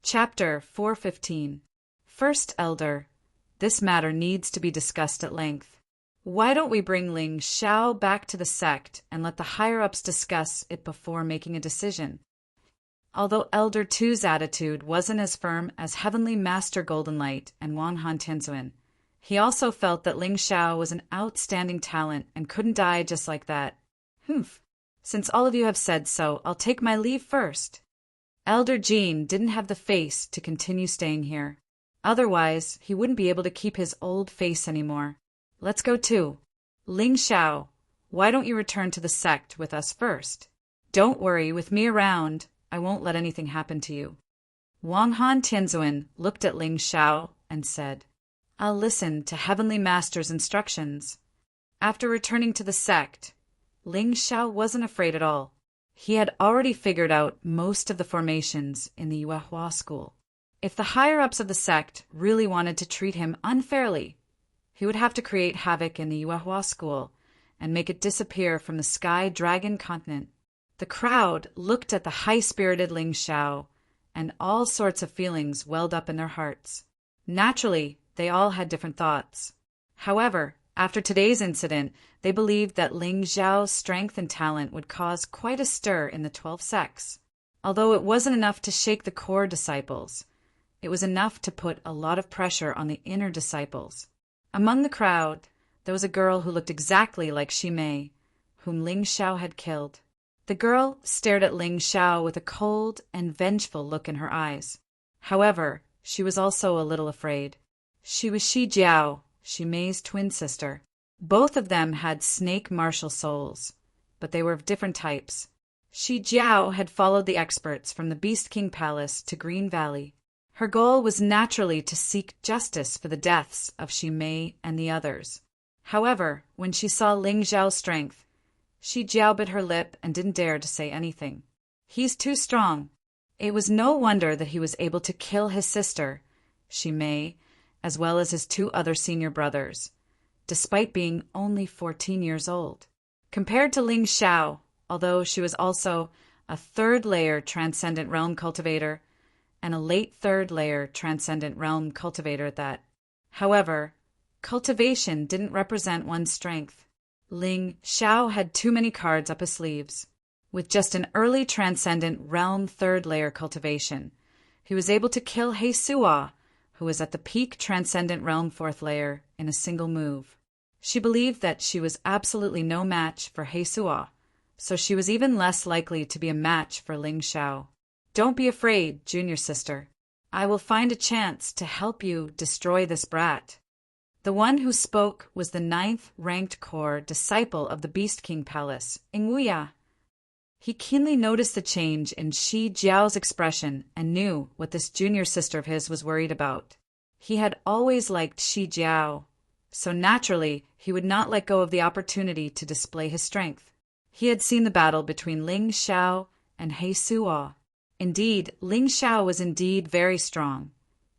Chapter 415. First Elder. This matter needs to be discussed at length. Why don't we bring Ling Xiao back to the sect and let the higher-ups discuss it before making a decision? Although Elder Tu's attitude wasn't as firm as Heavenly Master Goldenlight and Wang Han Tianzuan, he also felt that Ling Xiao was an outstanding talent and couldn't die just like that. Humph. Since all of you have said so, I'll take my leave first. Elder Jean didn't have the face to continue staying here. Otherwise, he wouldn't be able to keep his old face anymore. Let's go too. Ling Xiao, why don't you return to the sect with us first? Don't worry, with me around, I won't let anything happen to you. Wang Han Tianzuan looked at Ling Xiao and said, I'll listen to Heavenly Master's instructions. After returning to the sect, Ling Xiao wasn't afraid at all. He had already figured out most of the formations in the Yuehua school. If the higher-ups of the sect really wanted to treat him unfairly, he would have to create havoc in the Yuehua school and make it disappear from the Sky Dragon continent. The crowd looked at the high-spirited Ling Xiao, and all sorts of feelings welled up in their hearts. Naturally, they all had different thoughts. However, after today's incident, they believed that Ling Xiao's strength and talent would cause quite a stir in the 12 sects. Although it wasn't enough to shake the core disciples, it was enough to put a lot of pressure on the inner disciples. Among the crowd, there was a girl who looked exactly like Shi Mei, whom Ling Xiao had killed. The girl stared at Ling Xiao with a cold and vengeful look in her eyes. However, she was also a little afraid. She was Shi Jiao, Shi Mei's twin sister. Both of them had snake martial souls, but they were of different types. Shi Jiao had followed the experts from the Beast King Palace to Green Valley. Her goal was naturally to seek justice for the deaths of Shi Mei and the others. However, when she saw Ling Xiao's strength, Shi Jiao bit her lip and didn't dare to say anything. He's too strong. It was no wonder that he was able to kill his sister, Shi Mei, as well as his 2 other senior brothers, despite being only 14 years old. Compared to Ling Xiao, although she was also a 3rd-layer Transcendent Realm cultivator, and a late 3rd-layer Transcendent Realm cultivator at that. However, cultivation didn't represent one's strength. Ling Xiao had too many cards up his sleeves. With just an early Transcendent Realm 3rd-layer cultivation, he was able to kill He Suo, who was at the peak Transcendent Realm 4th layer, in a single move. She believed that she was absolutely no match for He Suo, so she was even less likely to be a match for Ling Xiao. Don't be afraid, junior sister. I will find a chance to help you destroy this brat. The one who spoke was the 9th-ranked core disciple of the Beast King Palace, Ingwuya. He keenly noticed the change in Shi Jiao's expression and knew what this junior sister of his was worried about. He had always liked Shi Jiao, so naturally he would not let go of the opportunity to display his strength. He had seen the battle between Ling Xiao and He Suo. Indeed, Ling Xiao was indeed very strong,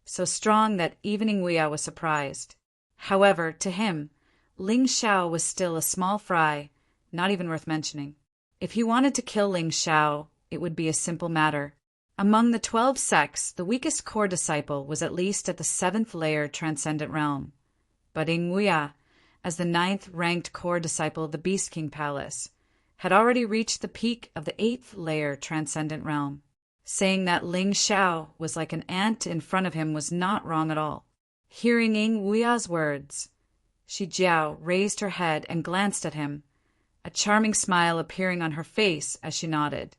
so strong that even Ingwuya was surprised. However, to him, Ling Xiao was still a small fry, not even worth mentioning. If he wanted to kill Ling Xiao, it would be a simple matter. Among the 12 sects, the weakest core disciple was at least at the 7th-layer Transcendent Realm. But Ingwuya, as the 9th-ranked core disciple of the Beast King Palace, had already reached the peak of the 8th-layer Transcendent Realm. Saying that Ling Xiao was like an ant in front of him was not wrong at all. Hearing Ingwuya's words, Shi Jiao raised her head and glanced at him, a charming smile appearing on her face as she nodded,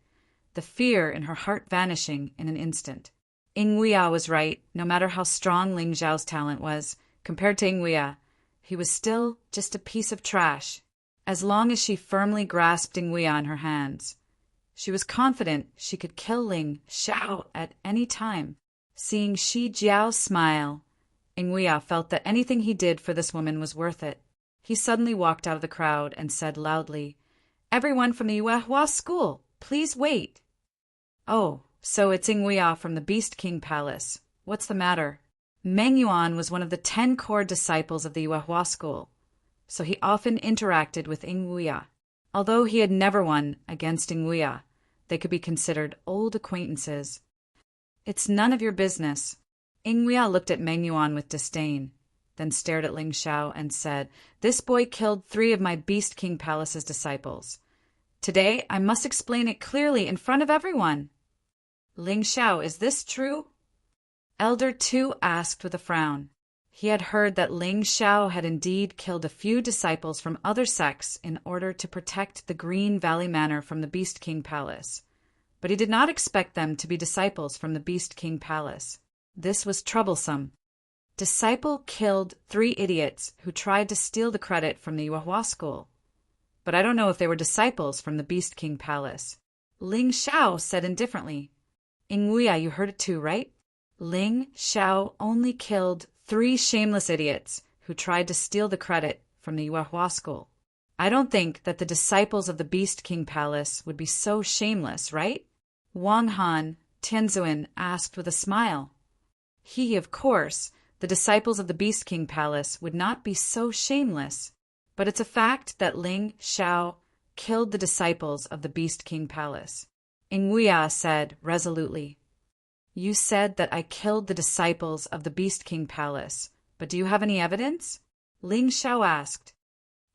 the fear in her heart vanishing in an instant. Ingwuya was right. No matter how strong Ling Xiao's talent was, compared to Ingwuya, he was still just a piece of trash. As long as she firmly grasped Ingwuya in her hands, she was confident she could kill Ling Xiao at any time. Seeing Shi Jiao smile, Ingwuya felt that anything he did for this woman was worth it. He suddenly walked out of the crowd and said loudly, "Everyone from the Yuehua school, please wait." "Oh, so it's Ingwuya from the Beast King Palace. What's the matter?" Meng Yuan was one of the 10 core disciples of the Yuehua school, so he often interacted with Ingwuya. Although he had never won against Ingwuya, they could be considered old acquaintances. It's none of your business. Ingwea looked at Meng Yuan with disdain, then stared at Ling Xiao and said, "This boy killed 3 of my Beast King Palace's disciples. Today I must explain it clearly in front of everyone." "Ling Xiao, is this true?" Elder Tu asked with a frown. He had heard that Ling Xiao had indeed killed a few disciples from other sects in order to protect the Green Valley Manor from the Beast King Palace, but he did not expect them to be disciples from the Beast King Palace. This was troublesome. Disciple killed 3 idiots who tried to steal the credit from the Yuehua school. But I don't know if they were disciples from the Beast King Palace. Ling Xiao said indifferently. "Ingwea, you heard it too, right? Ling Xiao only killed 3 shameless idiots who tried to steal the credit from the Yuehua school. I don't think that the disciples of the Beast King Palace would be so shameless, right?" Wang Han Tianzuan asked with a smile. Of course, the disciples of the Beast King Palace would not be so shameless, but it's a fact that Ling Xiao killed the disciples of the Beast King Palace. Ingwea said resolutely. "You said that I killed the disciples of the Beast King Palace, but do you have any evidence?" Ling Xiao asked.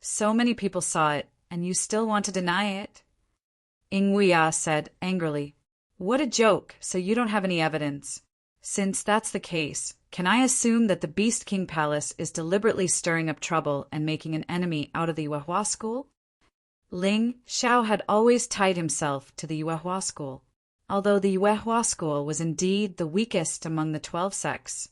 "So many people saw it, and you still want to deny it?" Ingwea said angrily. "What a joke, so you don't have any evidence. Since that's the case, can I assume that the Beast King Palace is deliberately stirring up trouble and making an enemy out of the Yuehua school?" Ling Xiao had always tied himself to the Yuehua school. Although the Yuehua school was indeed the weakest among the 12 sects,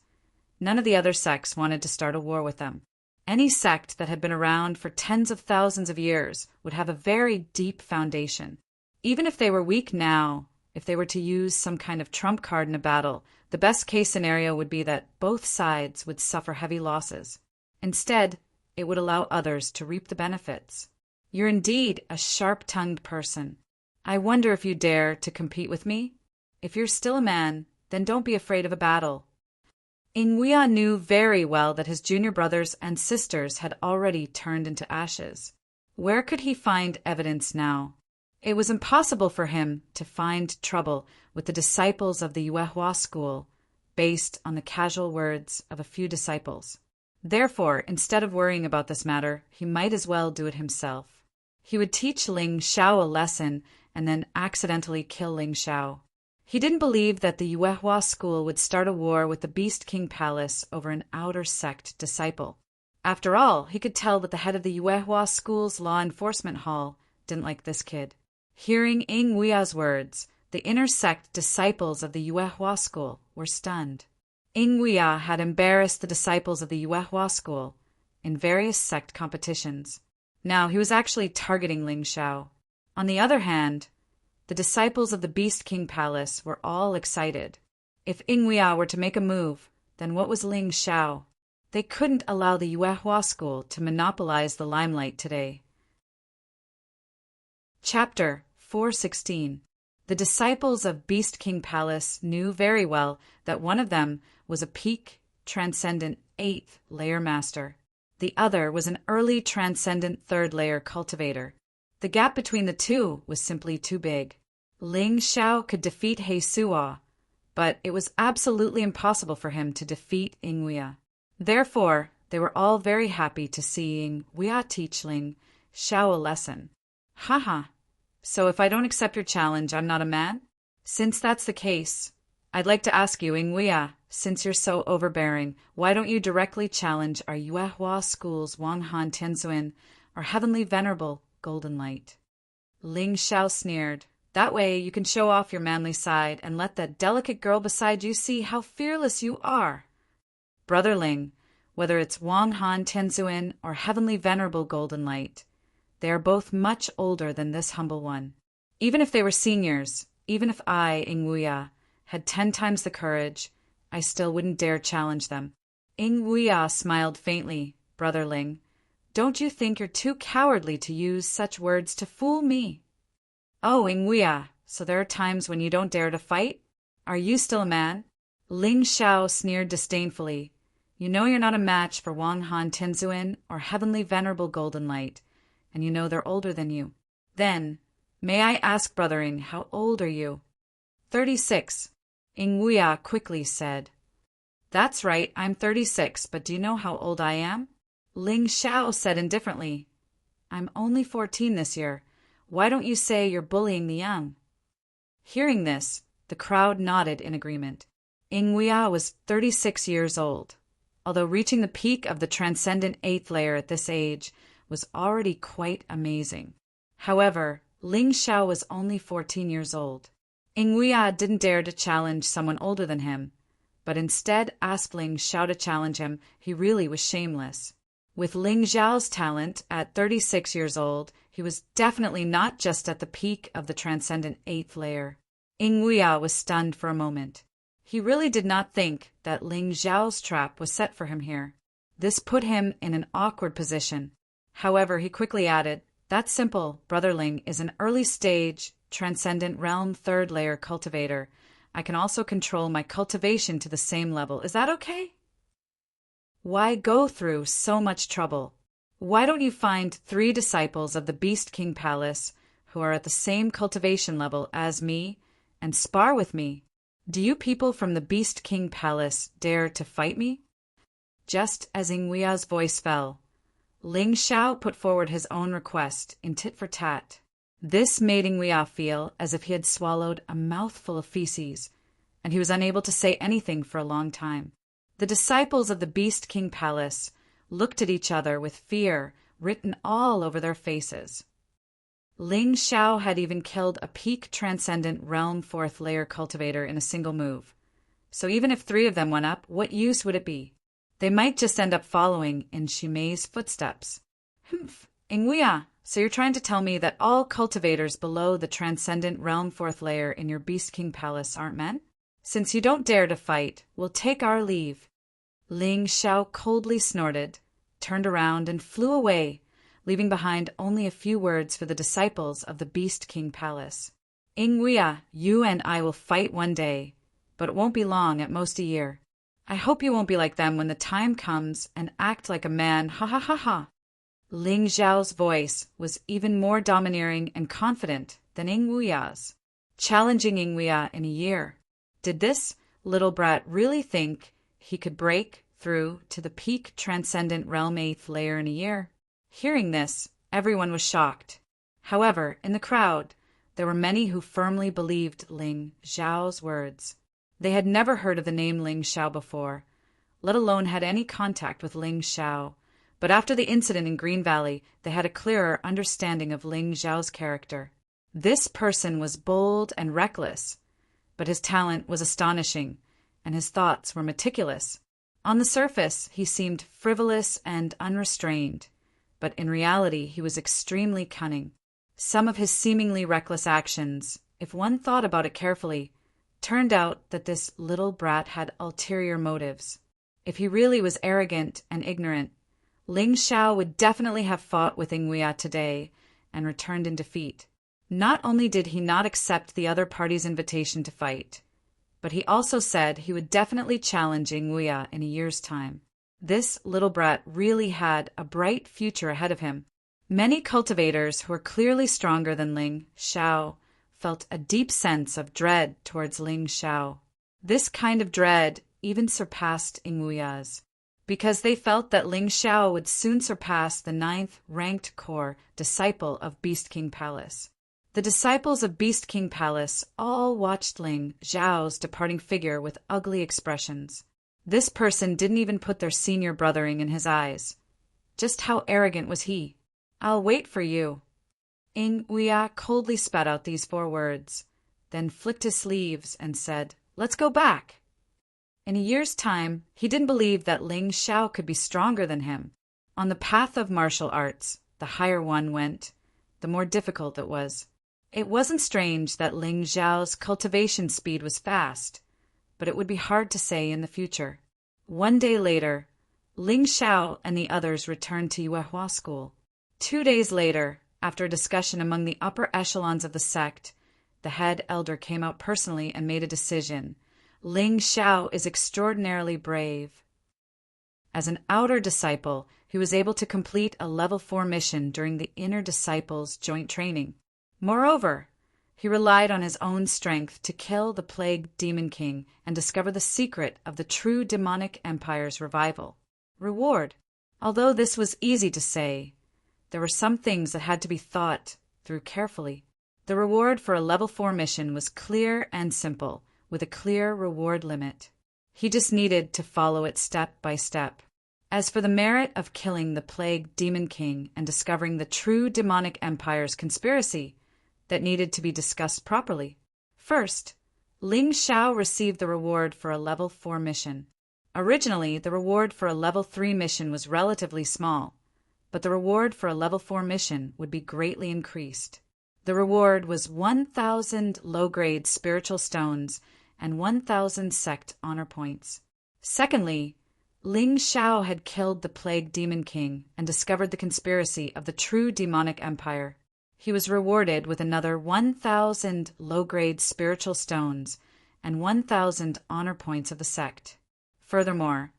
none of the other sects wanted to start a war with them. Any sect that had been around for tens of thousands of years would have a very deep foundation. Even if they were weak now, if they were to use some kind of trump card in a battle, the best-case scenario would be that both sides would suffer heavy losses. Instead, it would allow others to reap the benefits. "You're indeed a sharp-tongued person. I wonder if you dare to compete with me? If you're still a man, then don't be afraid of a battle." Ingwea knew very well that his junior brothers and sisters had already turned into ashes. Where could he find evidence now? It was impossible for him to find trouble with the disciples of the Yuehua school based on the casual words of a few disciples. Therefore, instead of worrying about this matter, he might as well do it himself. He would teach Ling Xiao a lesson and then accidentally kill Ling Xiao. He didn't believe that the Yuehua school would start a war with the Beast King Palace over an outer sect disciple. After all, he could tell that the head of the Yuehua school's law enforcement hall didn't like this kid. Hearing Ingwea's words, the inner sect disciples of the Yuehua school were stunned. Ingwea had embarrassed the disciples of the Yuehua school in various sect competitions. Now he was actually targeting Ling Xiao. On the other hand, the disciples of the Beast King Palace were all excited. If Ingwea were to make a move, then what was Ling Xiao? They couldn't allow the Yuehua school to monopolize the limelight today. Chapter 416. The disciples of Beast King Palace knew very well that one of them was a peak, transcendent 8th layer master. The other was an early transcendent 3rd layer cultivator. The gap between the two was simply too big. Ling Xiao could defeat He Suo, but it was absolutely impossible for him to defeat Ingwea. Therefore, they were all very happy to see Ingwea teach Ling Xiao a lesson. Haha, so if I don't accept your challenge, I'm not a man? Since that's the case, I'd like to ask you, Ingwea, since you're so overbearing, why don't you directly challenge our Yuehua school's Wang Han Tianzuan, our heavenly venerable golden light? Ling Xiao sneered. That way you can show off your manly side and let that delicate girl beside you see how fearless you are. Brother Ling, whether it's Wang Han Tianzuan or heavenly venerable golden light, they are both much older than this humble one. Even if they were seniors, even if I, Ingwea, had 10 times the courage, I still wouldn't dare challenge them. Ingwea smiled faintly. Brother Ling, don't you think you're too cowardly to use such words to fool me? Oh, Ingwea, so there are times when you don't dare to fight? Are you still a man? Ling Xiao sneered disdainfully. You know you're not a match for Wang Han Tianzuan or heavenly venerable golden light, and you know they're older than you. Then, may I ask, Brother Ing, how old are you? 36. Nguya quickly said, "That's right, I'm 36, but do you know how old I am?" Ling Xiao said indifferently, "I'm only 14 this year. Why don't you say you're bullying the young?" Hearing this, the crowd nodded in agreement. Nguya was 36 years old, although reaching the peak of the transcendent eighth layer at this age was already quite amazing. However, Ling Xiao was only 14 years old. Nguya didn't dare to challenge someone older than him, but instead asked Ling Xiao to challenge him. He really was shameless. With Ling Xiao's talent at 36 years old, he was definitely not just at the peak of the transcendent eighth layer. Nguya was stunned for a moment. He really did not think that Ling Xiao's trap was set for him here. This put him in an awkward position. However, he quickly added, "That's simple. Brother Ling is an early-stage, transcendent realm third-layer cultivator. I can also control my cultivation to the same level. Is that okay? Why go through so much trouble? Why don't you find 3 disciples of the Beast King Palace who are at the same cultivation level as me and spar with me? Do you people from the Beast King Palace dare to fight me?" Just as Nguya's voice fell, Ling Xiao put forward his own request in tit for tat. This made Nguya feel as if he had swallowed a mouthful of feces, and he was unable to say anything for a long time. The disciples of the Beast King Palace looked at each other with fear written all over their faces. Ling Xiao had even killed a peak transcendent realm fourth layer cultivator in a single move. So even if 3 of them went up, what use would it be? They might just end up following in Shimei's footsteps. Humph, Nguya, so you're trying to tell me that all cultivators below the transcendent realm fourth layer in your Beast King Palace aren't men? Since you don't dare to fight, we'll take our leave. Ling Xiao coldly snorted, turned around, and flew away, leaving behind only a few words for the disciples of the Beast King Palace. "Nguya, you and I will fight one day, but it won't be long, at most a year. I hope you won't be like them when the time comes and act like a man, ha ha ha ha." Ling Xiao's voice was even more domineering and confident than Nguya's, challenging Nguya in a year. Did this little brat really think he could break through to the peak transcendent realm 8th layer in a year? Hearing this, everyone was shocked. However, in the crowd, there were many who firmly believed Ling Xiao's words. They had never heard of the name Ling Xiao before, let alone had any contact with Ling Xiao. But after the incident in Green Valley, they had a clearer understanding of Ling Xiao's character. This person was bold and reckless, but his talent was astonishing, and his thoughts were meticulous. On the surface, he seemed frivolous and unrestrained, but in reality he was extremely cunning. Some of his seemingly reckless actions, if one thought about it carefully, turned out that this little brat had ulterior motives. If he really was arrogant and ignorant, Ling Xiao would definitely have fought with Nguya today and returned in defeat. Not only did he not accept the other party's invitation to fight, but he also said he would definitely challenge Nguya in a year's time. This little brat really had a bright future ahead of him. Many cultivators who were clearly stronger than Ling Xiao felt a deep sense of dread towards Ling Xiao. This kind of dread even surpassed Nguya's, because they felt that Ling Xiao would soon surpass the 9th ranked core disciple of Beast King Palace. The disciples of Beast King Palace all watched Ling Xiao's departing figure with ugly expressions. This person didn't even put their senior brothering in his eyes. Just how arrogant was he? "I'll wait for you." Nguya coldly spat out these 4 words, then flicked his sleeves and said, "Let's go back." In a year's time, he didn't believe that Ling Xiao could be stronger than him. On the path of martial arts, the higher one went, the more difficult it was. It wasn't strange that Ling Xiao's cultivation speed was fast, but it would be hard to say in the future. One day later, Ling Xiao and the others returned to Yuehua School. 2 days later, after a discussion among the upper echelons of the sect, the head elder came out personally and made a decision. Ling Xiao is extraordinarily brave. As an outer disciple, he was able to complete a level 4 mission during the inner disciples' joint training. Moreover, He relied on his own strength to kill the plague demon king and discover the secret of the true demonic empire's revival. Reward. Although this was easy to say, there were some things that had to be thought through carefully. The reward for a level 4 mission was clear and simple, with a clear reward limit. He just needed to follow it step by step. As for the merit of killing the plague demon king and discovering the true demonic empire's conspiracy, that needed to be discussed properly. First, Ling Xiao received the reward for a level 4 mission. Originally, the reward for a level 3 mission was relatively small, but the reward for a level 4 mission would be greatly increased. The reward was 1,000 low-grade spiritual stones and 1,000 sect honor points. Secondly, Ling Xiao had killed the plague demon king and discovered the conspiracy of the true demonic empire. He was rewarded with another 1,000 low-grade spiritual stones and 1,000 honor points of the sect. Furthermore,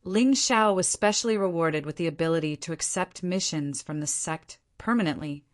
Ling Xiao was specially rewarded with the ability to accept missions from the sect permanently,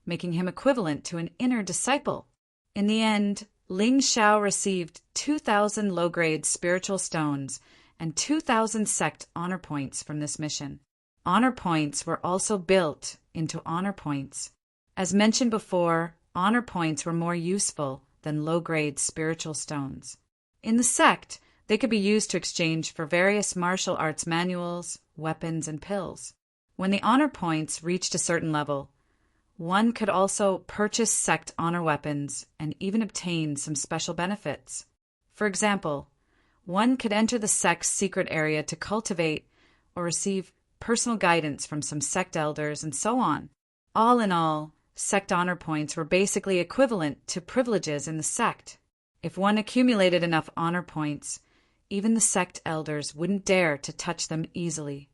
making him equivalent to an inner disciple. In the end, Ling Xiao received 2,000 low-grade spiritual stones and 2,000 sect honor points from this mission. Honor points were also built into honor points. As mentioned before, honor points were more useful than low-grade spiritual stones. In the sect, they could be used to exchange for various martial arts manuals, weapons, and pills. When the honor points reached a certain level, one could also purchase sect honor weapons and even obtain some special benefits. For example, one could enter the sect's secret area to cultivate or receive personal guidance from some sect elders and so on. All in all, sect honor points were basically equivalent to privileges in the sect. If one accumulated enough honor points, even the sect elders wouldn't dare to touch them easily.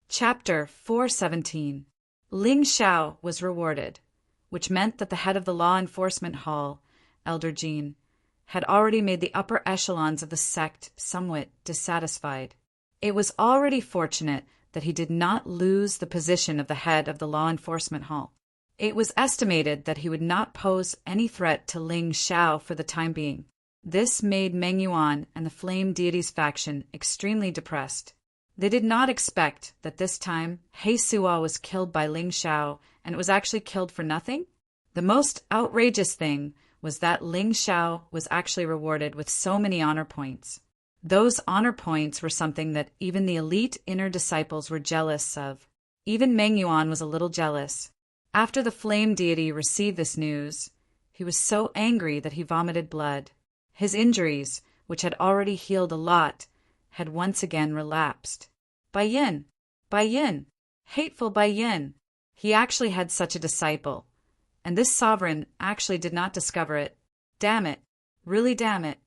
Chapter 417. Ling Xiao was rewarded, which meant that the head of the law enforcement hall, Elder Jean, had already made the upper echelons of the sect somewhat dissatisfied. It was already fortunate that he did not lose the position of the head of the law enforcement hall. It was estimated that he would not pose any threat to Ling Xiao for the time being. This made Meng Yuan and the Flame Deities faction extremely depressed. They did not expect that this time He Suo was killed by Ling Xiao, and it was actually killed for nothing. The most outrageous thing was that Ling Xiao was actually rewarded with so many honor points. Those honor points were something that even the elite inner disciples were jealous of. Even Meng Yuan was a little jealous. After the flame deity received this news, he was so angry that he vomited blood. His injuries, which had already healed a lot, had once again relapsed. Bai Yin, hateful Bai Yin. He actually had such a disciple, and this sovereign actually did not discover it. Damn it, really damn it.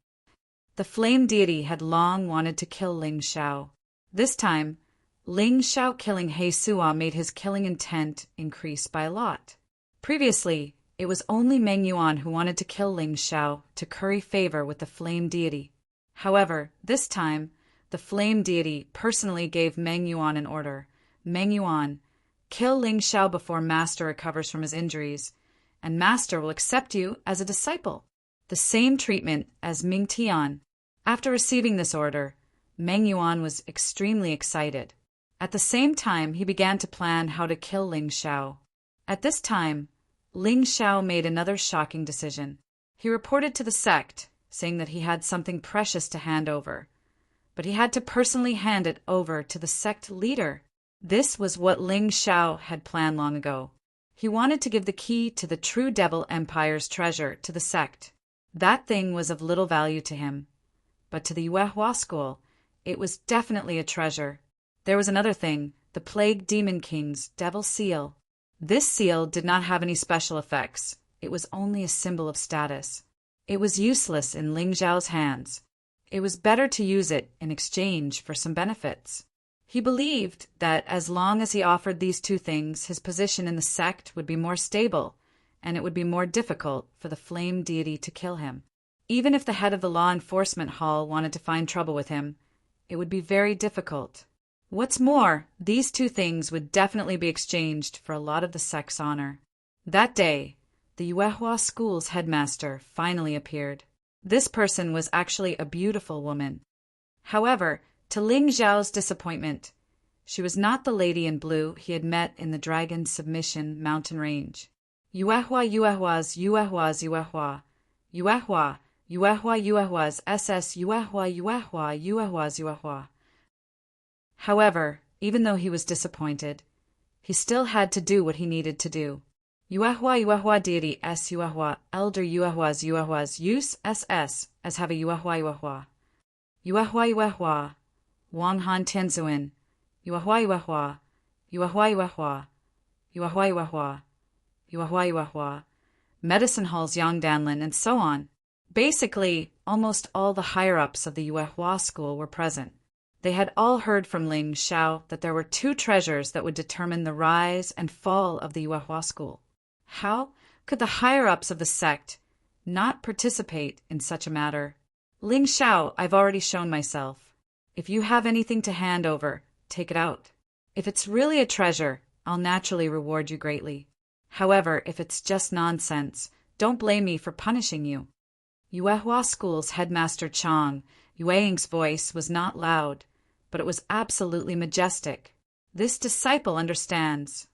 The flame deity had long wanted to kill Ling Xiao. This time, Ling Xiao killing He Suo made his killing intent increase by a lot. Previously, it was only Meng Yuan who wanted to kill Ling Xiao to curry favor with the flame deity. However, this time, the flame deity personally gave Meng Yuan an order. Meng Yuan, kill Ling Xiao before Master recovers from his injuries, and Master will accept you as a disciple. The same treatment as Ming Tian. After receiving this order, Meng Yuan was extremely excited. At the same time, he began to plan how to kill Ling Xiao. At this time, Ling Xiao made another shocking decision. He reported to the sect, saying that he had something precious to hand over, but he had to personally hand it over to the sect leader. This was what Ling Xiao had planned long ago. He wanted to give the key to the true Devil Empire's treasure to the sect. That thing was of little value to him, but to the Yuehua school, it was definitely a treasure. There was another thing, the Plague Demon King's Devil Seal. This seal did not have any special effects. It was only a symbol of status. It was useless in Ling Xiao's hands. It was better to use it in exchange for some benefits. He believed that as long as he offered these two things, his position in the sect would be more stable, and it would be more difficult for the flame deity to kill him. Even if the head of the law enforcement hall wanted to find trouble with him, it would be very difficult. What's more, these two things would definitely be exchanged for a lot of the sect's honor. That day, the Yuehua school's headmaster finally appeared. This person was actually a beautiful woman. However, to Ling Xiao's disappointment, she was not the lady in blue he had met in the Dragon Submission mountain range. Yuehua Yuehua's Yuehua's Yuehua. Yuehua, Yuehua Yuehua's SS Yuehua Yuehua Yuehua's Yuehua. However, even though he was disappointed, he still had to do what he needed to do. Yuehua Yuehua deity S Yuehua elder Yuehua's Yuehua's use SS as have a Yuehua Yuehua. Yuehua Yuehua Wang Han Tianzuin Yuehua Yuehua Yuehua Yuehua Yuehua Yuehua Yuehua Yuehua Medicine Hall's Yang Danlin, and so on. Basically, almost all the higher-ups of the Yuehua school were present. They had all heard from Ling Xiao that there were two treasures that would determine the rise and fall of the Yuehua school. How could the higher-ups of the sect not participate in such a matter? Ling Xiao, I've already shown myself. If you have anything to hand over, take it out. If it's really a treasure, I'll naturally reward you greatly. However, if it's just nonsense, don't blame me for punishing you. Yuehua School's headmaster Chang Yueying's voice was not loud, but it was absolutely majestic. This disciple understands.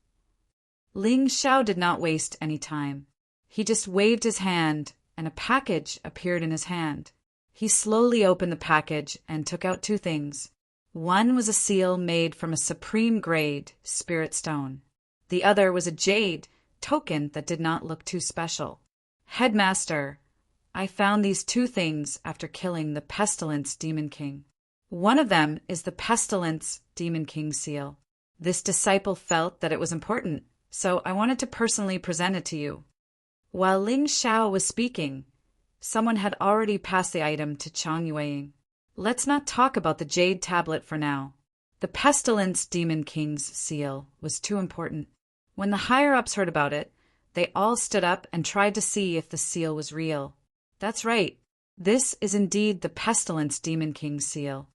Ling Xiao did not waste any time. He just waved his hand, and a package appeared in his hand. He slowly opened the package and took out two things. One was a seal made from a supreme grade spirit stone. The other was a jade token that did not look too special. Headmaster, I found these two things after killing the Pestilence Demon King. One of them is the Pestilence Demon King seal. This disciple felt that it was important, so I wanted to personally present it to you. While Ling Xiao was speaking, someone had already passed the item to Chang Yueying. Let's not talk about the jade tablet for now. The Pestilence Demon King's seal was too important. When the higher-ups heard about it, they all stood up and tried to see if the seal was real. That's right. This is indeed the Pestilence Demon King's seal.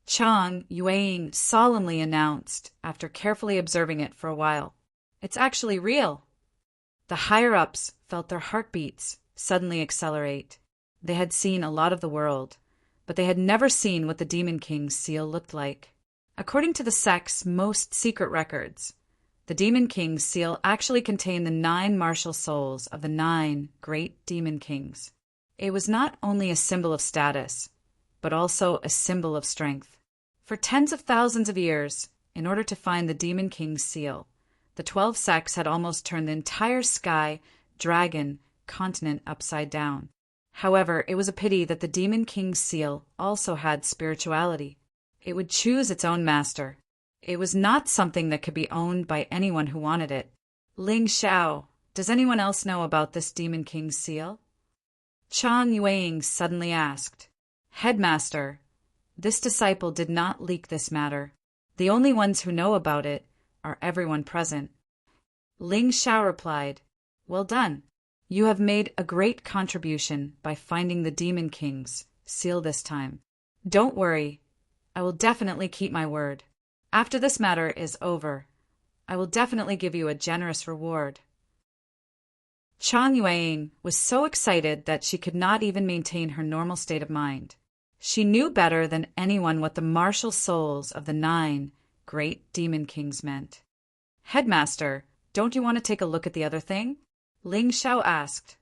Chang Yueying solemnly announced, after carefully observing it for a while. It's actually real. The higher-ups felt their heartbeats suddenly accelerate. They had seen a lot of the world, but they had never seen what the Demon King's seal looked like. According to the sect's most secret records, the Demon King's seal actually contained the 9 martial souls of the 9 great Demon Kings. It was not only a symbol of status, but also a symbol of strength. For tens of thousands of years, in order to find the Demon King's seal, the 12 sects had almost turned the entire sky, dragon, continent upside down. However, it was a pity that the Demon King's seal also had spirituality. It would choose its own master. It was not something that could be owned by anyone who wanted it. Ling Xiao, does anyone else know about this Demon King's seal? Chang Yueying suddenly asked. Headmaster, this disciple did not leak this matter. The only ones who know about it are everyone present. Ling Xiao replied, Well done. You have made a great contribution by finding the Demon King's seal this time. Don't worry. I will definitely keep my word. After this matter is over, I will definitely give you a generous reward. Chang Yueying was so excited that she could not even maintain her normal state of mind. She knew better than anyone what the martial souls of the 9 great Demon Kings meant. Headmaster, don't you want to take a look at the other thing? Ling Xiao asked.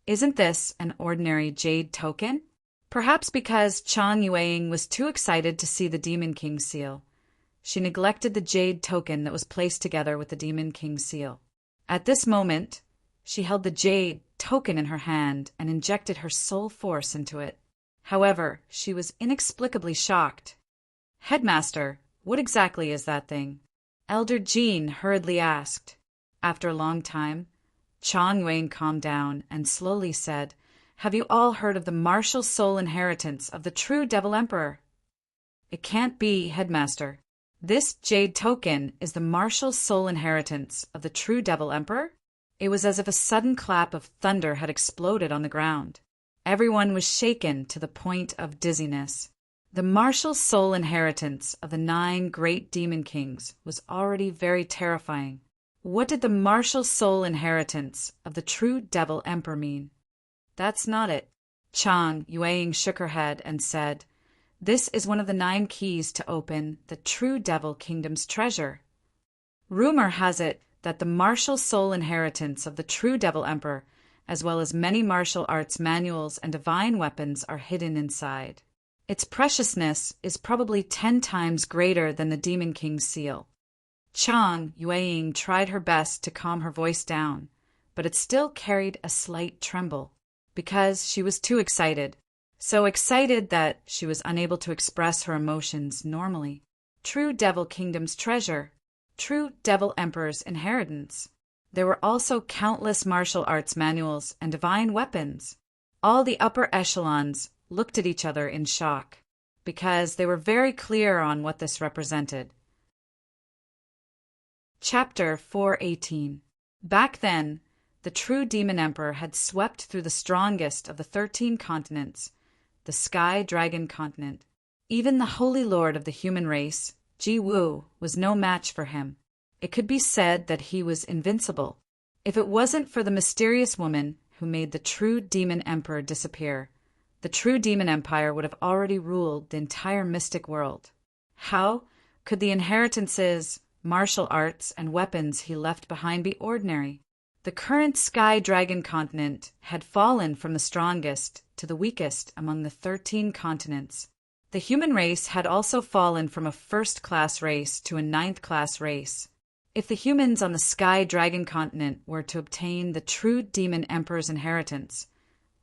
Isn't this an ordinary jade token? Perhaps because Chang Yueying was too excited to see the Demon King's seal, she neglected the jade token that was placed together with the Demon King's seal. At this moment, she held the jade token in her hand and injected her soul force into it. However, she was inexplicably shocked. Headmaster, what exactly is that thing? Elder Jean hurriedly asked. After a long time, Chang Yueying calmed down and slowly said, Have you all heard of the martial soul inheritance of the true Devil Emperor? It can't be, Headmaster. This jade token is the martial soul inheritance of the true Devil Emperor? It was as if a sudden clap of thunder had exploded on the ground. Everyone was shaken to the point of dizziness. The martial soul inheritance of the 9 great Demon Kings was already very terrifying. What did the martial soul inheritance of the true devil emperor mean? That's not it. Chang Yueying shook her head and said, "This is one of the 9 keys to open the true devil kingdom's treasure. Rumor has it that the martial soul inheritance of the true devil emperor, as well as many martial arts manuals and divine weapons, are hidden inside. Its preciousness is probably 10 times greater than the Demon King's seal." Chang Yueying tried her best to calm her voice down, but it still carried a slight tremble, because she was too excited. So excited that she was unable to express her emotions normally. True Devil Kingdom's treasure. True Devil Emperor's inheritance. There were also countless martial arts manuals and divine weapons. All the upper echelons looked at each other in shock, because they were very clear on what this represented. Chapter 418. Back then, the true Demon Emperor had swept through the strongest of the 13 continents, the Sky Dragon continent. Even the Holy Lord of the human race, Ji Wu, was no match for him. It could be said that he was invincible. If it wasn't for the mysterious woman who made the true Demon Emperor disappear, the true Demon Empire would have already ruled the entire mystic world. How could the inheritances, martial arts, and weapons he left behind be ordinary? The current Sky Dragon continent had fallen from the strongest to the weakest among the 13 continents. The human race had also fallen from a first-class race to a 9th-class race. If the humans on the Sky Dragon continent were to obtain the true Demon Emperor's inheritance,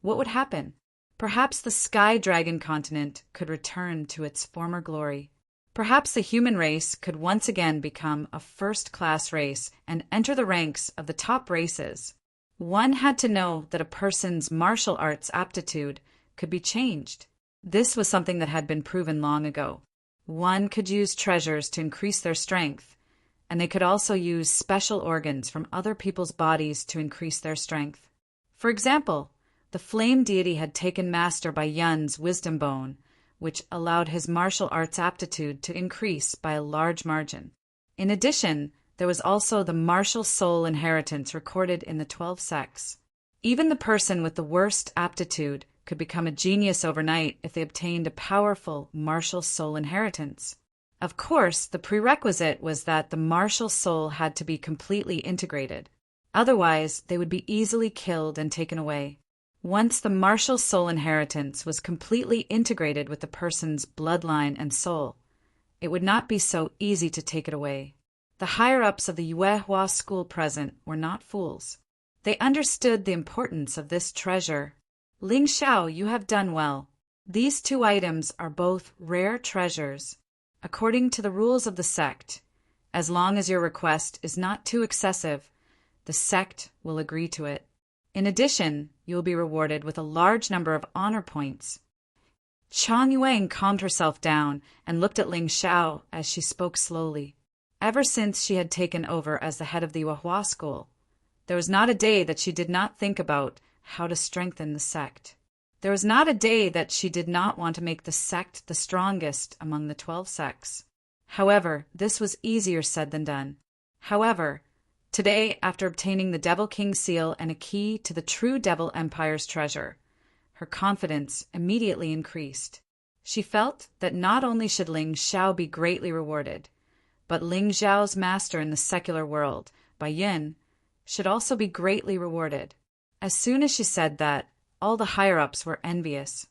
what would happen? Perhaps the Sky Dragon continent could return to its former glory. Perhaps the human race could once again become a first-class race and enter the ranks of the top races. One had to know that a person's martial arts aptitude could be changed. This was something that had been proven long ago. One could use treasures to increase their strength, and they could also use special organs from other people's bodies to increase their strength. For example, the flame deity had taken master by Yun's wisdom bone, which allowed his martial arts aptitude to increase by a large margin. In addition, there was also the martial soul inheritance recorded in the 12 sects. Even the person with the worst aptitude could become a genius overnight if they obtained a powerful martial soul inheritance. Of course, the prerequisite was that the martial soul had to be completely integrated. Otherwise, they would be easily killed and taken away. Once the martial soul inheritance was completely integrated with the person's bloodline and soul, it would not be so easy to take it away. The higher-ups of the Yuehua school present were not fools. They understood the importance of this treasure. Ling Xiao, you have done well. These 2 items are both rare treasures. According to the rules of the sect, as long as your request is not too excessive, the sect will agree to it. In addition, you will be rewarded with a large number of honor points. Chang Yueying calmed herself down and looked at Ling Xiao as she spoke slowly. Ever since she had taken over as the head of the Yuehua school, there was not a day that she did not think about how to strengthen the sect. There was not a day that she did not want to make the sect the strongest among the 12 sects. However, this was easier said than done. However, today, after obtaining the Devil King's seal and a key to the true Devil Empire's treasure, her confidence immediately increased. She felt that not only should Ling Xiao be greatly rewarded, but Ling Xiao's master in the secular world, Bai Yin, should also be greatly rewarded. As soon as she said that, all the higher-ups were envious.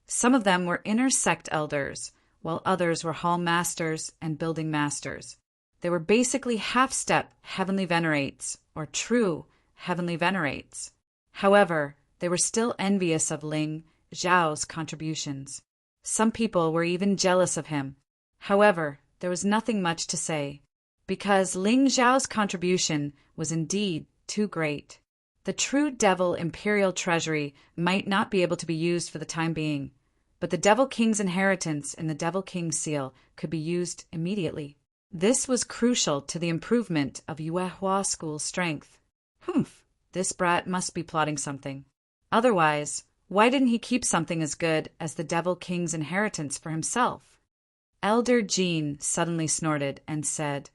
Some of them were inner sect elders, while others were hall masters and building masters. They were basically half-step heavenly venerates, or true heavenly venerates. However, they were still envious of Ling Xiao's contributions. Some people were even jealous of him. However, there was nothing much to say, because Ling Xiao's contribution was indeed too great. The true Devil Imperial Treasury might not be able to be used for the time being, but the Devil King's inheritance in the Devil King's seal could be used immediately. This was crucial to the improvement of Yuehua School's strength. Humph, this brat must be plotting something. Otherwise, why didn't he keep something as good as the Devil King's inheritance for himself? Elder Jean suddenly snorted and said,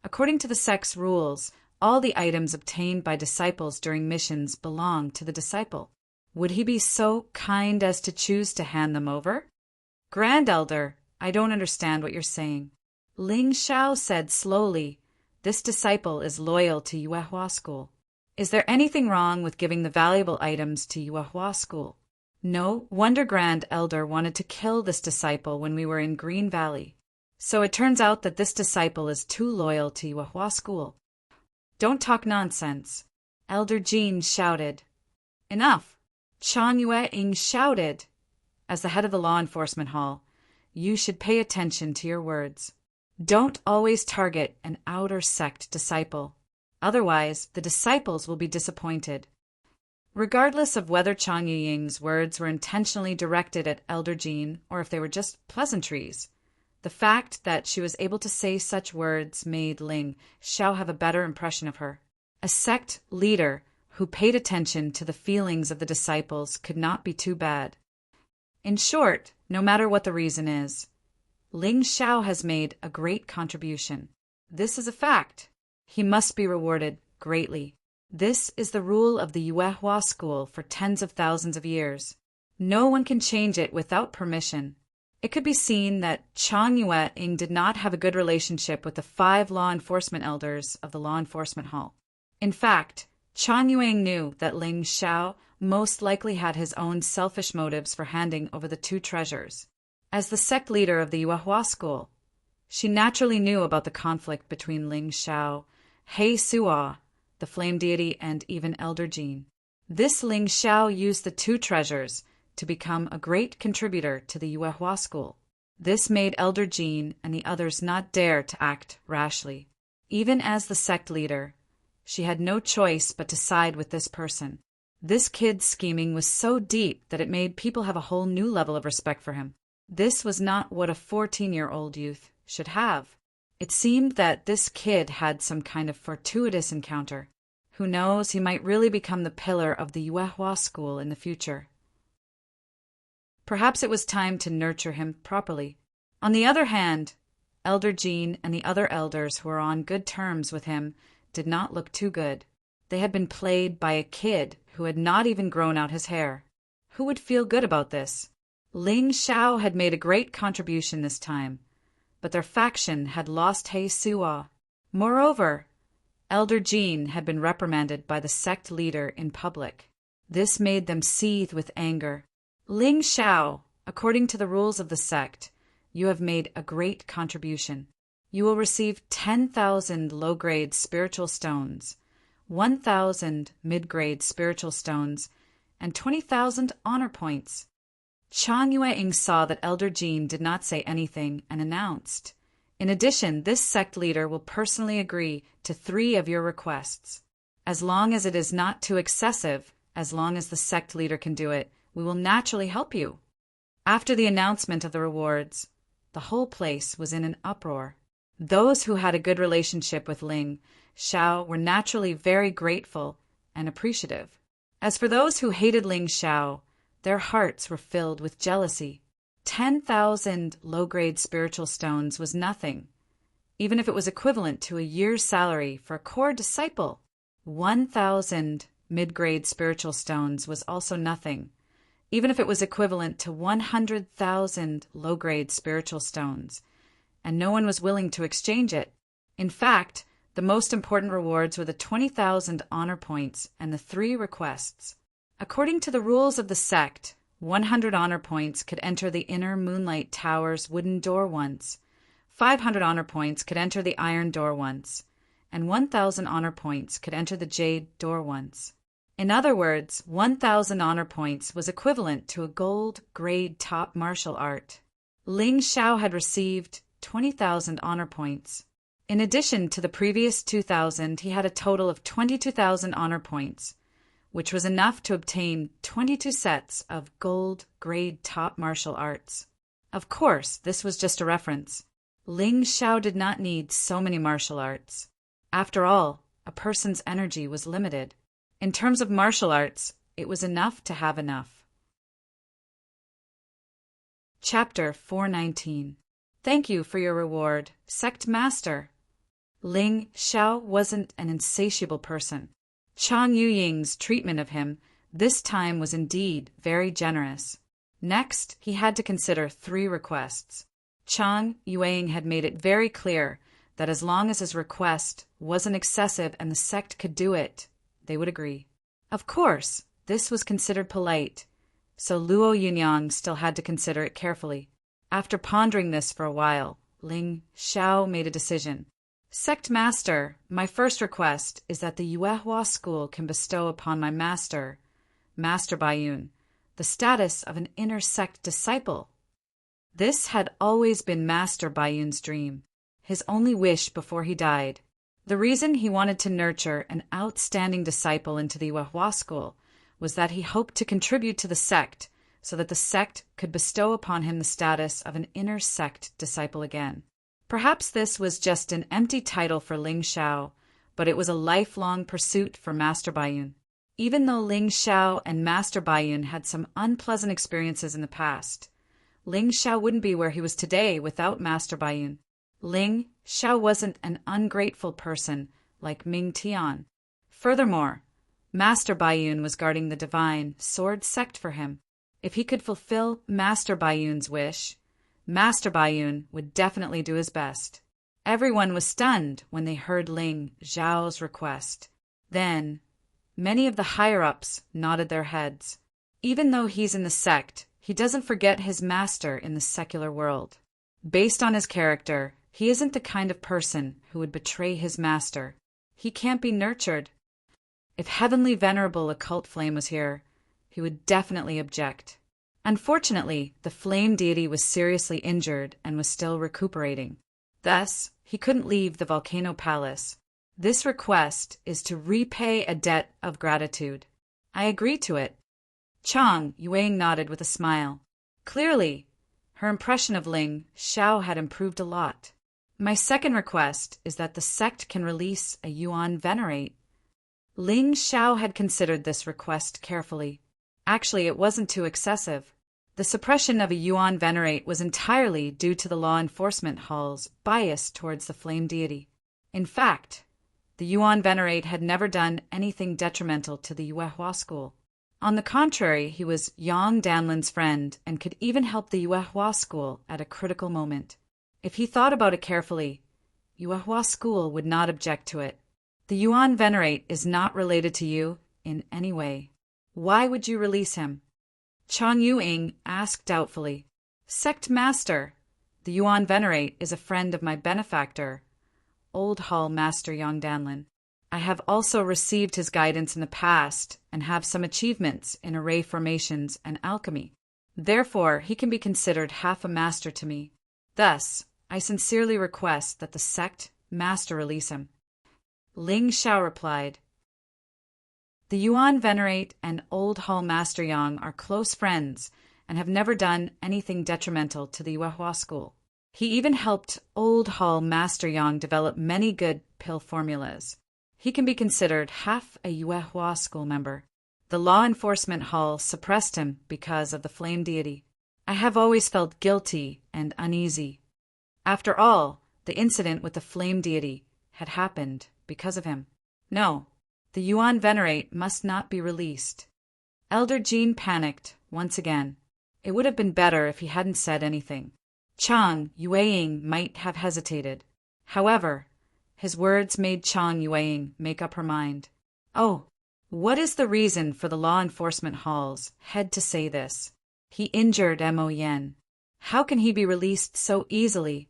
According to the sect's rules, all the items obtained by disciples during missions belong to the disciple. Would he be so kind as to choose to hand them over? Grand Elder, I don't understand what you're saying. Ling Xiao said slowly, this disciple is loyal to Yuehua School. Is there anything wrong with giving the valuable items to Yuehua School? No wonder Grand Elder wanted to kill this disciple when we were in Green Valley. So it turns out that this disciple is too loyal to Yuehua School. Don't talk nonsense. Elder Jean shouted. Enough! Chang Yue-ing shouted. As the head of the law enforcement hall, you should pay attention to your words. Don't always target an outer sect disciple. Otherwise, the disciples will be disappointed. Regardless of whether Chang Yuying's words were intentionally directed at Elder Jean or if they were just pleasantries, the fact that she was able to say such words made Ling Xiao have a better impression of her. A sect leader who paid attention to the feelings of the disciples could not be too bad. In short, no matter what the reason is, Ling Xiao has made a great contribution. This is a fact. He must be rewarded greatly. This is the rule of the Yuehua School for tens of thousands of years. No one can change it without permission. It could be seen that Chang Yue-ing did not have a good relationship with the 5 law enforcement elders of the law enforcement hall. In fact, Chang Yue-ing knew that Ling Xiao most likely had his own selfish motives for handing over the 2 treasures. As the sect leader of the Yuehua School, she naturally knew about the conflict between Ling Xiao, He Suo, the flame deity, and even Elder Jean. This Ling Xiao used the 2 treasures to become a great contributor to the Yuehua School. This made Elder Jean and the others not dare to act rashly. Even as the sect leader, she had no choice but to side with this person. This kid's scheming was so deep that it made people have a whole new level of respect for him. This was not what a 14-year-old youth should have. It seemed that this kid had some kind of fortuitous encounter. Who knows, he might really become the pillar of the Yuehua School in the future. Perhaps it was time to nurture him properly. On the other hand, Elder Jean and the other elders who were on good terms with him did not look too good. They had been played by a kid who had not even grown out his hair. Who would feel good about this? Ling Xiao had made a great contribution this time, but their faction had lost He Suo. Moreover, Elder Jean had been reprimanded by the sect leader in public. This made them seethe with anger. Ling Xiao, according to the rules of the sect, you have made a great contribution. You will receive 10,000 low-grade spiritual stones, 1,000 mid-grade spiritual stones, and 20,000 honor points. Chang Yue-ing saw that Elder Jean did not say anything and announced, in addition, this sect leader will personally agree to 3 of your requests. As long as it is not too excessive, as long as the sect leader can do it, we will naturally help you. After the announcement of the rewards, the whole place was in an uproar. Those who had a good relationship with Ling Xiao were naturally very grateful and appreciative. As for those who hated Ling Xiao, their hearts were filled with jealousy. 10,000 low-grade spiritual stones was nothing, even if it was equivalent to a year's salary for a core disciple. 1,000 mid-grade spiritual stones was also nothing, even if it was equivalent to 100,000 low-grade spiritual stones, and no one was willing to exchange it. In fact, the most important rewards were the 20,000 honor points and the 3 requests. According to the rules of the sect, 100 honor points could enter the inner Moonlight Tower's wooden door once, 500 honor points could enter the iron door once, and 1,000 honor points could enter the jade door once. In other words, 1,000 honor points was equivalent to a gold grade top martial art. Ling Xiao had received 20,000 honor points. In addition to the previous 2,000, he had a total of 22,000 honor points, which was enough to obtain 22 sets of gold grade top martial arts. Of course, this was just a reference. Ling Xiao did not need so many martial arts. After all, a person's energy was limited. In terms of martial arts, it was enough to have enough. Chapter 419. Thank you for your reward, Sect Master. Ling Xiao wasn't an insatiable person. Chang Yuying's treatment of him this time was indeed very generous. Next, he had to consider 3 requests. Chang Yuying had made it very clear that as long as his request wasn't excessive and the sect could do it, they would agree. Of course, this was considered polite, so Luo Yunyang still had to consider it carefully. After pondering this for a while, Ling Xiao made a decision. Sect Master, my first request is that the Yuehua school can bestow upon my master, Master Baiyun, the status of an inner sect disciple. This had always been Master Baiyun's dream, his only wish before he died. The reason he wanted to nurture an outstanding disciple into the Yuehua school was that he hoped to contribute to the sect so that the sect could bestow upon him the status of an inner sect disciple again. Perhaps this was just an empty title for Ling Xiao, but it was a lifelong pursuit for Master Baiyun. Even though Ling Xiao and Master Baiyun had some unpleasant experiences in the past, Ling Xiao wouldn't be where he was today without Master Baiyun. Ling Xiao wasn't an ungrateful person like Ming Tian. Furthermore, Master Baiyun was guarding the divine sword sect for him. If he could fulfill Master Baiyun's wish, Master Baiyun would definitely do his best. Everyone was stunned when they heard Ling Xiao's request. Then, many of the higher-ups nodded their heads. Even though he's in the sect, he doesn't forget his master in the secular world. Based on his character, he isn't the kind of person who would betray his master. He can't be nurtured. If Heavenly Venerable Occult Flame was here, he would definitely object. Unfortunately, the flame deity was seriously injured and was still recuperating. Thus, he couldn't leave the volcano palace. This request is to repay a debt of gratitude. I agree to it. Chang Yuying nodded with a smile. Clearly, her impression of Ling Xiao had improved a lot. My second request is that the sect can release a Yuan Venerate. Ling Xiao had considered this request carefully. Actually, it wasn't too excessive. The suppression of a Yuan Venerate was entirely due to the law enforcement hall's bias towards the flame deity. In fact, the Yuan Venerate had never done anything detrimental to the Yuehua school. On the contrary, he was Yang Danlin's friend and could even help the Yuehua school at a critical moment. If he thought about it carefully, Yuehua school would not object to it. The Yuan Venerate is not related to you in any way. Why would you release him? Chang Yuying asked doubtfully. Sect Master, the Yuan Venerate is a friend of my benefactor, Old Hall Master Yang Danlin. I have also received his guidance in the past and have some achievements in array formations and alchemy. Therefore, he can be considered half a master to me. Thus, I sincerely request that the sect master release him. Ling Xiao replied, The Yuan Venerate and Old Hall Master Yang are close friends and have never done anything detrimental to the Yuehua school. He even helped Old Hall Master Yang develop many good pill formulas. He can be considered half a Yuehua school member. The law enforcement hall suppressed him because of the flame deity. I have always felt guilty and uneasy. After all, the incident with the flame deity had happened because of him. No, the Yuan Venerate must not be released. Elder Jean panicked once again. It would have been better if he hadn't said anything. Chang Yuying might have hesitated. However, his words made Chang Yuying make up her mind. Oh, what is the reason for the law enforcement hall's head to say this? He injured Mo Yen. How can he be released so easily?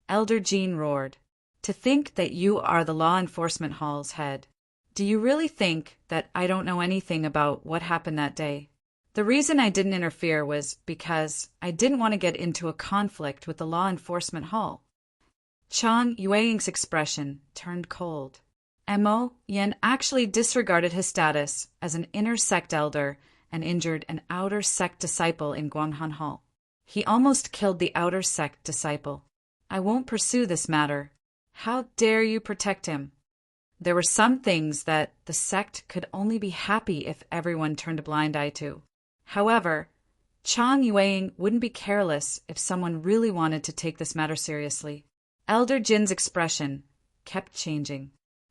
Elder Jean roared. To think that you are the law enforcement hall's head. Do you really think that I don't know anything about what happened that day? The reason I didn't interfere was because I didn't want to get into a conflict with the law enforcement hall. Chang Yuying's expression turned cold. Mo Yen actually disregarded his status as an inner sect elder and injured an outer sect disciple in Guanghan Hall. He almost killed the outer sect disciple. I won't pursue this matter. How dare you protect him? There were some things that the sect could only be happy if everyone turned a blind eye to. However, Chang Yuying wouldn't be careless if someone really wanted to take this matter seriously. Elder Jin's expression kept changing.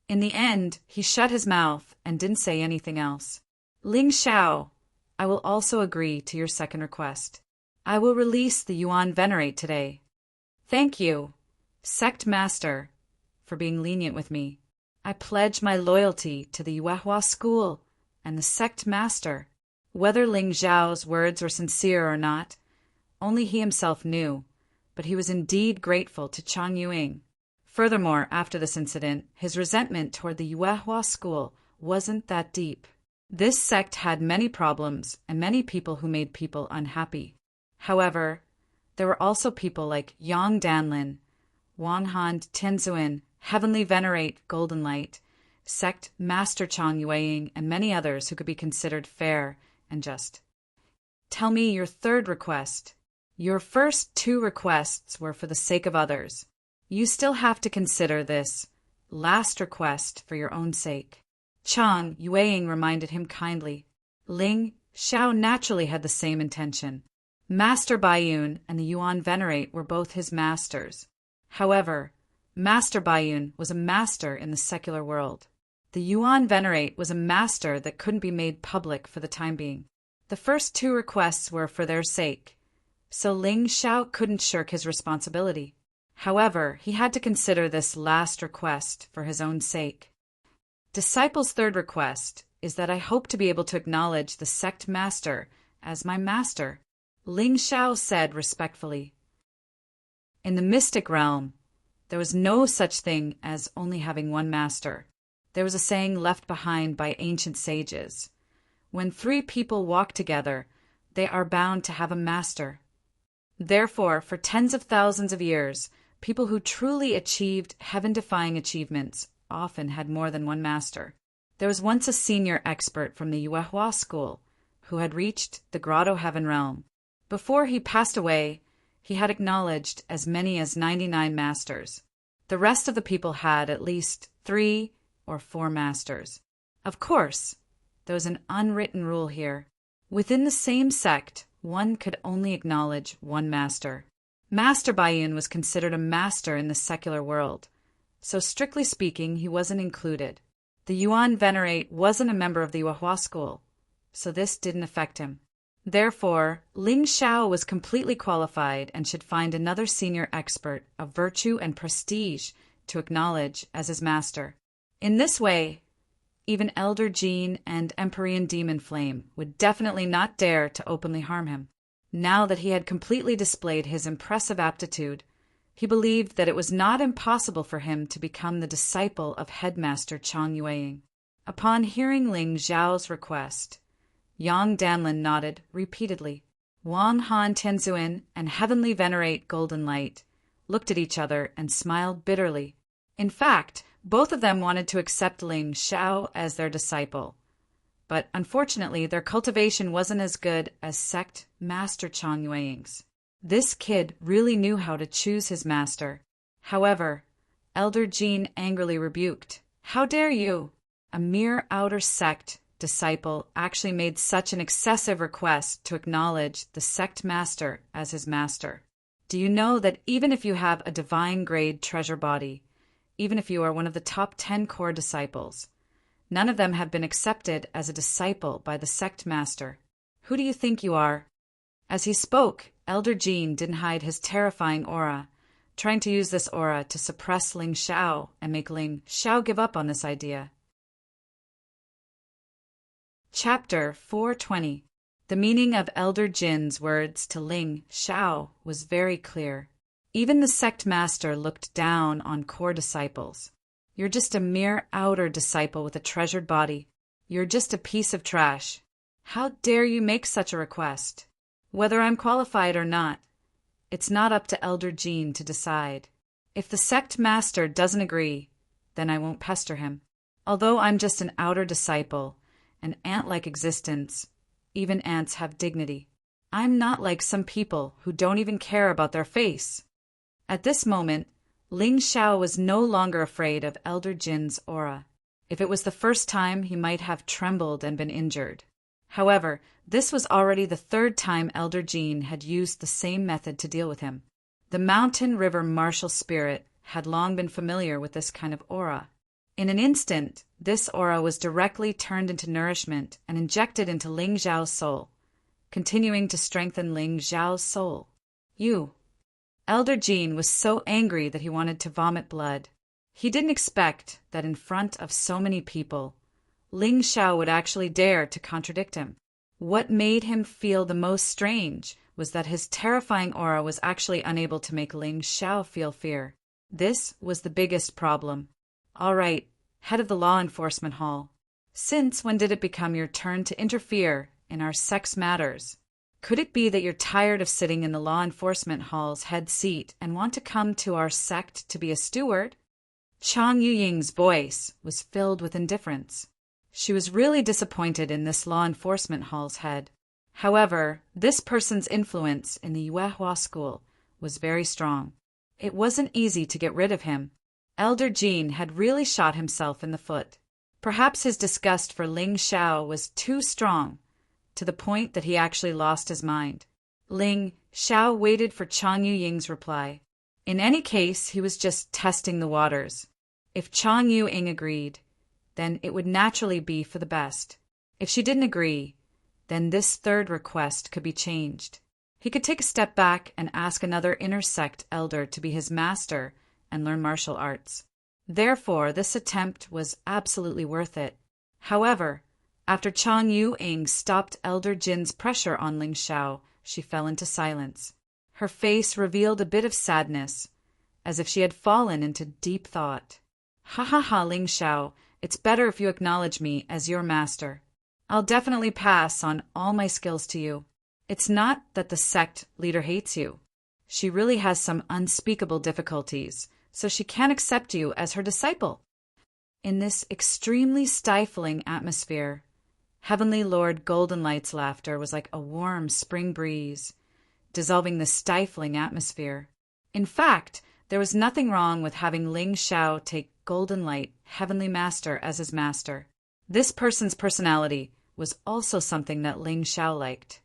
In the end, he shut his mouth and didn't say anything else. Ling Xiao, I will also agree to your second request. I will release the Yuan Venerate today. Thank you, Sect Master, for being lenient with me. I pledge my loyalty to the Yuehua school and the Sect Master. Whether Ling Xiao's words were sincere or not, only he himself knew, but he was indeed grateful to Chang Yuing. Furthermore, after this incident, his resentment toward the Yuehua school wasn't that deep. This sect had many problems and many people who made people unhappy. However, there were also people like Yang Danlin, Wanhan Tianzuan, Heavenly Venerate Golden Light, Sect Master Chang Yuing, and many others who could be considered fair and just. Tell me your third request. Your first two requests were for the sake of others. You still have to consider this last request for your own sake. Chang Yuing reminded him kindly. Ling Xiao naturally had the same intention. Master Baiyun and the Yuan Venerate were both his masters. However, Master Baiyun was a master in the secular world. The Yuan Venerate was a master that couldn't be made public for the time being. The first two requests were for their sake, so Ling Xiao couldn't shirk his responsibility. However, he had to consider this last request for his own sake. Disciple's third request is that I hope to be able to acknowledge the sect master as my master, Ling Xiao said respectfully. In the mystic realm, there was no such thing as only having one master. There was a saying left behind by ancient sages. When three people walk together, they are bound to have a master. Therefore, for tens of thousands of years, people who truly achieved heaven-defying achievements often had more than one master. There was once a senior expert from the Yuehua school who had reached the Grotto Heaven realm. Before he passed away, he had acknowledged as many as 99 masters. The rest of the people had at least 3 or 4 masters. Of course, there was an unwritten rule here. Within the same sect, one could only acknowledge one master. Master Baiyun was considered a master in the secular world, so strictly speaking, he wasn't included. The Yuan Venerate wasn't a member of the Yuehua school, so this didn't affect him. Therefore, Ling Xiao was completely qualified and should find another senior expert of virtue and prestige to acknowledge as his master. In this way, even Elder Jean and Empyrean Demon Flame would definitely not dare to openly harm him. Now that he had completely displayed his impressive aptitude, he believed that it was not impossible for him to become the disciple of Headmaster Chang Yuing. Upon hearing Ling Xiao's request, Yang Danlin nodded repeatedly. Wan Han Tianzuan and Heavenly Venerate Golden Light looked at each other and smiled bitterly. In fact, both of them wanted to accept Ling Xiao as their disciple. But unfortunately, their cultivation wasn't as good as Sect Master Chang Yuing's. This kid really knew how to choose his master. However, Elder Jean angrily rebuked. How dare you? A mere outer sect disciple actually made such an excessive request to acknowledge the sect master as his master. Do you know that even if you have a divine grade treasure body, even if you are one of the top 10 core disciples, none of them have been accepted as a disciple by the sect master? Who do you think you are? As he spoke, Elder Jean didn't hide his terrifying aura, trying to use this aura to suppress Ling Xiao and make Ling Xiao give up on this idea. Chapter 420. The meaning of Elder Jin's words to Ling Xiao was very clear. Even the sect master looked down on core disciples. You're just a mere outer disciple with a treasured body. You're just a piece of trash. How dare you make such a request? Whether I'm qualified or not, it's not up to Elder Jean to decide. If the sect master doesn't agree, then I won't pester him. Although I'm just an outer disciple, an ant-like existence, even ants have dignity. I'm not like some people who don't even care about their face. At this moment, Ling Xiao was no longer afraid of Elder Jin's aura. If it was the first time, he might have trembled and been injured. However, this was already the third time Elder Jean had used the same method to deal with him. The mountain river martial spirit had long been familiar with this kind of aura. In an instant, this aura was directly turned into nourishment and injected into Ling Xiao's soul, continuing to strengthen Ling Xiao's soul. Elder Jean was so angry that he wanted to vomit blood. He didn't expect that in front of so many people, Ling Xiao would actually dare to contradict him. What made him feel the most strange was that his terrifying aura was actually unable to make Ling Xiao feel fear. This was the biggest problem. All right, head of the law enforcement hall. Since when did it become your turn to interfere in our sex matters? Could it be that you're tired of sitting in the law enforcement hall's head seat and want to come to our sect to be a steward? Chang Yuying's voice was filled with indifference. She was really disappointed in this law enforcement hall's head. However, this person's influence in the Yuehua school was very strong. It wasn't easy to get rid of him. Elder Jean had really shot himself in the foot. Perhaps his disgust for Ling Xiao was too strong, to the point that he actually lost his mind. Ling Xiao waited for Chang Yuying's reply. In any case, he was just testing the waters. If Chang Yuying agreed, then it would naturally be for the best. If she didn't agree, then this third request could be changed. He could take a step back and ask another inner sect elder to be his master and learn martial arts. Therefore, this attempt was absolutely worth it. However, after Chang Yuying stopped Elder Jin's pressure on Ling Xiao, she fell into silence. Her face revealed a bit of sadness, as if she had fallen into deep thought. Ha ha ha, Ling Xiao, it's better if you acknowledge me as your master. I'll definitely pass on all my skills to you. It's not that the sect leader hates you. She really has some unspeakable difficulties, so she can't accept you as her disciple. In this extremely stifling atmosphere, Heavenly Lord Goldenlight's laughter was like a warm spring breeze, dissolving the stifling atmosphere. In fact, there was nothing wrong with having Ling Xiao take Goldenlight, Heavenly Master, as his master. This person's personality was also something that Ling Xiao liked.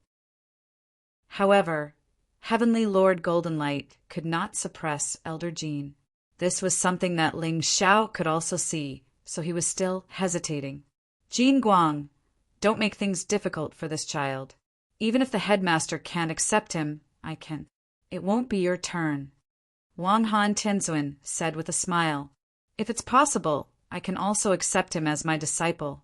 However, Heavenly Lord Goldenlight could not suppress Elder Jean. This was something that Ling Xiao could also see, so he was still hesitating. Jean Guang, don't make things difficult for this child. Even if the headmaster can't accept him, I can. It won't be your turn. Wang Han Tianzuan said with a smile. If it's possible, I can also accept him as my disciple.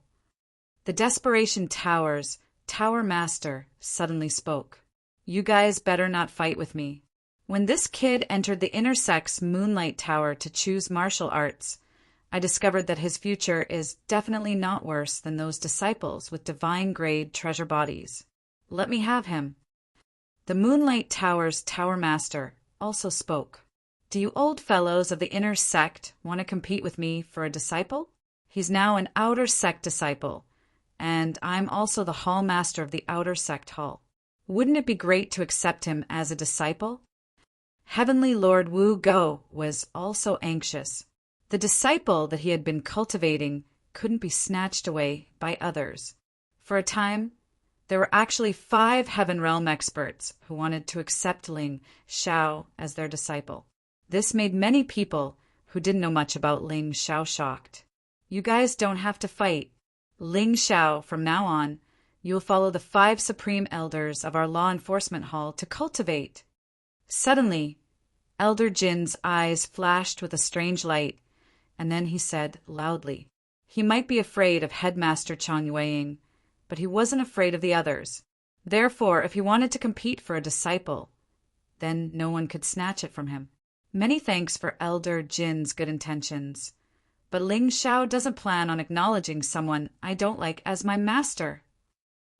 The Desperation Tower's Tower Master suddenly spoke. You guys better not fight with me. When this kid entered the inner sect's Moonlight Tower to choose martial arts, I discovered that his future is definitely not worse than those disciples with divine-grade treasure bodies. Let me have him. The Moonlight Tower's Tower Master also spoke. Do you old fellows of the inner sect want to compete with me for a disciple? He's now an outer sect disciple, and I'm also the hall master of the outer sect hall. Wouldn't it be great to accept him as a disciple? Heavenly Lord Wu Go was also anxious. The disciple that he had been cultivating couldn't be snatched away by others. For a time, there were actually 5 Heaven Realm experts who wanted to accept Ling Xiao as their disciple. This made many people who didn't know much about Ling Xiao shocked. You guys don't have to fight. Ling Xiao, from now on, you will follow the 5 supreme elders of our law enforcement hall to cultivate. Suddenly, Elder Jin's eyes flashed with a strange light, and then he said loudly. He might be afraid of Headmaster Chang Yueying, but he wasn't afraid of the others. Therefore, if he wanted to compete for a disciple, then no one could snatch it from him. Many thanks for Elder Jin's good intentions, but Ling Xiao doesn't plan on acknowledging someone I don't like as my master.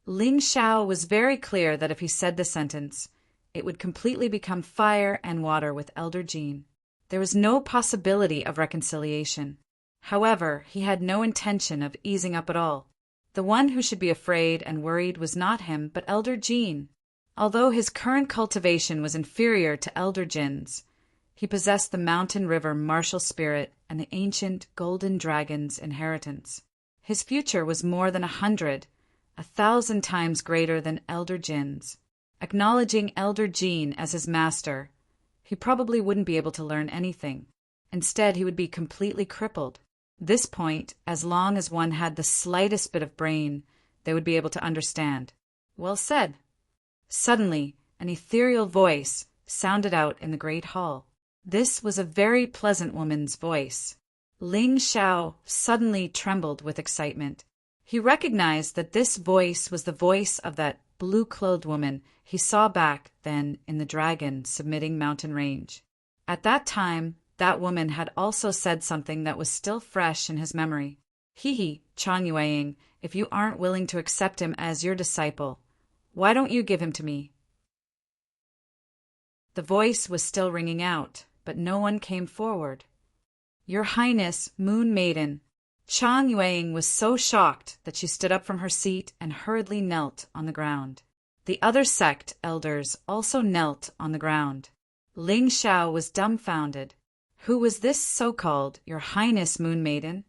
Ling Xiao was very clear that if he said the sentence, it would completely become fire and water with Elder Jean. There was no possibility of reconciliation. However, he had no intention of easing up at all. The one who should be afraid and worried was not him, but Elder Jean. Although his current cultivation was inferior to Elder Jin's, he possessed the mountain river martial spirit and the ancient golden dragon's inheritance. His future was more than 1,000 times greater than Elder Jin's. Acknowledging Elder Jean as his master, he probably wouldn't be able to learn anything. Instead, he would be completely crippled. This point, as long as one had the slightest bit of brain, they would be able to understand. Well said. Suddenly, an ethereal voice sounded out in the great hall. This was a very pleasant woman's voice. Ling Xiao suddenly trembled with excitement. He recognized that this voice was the voice of that blue-clothed woman he saw back then in the Dragon Submitting Mountain Range. At that time, that woman had also said something that was still fresh in his memory. He, Chang Yueying, if you aren't willing to accept him as your disciple, why don't you give him to me? The voice was still ringing out, but no one came forward. Your Highness, Moon Maiden. Chang Yueying was so shocked that she stood up from her seat and hurriedly knelt on the ground. The other sect elders also knelt on the ground. Ling Xiao was dumbfounded. Who was this so-called Your Highness Moon Maiden?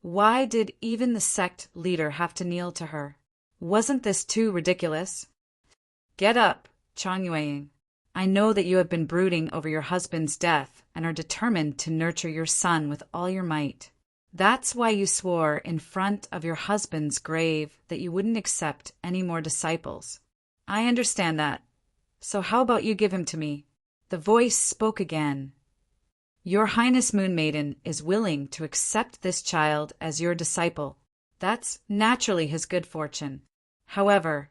Why did even the sect leader have to kneel to her? Wasn't this too ridiculous? Get up, Chang Yueying. I know that you have been brooding over your husband's death and are determined to nurture your son with all your might. That's why you swore in front of your husband's grave that you wouldn't accept any more disciples. I understand that. So how about you give him to me? The voice spoke again. Your Highness Moon Maiden is willing to accept this child as your disciple. That's naturally his good fortune. However,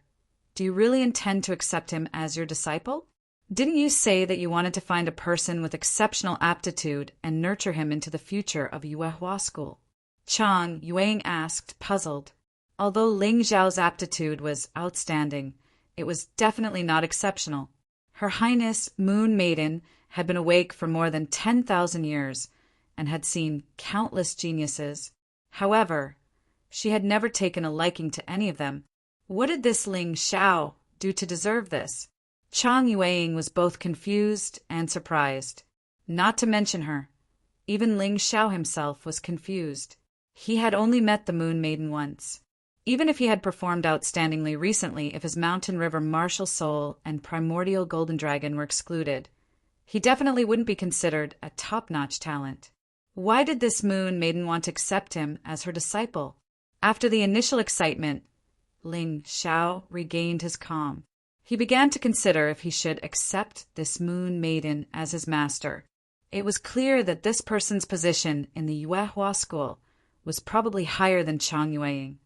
do you really intend to accept him as your disciple? Didn't you say that you wanted to find a person with exceptional aptitude and nurture him into the future of Yuehua School? Chang Yueying asked, puzzled. Although Ling Xiao's aptitude was outstanding, it was definitely not exceptional. Her Highness Moon Maiden had been awake for more than 10,000 years and had seen countless geniuses. However, she had never taken a liking to any of them. What did this Ling Xiao do to deserve this? Chang Yueying was both confused and surprised. Not to mention her. Even Ling Xiao himself was confused. He had only met the Moon Maiden once. Even if he had performed outstandingly recently, if his Mountain River Martial Soul and Primordial Golden Dragon were excluded, he definitely wouldn't be considered a top-notch talent. Why did this Moon Maiden want to accept him as her disciple? After the initial excitement, Ling Xiao regained his calm. He began to consider if he should accept this Moon Maiden as his master. It was clear that this person's position in the Yuehua School was probably higher than Chang Yueying.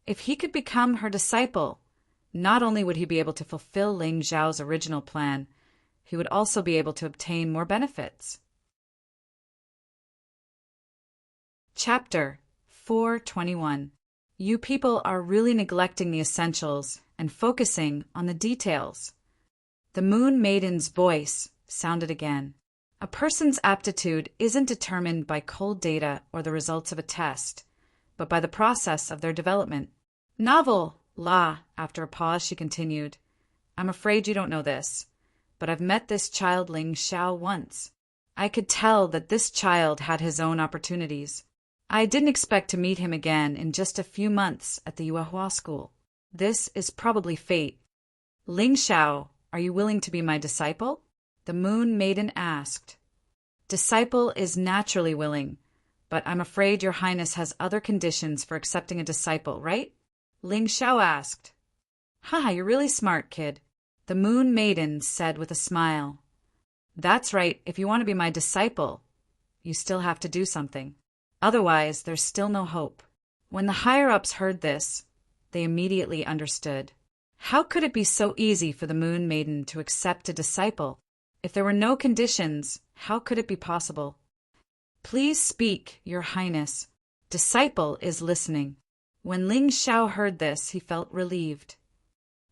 If he could become her disciple, not only would he be able to fulfill Ling Xiao's original plan, he would also be able to obtain more benefits. Chapter 421. You people are really neglecting the essentials and focusing on the details. The Moon Maiden's voice sounded again. A person's aptitude isn't determined by cold data or the results of a test, but by the process of their development. Novel, La, after a pause she continued. I'm afraid you don't know this, but I've met this child Ling Xiao once. I could tell that this child had his own opportunities. I didn't expect to meet him again in just a few months at the Yuehua School. This is probably fate. Ling Xiao, are you willing to be my disciple? The Moon Maiden asked. Disciple is naturally willing, but I'm afraid your highness has other conditions for accepting a disciple, right? Ling Xiao asked. Ha, you're really smart, kid. The Moon Maiden said with a smile. That's right, if you want to be my disciple, you still have to do something. Otherwise, there's still no hope. When the higher-ups heard this, they immediately understood. How could it be so easy for the Moon Maiden to accept a disciple? If there were no conditions, how could it be possible? Please speak, your highness. Disciple is listening. When Ling Xiao heard this, he felt relieved.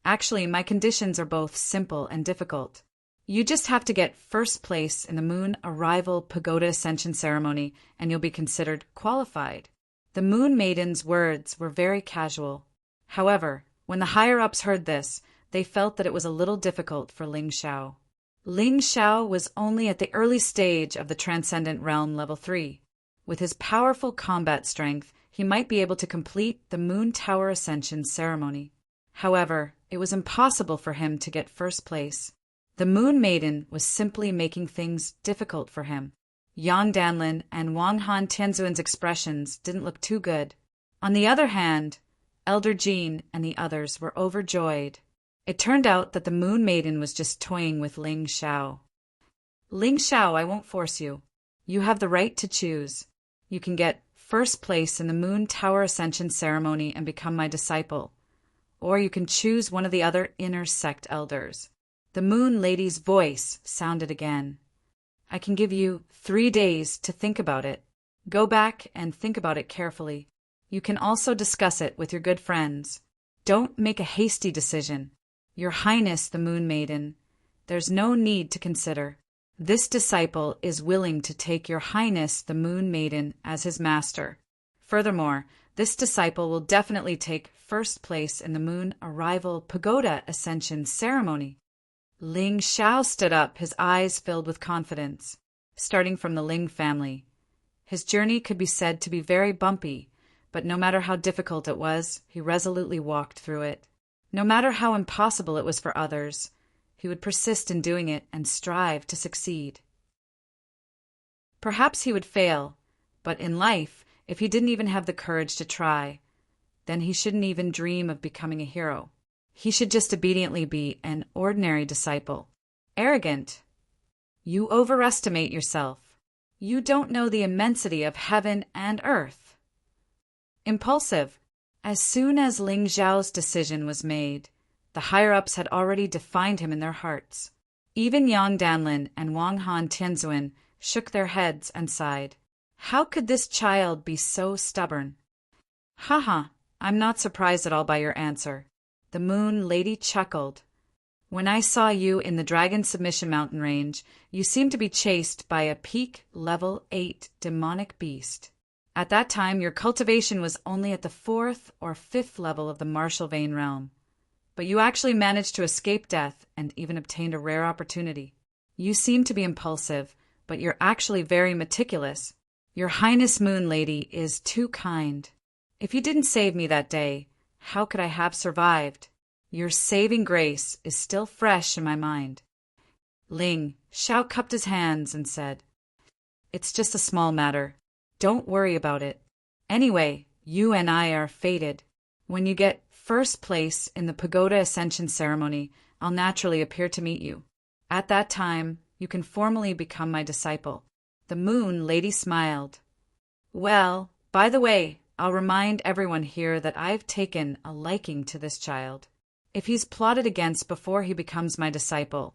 Actually, my conditions are both simple and difficult. You just have to get first place in the Moon Arrival Pagoda Ascension Ceremony, and you'll be considered qualified. The Moon Maiden's words were very casual. However, when the higher-ups heard this, they felt that it was a little difficult for Ling Xiao. Ling Xiao was only at the early stage of the Transcendent Realm Level 3. With his powerful combat strength, he might be able to complete the Moon Tower Ascension ceremony. However, it was impossible for him to get first place. The Moon Maiden was simply making things difficult for him. Yang Danlin and Wang Han Tianzuan's expressions didn't look too good. On the other hand, Elder Jean and the others were overjoyed. It turned out that the Moon Maiden was just toying with Ling Xiao. Ling Xiao, I won't force you. You have the right to choose. You can get first place in the Moon Tower Ascension ceremony and become my disciple. Or you can choose one of the other inner sect elders. The Moon Lady's voice sounded again. I can give you 3 days to think about it. Go back and think about it carefully. You can also discuss it with your good friends. Don't make a hasty decision. Your Highness, the Moon Maiden, there's no need to consider. This disciple is willing to take your Highness, the Moon Maiden, as his master. Furthermore, this disciple will definitely take first place in the Moon Arrival Pagoda Ascension ceremony. Ling Xiao stood up, his eyes filled with confidence. Starting from the Ling family, his journey could be said to be very bumpy, but no matter how difficult it was, he resolutely walked through it. No matter how impossible it was for others, he would persist in doing it and strive to succeed. Perhaps he would fail, but in life, if he didn't even have the courage to try, then he shouldn't even dream of becoming a hero. He should just obediently be an ordinary disciple. Arrogant. You overestimate yourself. You don't know the immensity of heaven and earth. Impulsive. As soon as Ling Xiao's decision was made, the higher-ups had already defined him in their hearts. Even Yang Danlin and Wang Han Tianzuan shook their heads and sighed. How could this child be so stubborn? Haha, I'm not surprised at all by your answer. The Moon Lady chuckled. When I saw you in the Dragon Submission Mountain range, you seemed to be chased by a peak level 8 demonic beast. At that time, your cultivation was only at the 4th or 5th level of the Martial Vein realm. But you actually managed to escape death and even obtained a rare opportunity. You seem to be impulsive, but you're actually very meticulous. Your Highness Moon Lady is too kind. If you didn't save me that day, how could I have survived? Your saving grace is still fresh in my mind. Ling Xiao cupped his hands and said, It's just a small matter. Don't worry about it. Anyway, you and I are fated. When you get first place in the Pagoda Ascension ceremony, I'll naturally appear to meet you. At that time, you can formally become my disciple. The Moon Lady smiled. Well, by the way, I'll remind everyone here that I've taken a liking to this child. If he's plotted against before he becomes my disciple,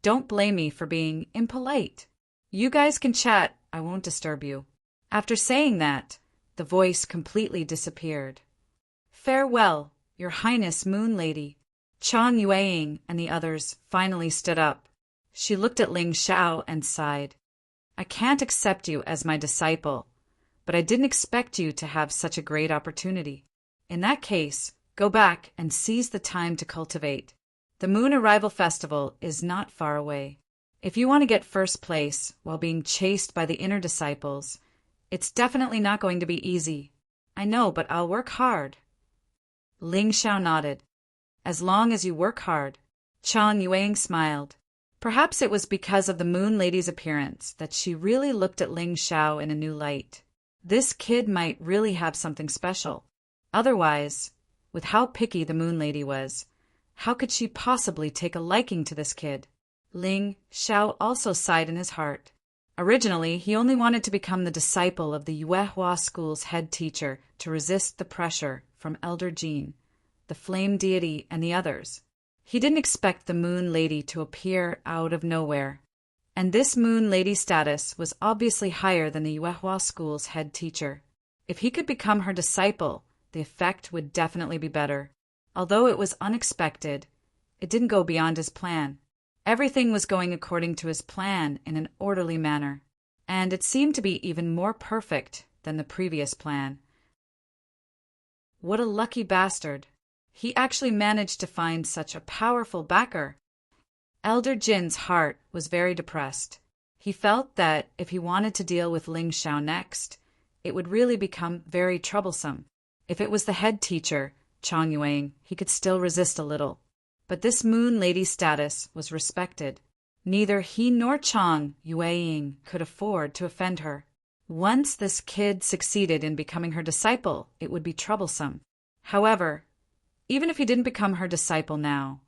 don't blame me for being impolite. You guys can chat, I won't disturb you. After saying that, the voice completely disappeared. Farewell, Your Highness Moon Lady. Chang Yueying and the others finally stood up. She looked at Ling Xiao and sighed. I can't accept you as my disciple, but I didn't expect you to have such a great opportunity. In that case, go back and seize the time to cultivate. The Moon Arrival Festival is not far away. If you want to get first place while being chased by the inner disciples, it's definitely not going to be easy. I know, but I'll work hard. Ling Xiao nodded. As long as you work hard. Chang Yueying smiled. Perhaps it was because of the Moon Lady's appearance that she really looked at Ling Xiao in a new light. This kid might really have something special. Otherwise, with how picky the Moon Lady was, how could she possibly take a liking to this kid? Ling Xiao also sighed in his heart. Originally, he only wanted to become the disciple of the Yuehua School's head teacher to resist the pressure from Elder Jean, the flame deity, and the others. He didn't expect the Moon Lady to appear out of nowhere. And this Moon Lady status was obviously higher than the Yuehua School's head teacher. If he could become her disciple, the effect would definitely be better. Although it was unexpected, it didn't go beyond his plan. Everything was going according to his plan in an orderly manner, and it seemed to be even more perfect than the previous plan. What a lucky bastard! He actually managed to find such a powerful backer. Elder Jin's heart was very depressed. He felt that if he wanted to deal with Ling Xiao next, it would really become very troublesome. If it was the head teacher, Chang Yueying, he could still resist a little. But this Moon Lady status was respected. Neither he nor Chang Yueying could afford to offend her. Once this kid succeeded in becoming her disciple, it would be troublesome. However, even if he didn't become her disciple now,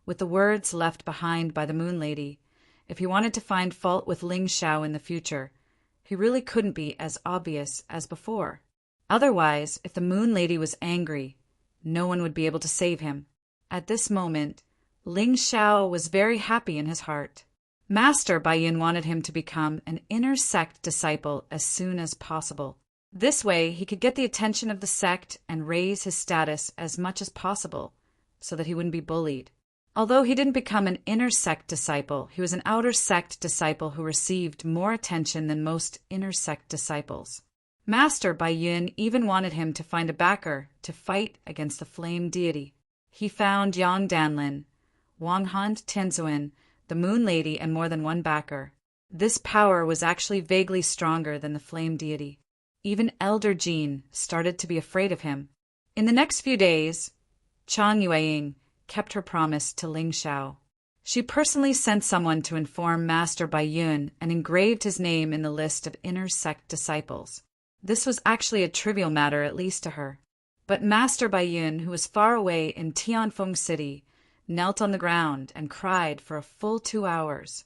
with the words left behind by the Moon Lady, if he wanted to find fault with Ling Xiao in the future, he really couldn't be as obvious as before. Otherwise, if the Moon Lady was angry, no one would be able to save him. At this moment, Ling Xiao was very happy in his heart. Master Baiyin wanted him to become an inner sect disciple as soon as possible. This way, he could get the attention of the sect and raise his status as much as possible, so that he wouldn't be bullied. Although he didn't become an inner sect disciple, he was an outer sect disciple who received more attention than most inner sect disciples. Master Baiyin even wanted him to find a backer to fight against the flame deity. He found Yang Danlin, Wang Han Tianzuan, the Moon Lady, and more than one backer. This power was actually vaguely stronger than the flame deity. Even Elder Jean started to be afraid of him. In the next few days, Chang Yueying kept her promise to Ling Xiao. She personally sent someone to inform Master Baiyin and engraved his name in the list of inner sect disciples. This was actually a trivial matter, at least to her. But Master Baiyin, who was far away in Tianfeng City, knelt on the ground and cried for a full 2 hours.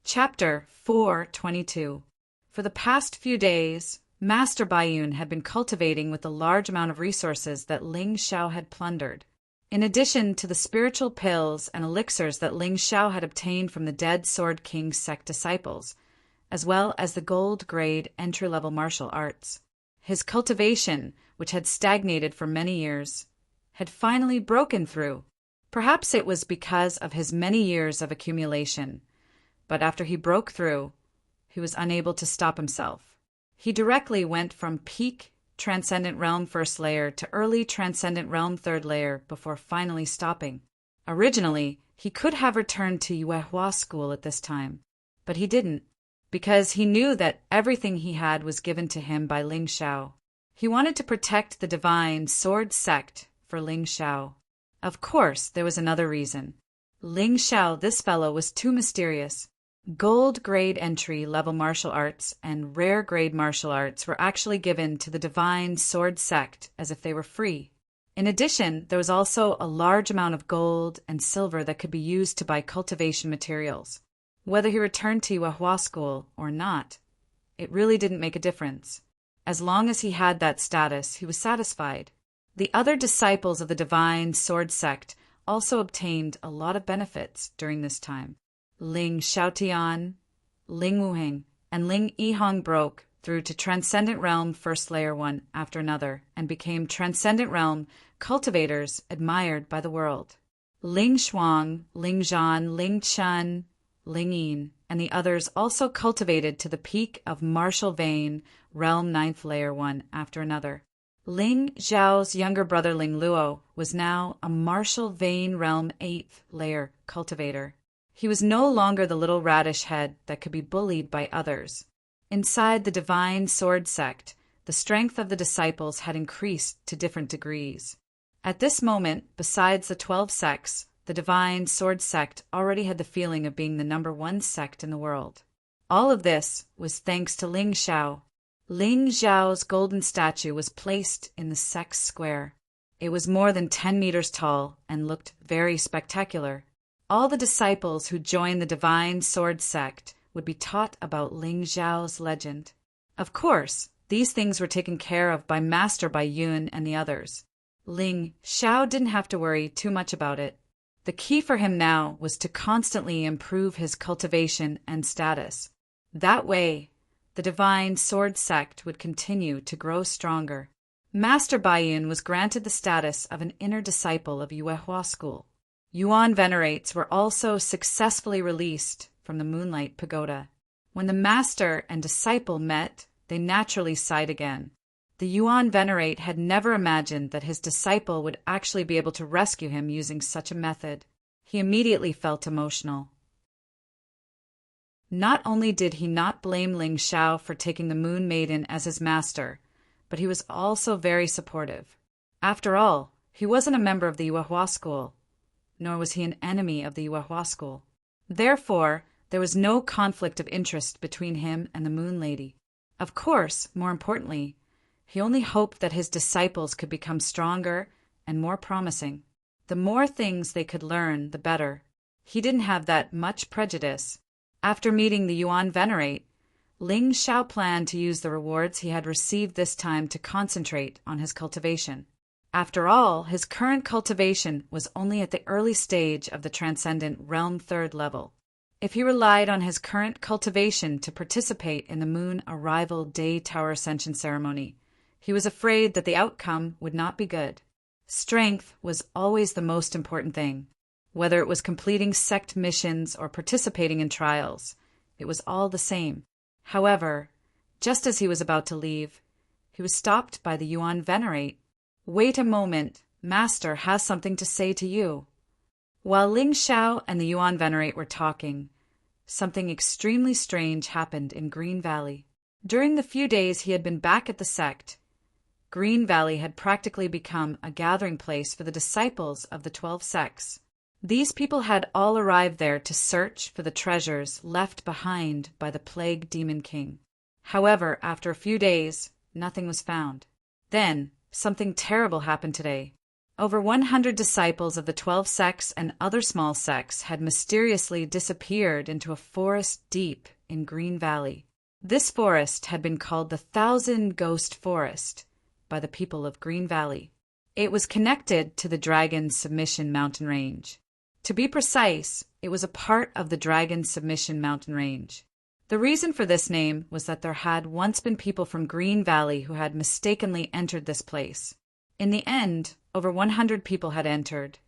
Chapter 422. For the past few days, Master Baiyin had been cultivating with the large amount of resources that Ling Xiao had plundered. In addition to the spiritual pills and elixirs that Ling Xiao had obtained from the dead Sword King sect disciples, as well as the gold-grade entry-level martial arts. His cultivation, which had stagnated for many years, had finally broken through. Perhaps it was because of his many years of accumulation, but after he broke through, he was unable to stop himself. He directly went from peak Transcendent Realm First Layer to early Transcendent Realm Third Layer before finally stopping. Originally, he could have returned to Yuehua School at this time, but he didn't, because he knew that everything he had was given to him by Ling Xiao. He wanted to protect the divine sword sect for Ling Xiao. Of course, there was another reason. Ling Xiao, this fellow, was too mysterious. Gold-grade entry-level martial arts and rare-grade martial arts were actually given to the divine sword sect as if they were free. In addition, there was also a large amount of gold and silver that could be used to buy cultivation materials. Whether he returned to Yuehua School or not, it really didn't make a difference. As long as he had that status, he was satisfied. The other disciples of the divine sword sect also obtained a lot of benefits during this time. Ling Xiaotian, Ling Wuheng, and Ling Yihong broke through to Transcendent Realm First Layer one after another and became Transcendent Realm cultivators admired by the world. Ling Shuang, Ling Zhan, Ling Chen, Ling Yin, and the others also cultivated to the peak of Martial Vein Realm 9th Layer 1 after another. Ling Zhao's younger brother Ling Luo was now a Martial Vein Realm 8th Layer cultivator. He was no longer the little radish head that could be bullied by others. Inside the divine sword sect, the strength of the disciples had increased to different degrees. At this moment, besides the 12 sects, the divine sword sect already had the feeling of being the #1 sect in the world. All of this was thanks to Ling Xiao. Ling Xiao's golden statue was placed in the sect's square. It was more than 10 meters tall and looked very spectacular. All the disciples who joined the divine sword sect would be taught about Ling Xiao's legend. Of course, these things were taken care of by Master Baiyin and the others. Ling Xiao didn't have to worry too much about it. The key for him now was to constantly improve his cultivation and status. That way, the divine sword sect would continue to grow stronger. Master Baiyin was granted the status of an inner disciple of Yuehua School. Yuan venerates were also successfully released from the Moonlight Pagoda. When the master and disciple met, they naturally sighed again. The Yuan venerate had never imagined that his disciple would actually be able to rescue him using such a method. He immediately felt emotional. Not only did he not blame Ling Xiao for taking the Moon Maiden as his master, but he was also very supportive. After all, he wasn't a member of the Yuehua School. nor was he an enemy of the Yuehua school. Therefore, there was no conflict of interest between him and the Moon Lady. Of course, more importantly, he only hoped that his disciples could become stronger and more promising. The more things they could learn, the better. He didn't have that much prejudice. After meeting the Yuan Venerate, Ling Shao planned to use the rewards he had received this time to concentrate on his cultivation. After all, his current cultivation was only at the early stage of the Transcendent Realm 3rd level. If he relied on his current cultivation to participate in the Moon Arrival Day Tower Ascension ceremony, he was afraid that the outcome would not be good. Strength was always the most important thing. Whether it was completing sect missions or participating in trials, it was all the same. However, just as he was about to leave, he was stopped by the Yuan Venerate. "Wait a moment, Master has something to say to you." While Ling Shao and the Yuan Venerate were talking, something extremely strange happened in Green Valley. During the few days he had been back at the sect, Green Valley had practically become a gathering place for the disciples of the 12 sects. These people had all arrived there to search for the treasures left behind by the Plague Demon King. However, after a few days, nothing was found. Then, something terrible happened today. Over 100 disciples of the 12 sects and other small sects had mysteriously disappeared into a forest deep in Green Valley. This forest had been called the 1,000 Ghost Forest by the people of Green Valley. It was connected to the Dragon Submission Mountain Range. To be precise, it was a part of the Dragon Submission Mountain Range. The reason for this name was that there had once been people from Green Valley who had mistakenly entered this place. In the end, over 100 people had entered,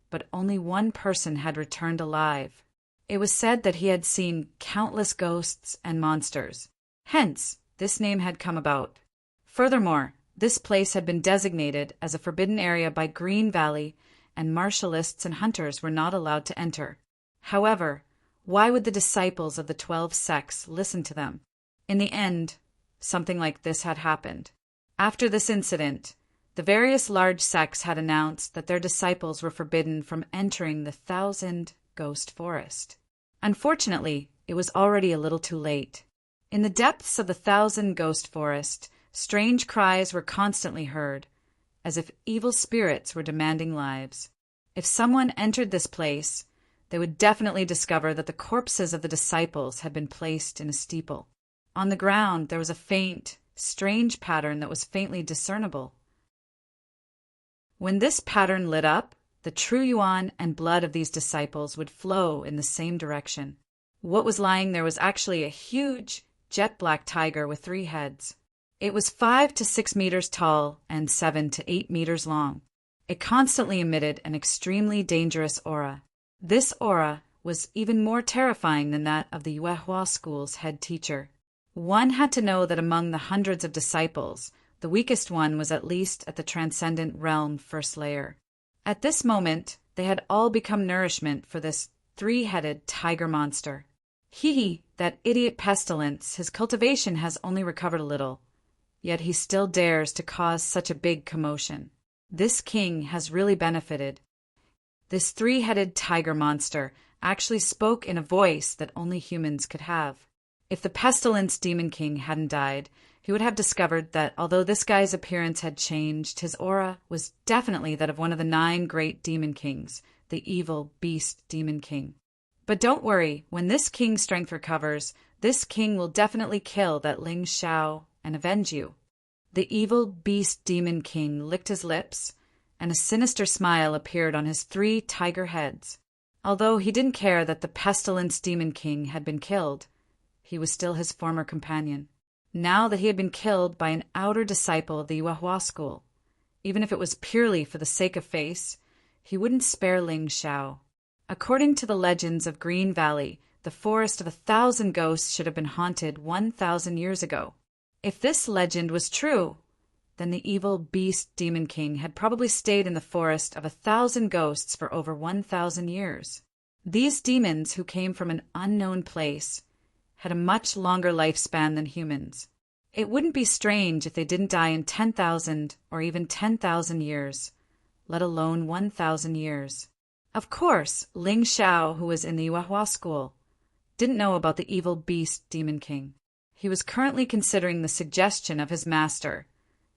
but only one person had returned alive. It was said that he had seen countless ghosts and monsters. Hence, this name had come about. Furthermore, this place had been designated as a forbidden area by Green Valley, and martialists and hunters were not allowed to enter. However, why would the disciples of the 12 sects listen to them? In the end, something like this had happened. After this incident, the various large sects had announced that their disciples were forbidden from entering the 1,000 Ghost Forest. Unfortunately, it was already a little too late. In the depths of the 1,000 Ghost Forest, strange cries were constantly heard, as if evil spirits were demanding lives. If someone entered this place, they would definitely discover that the corpses of the disciples had been placed in a steeple. On the ground, there was a faint, strange pattern that was faintly discernible. When this pattern lit up, the true yuan and blood of these disciples would flow in the same direction. What was lying there was actually a huge, jet-black tiger with 3 heads. It was 5 to 6 meters tall and 7 to 8 meters long. It constantly emitted an extremely dangerous aura. This aura was even more terrifying than that of the Yuehua school's head teacher. One had to know that among the hundreds of disciples, the weakest one was at least at the Transcendent Realm 1st layer. At this moment, they had all become nourishment for this 3-headed tiger monster. That idiot pestilence, his cultivation has only recovered a little. Yet he still dares to cause such a big commotion. This king has really benefited. This 3-headed tiger monster actually spoke in a voice that only humans could have. If the pestilence demon king hadn't died, he would have discovered that although this guy's appearance had changed, his aura was definitely that of one of the 9 great demon kings, the evil beast demon king. But don't worry, when this king's strength recovers, this king will definitely kill that Ling Shao and avenge you. The evil beast demon king licked his lips, and a sinister smile appeared on his 3 tiger heads. Although he didn't care that the pestilence demon king had been killed, he was still his former companion. Now that he had been killed by an outer disciple of the Yuehua school, even if it was purely for the sake of face, he wouldn't spare Ling Shao. According to the legends of Green Valley, the forest of 1,000 ghosts should have been haunted 1,000 years ago. If this legend was true, then the evil beast demon king had probably stayed in the forest of 1,000 ghosts for over 1,000 years. These demons, who came from an unknown place, had a much longer lifespan than humans. It wouldn't be strange if they didn't die in 10,000 or even 10,000 years, let alone 1,000 years. Of course, Ling Xiao, who was in the Yuehua school, didn't know about the evil beast Demon King. He was currently considering the suggestion of his master,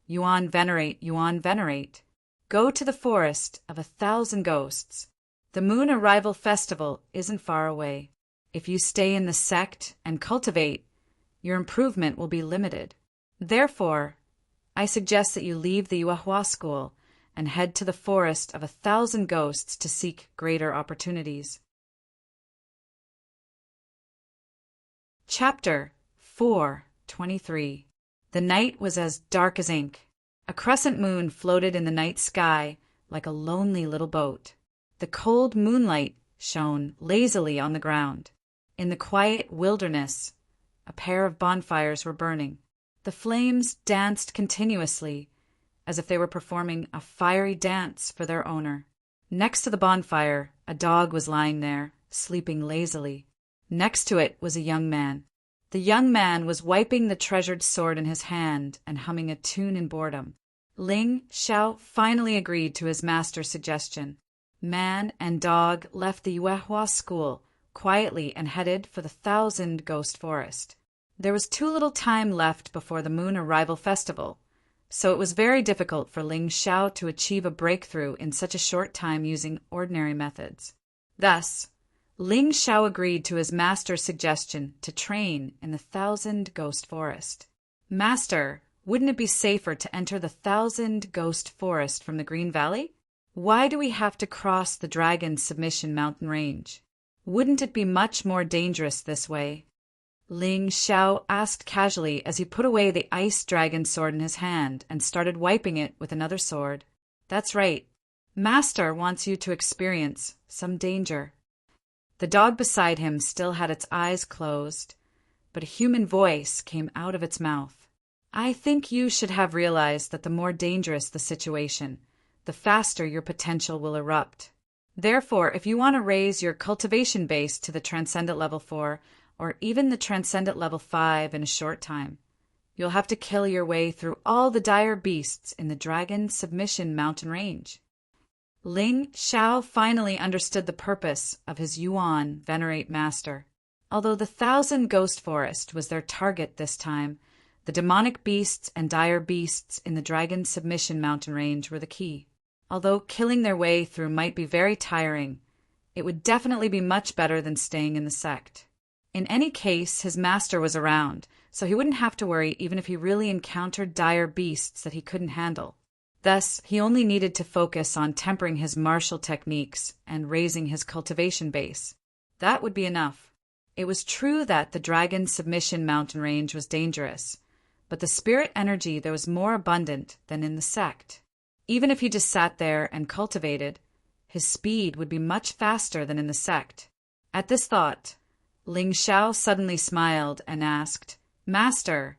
Yuan Venerate. Go to the forest of 1,000 ghosts. The moon arrival festival isn't far away. If you stay in the sect and cultivate, your improvement will be limited. Therefore, I suggest that you leave the Yuehua school and head to the forest of 1,000 ghosts to seek greater opportunities. Chapter 4:23. The night was as dark as ink. A crescent moon floated in the night sky like a lonely little boat. The cold moonlight shone lazily on the ground. In the quiet wilderness, a pair of bonfires were burning. The flames danced continuously, as if they were performing a fiery dance for their owner. Next to the bonfire, a dog was lying there, sleeping lazily. Next to it was a young man. The young man was wiping the treasured sword in his hand and humming a tune in boredom. Ling Xiao finally agreed to his master's suggestion. Man and dog left the Yuehua school quietly and headed for the 1,000 Ghost Forest. There was too little time left before the Moon Arrival Festival, so it was very difficult for Ling Xiao to achieve a breakthrough in such a short time using ordinary methods. Thus, Ling Xiao agreed to his master's suggestion to train in the 1,000 Ghost Forest. Master, wouldn't it be safer to enter the 1,000 Ghost Forest from the Green Valley? Why do we have to cross the Dragon Submission Mountain Range? Wouldn't it be much more dangerous this way? Ling Xiao asked casually as he put away the ice dragon sword in his hand and started wiping it with another sword. That's right. Master wants you to experience some danger. The dog beside him still had its eyes closed, but a human voice came out of its mouth. I think you should have realized that the more dangerous the situation, the faster your potential will erupt. Therefore, if you want to raise your cultivation base to the Transcendent Level 4, or even the Transcendent Level 5 in a short time, you'll have to kill your way through all the dire beasts in the Dragon Submission Mountain Range. Ling Xiao finally understood the purpose of his Yuan Venerate Master. Although the 1,000 Ghost Forest was their target this time, the demonic beasts and dire beasts in the Dragon Submission Mountain Range were the key. Although killing their way through might be very tiring, it would definitely be much better than staying in the sect. In any case, his master was around, so he wouldn't have to worry even if he really encountered dire beasts that he couldn't handle. Thus, he only needed to focus on tempering his martial techniques and raising his cultivation base. That would be enough. It was true that the Dragon Submission Mountain Range was dangerous, but the spirit energy there was more abundant than in the sect. Even if he just sat there and cultivated, his speed would be much faster than in the sect. At this thought, Ling Xiao suddenly smiled and asked, Master,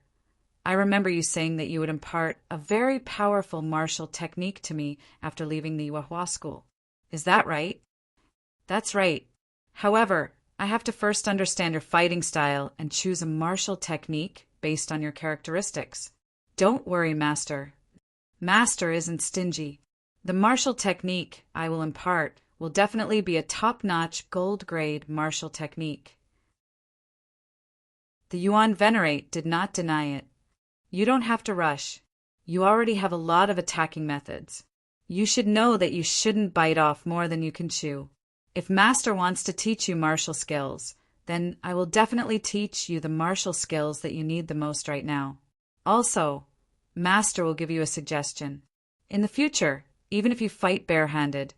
I remember you saying that you would impart a very powerful martial technique to me after leaving the Yuehua school. Is that right? That's right. However, I have to first understand your fighting style and choose a martial technique based on your characteristics. Don't worry, Master. Master isn't stingy. The martial technique I will impart will definitely be a top-notch gold-grade martial technique. The Yuan Venerate did not deny it. You don't have to rush. You already have a lot of attacking methods. You should know that you shouldn't bite off more than you can chew. If Master wants to teach you martial skills, then I will definitely teach you the martial skills that you need the most right now. Also, Master will give you a suggestion. In the future, even if you fight barehanded,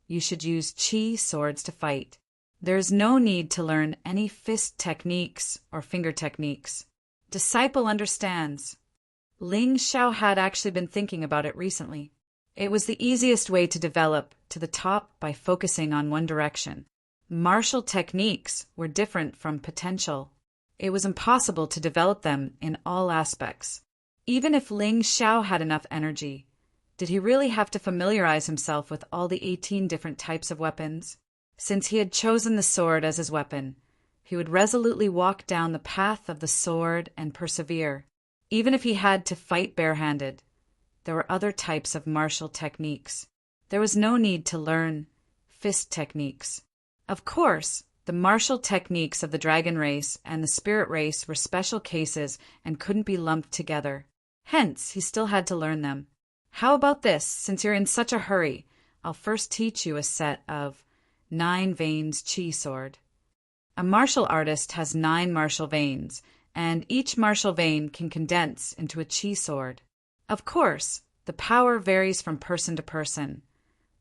you should use chi swords to fight. There is no need to learn any fist techniques or finger techniques. Disciple understands. Ling Xiao had actually been thinking about it recently. It was the easiest way to develop to the top by focusing on one direction. Martial techniques were different from potential. It was impossible to develop them in all aspects. Even if Ling Xiao had enough energy, did he really have to familiarize himself with all the 18 different types of weapons? Since he had chosen the sword as his weapon, he would resolutely walk down the path of the sword and persevere. Even if he had to fight barehanded, there were other types of martial techniques. There was no need to learn fist techniques. Of course, the martial techniques of the dragon race and the spirit race were special cases and couldn't be lumped together. Hence, he still had to learn them. How about this? Since you're in such a hurry, I'll first teach you a set of 9 veins chi sword. A martial artist has 9 martial veins, and each martial vein can condense into a chi sword. Of course, the power varies from person to person,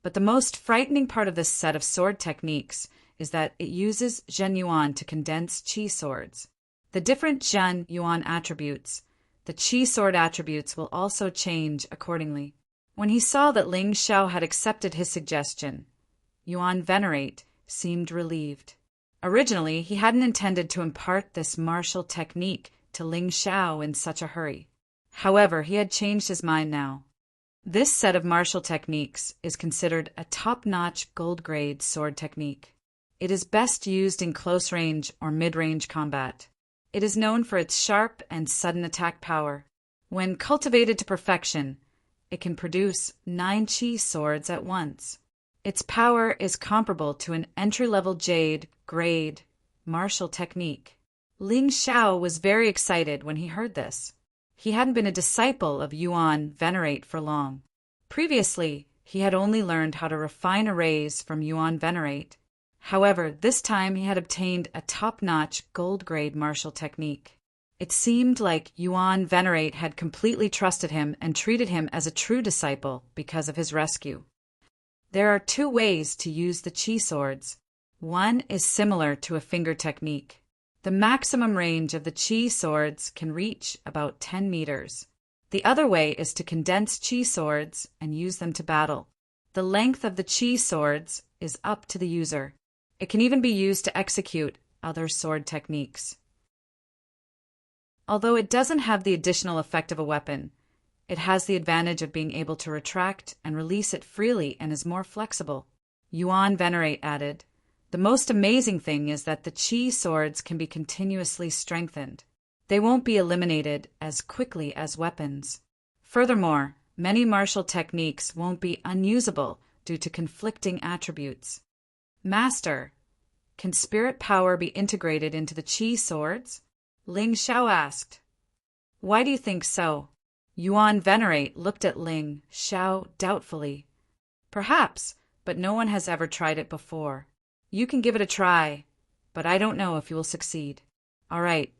but the most frightening part of this set of sword techniques is that it uses Zhen Yuan to condense chi swords. The different Zhen Yuan attributes, the chi sword attributes, will also change accordingly. When he saw that Ling Xiao had accepted his suggestion, Yuan Venerate seemed relieved. Originally, he hadn't intended to impart this martial technique to Ling Xiao in such a hurry. However, he had changed his mind now. This set of martial techniques is considered a top-notch gold-grade sword technique. It is best used in close-range or mid-range combat. It is known for its sharp and sudden attack power. When cultivated to perfection, it can produce 9 chi swords at once. Its power is comparable to an entry-level jade grade martial technique. Ling Xiao was very excited when he heard this. He hadn't been a disciple of Yuan Venerate for long. Previously, he had only learned how to refine arrays from Yuan Venerate. However, this time he had obtained a top-notch gold-grade martial technique. It seemed like Yuan Venerate had completely trusted him and treated him as a true disciple because of his rescue. There are 2 ways to use the chi swords. One is similar to a finger technique. The maximum range of the chi swords can reach about 10 meters. The other way is to condense chi swords and use them to battle. The length of the chi swords is up to the user. It can even be used to execute other sword techniques. Although it doesn't have the additional effect of a weapon, it has the advantage of being able to retract and release it freely and is more flexible. Yuan Venerate added, "The most amazing thing is that the chi swords can be continuously strengthened. They won't be eliminated as quickly as weapons. Furthermore, many martial techniques won't be unusable due to conflicting attributes." Master, can spirit power be integrated into the chi swords? Ling Xiao asked. Why do you think so? Yuan Venerate looked at Ling Xiao doubtfully. Perhaps, but no one has ever tried it before. You can give it a try, but I don't know if you will succeed. All right.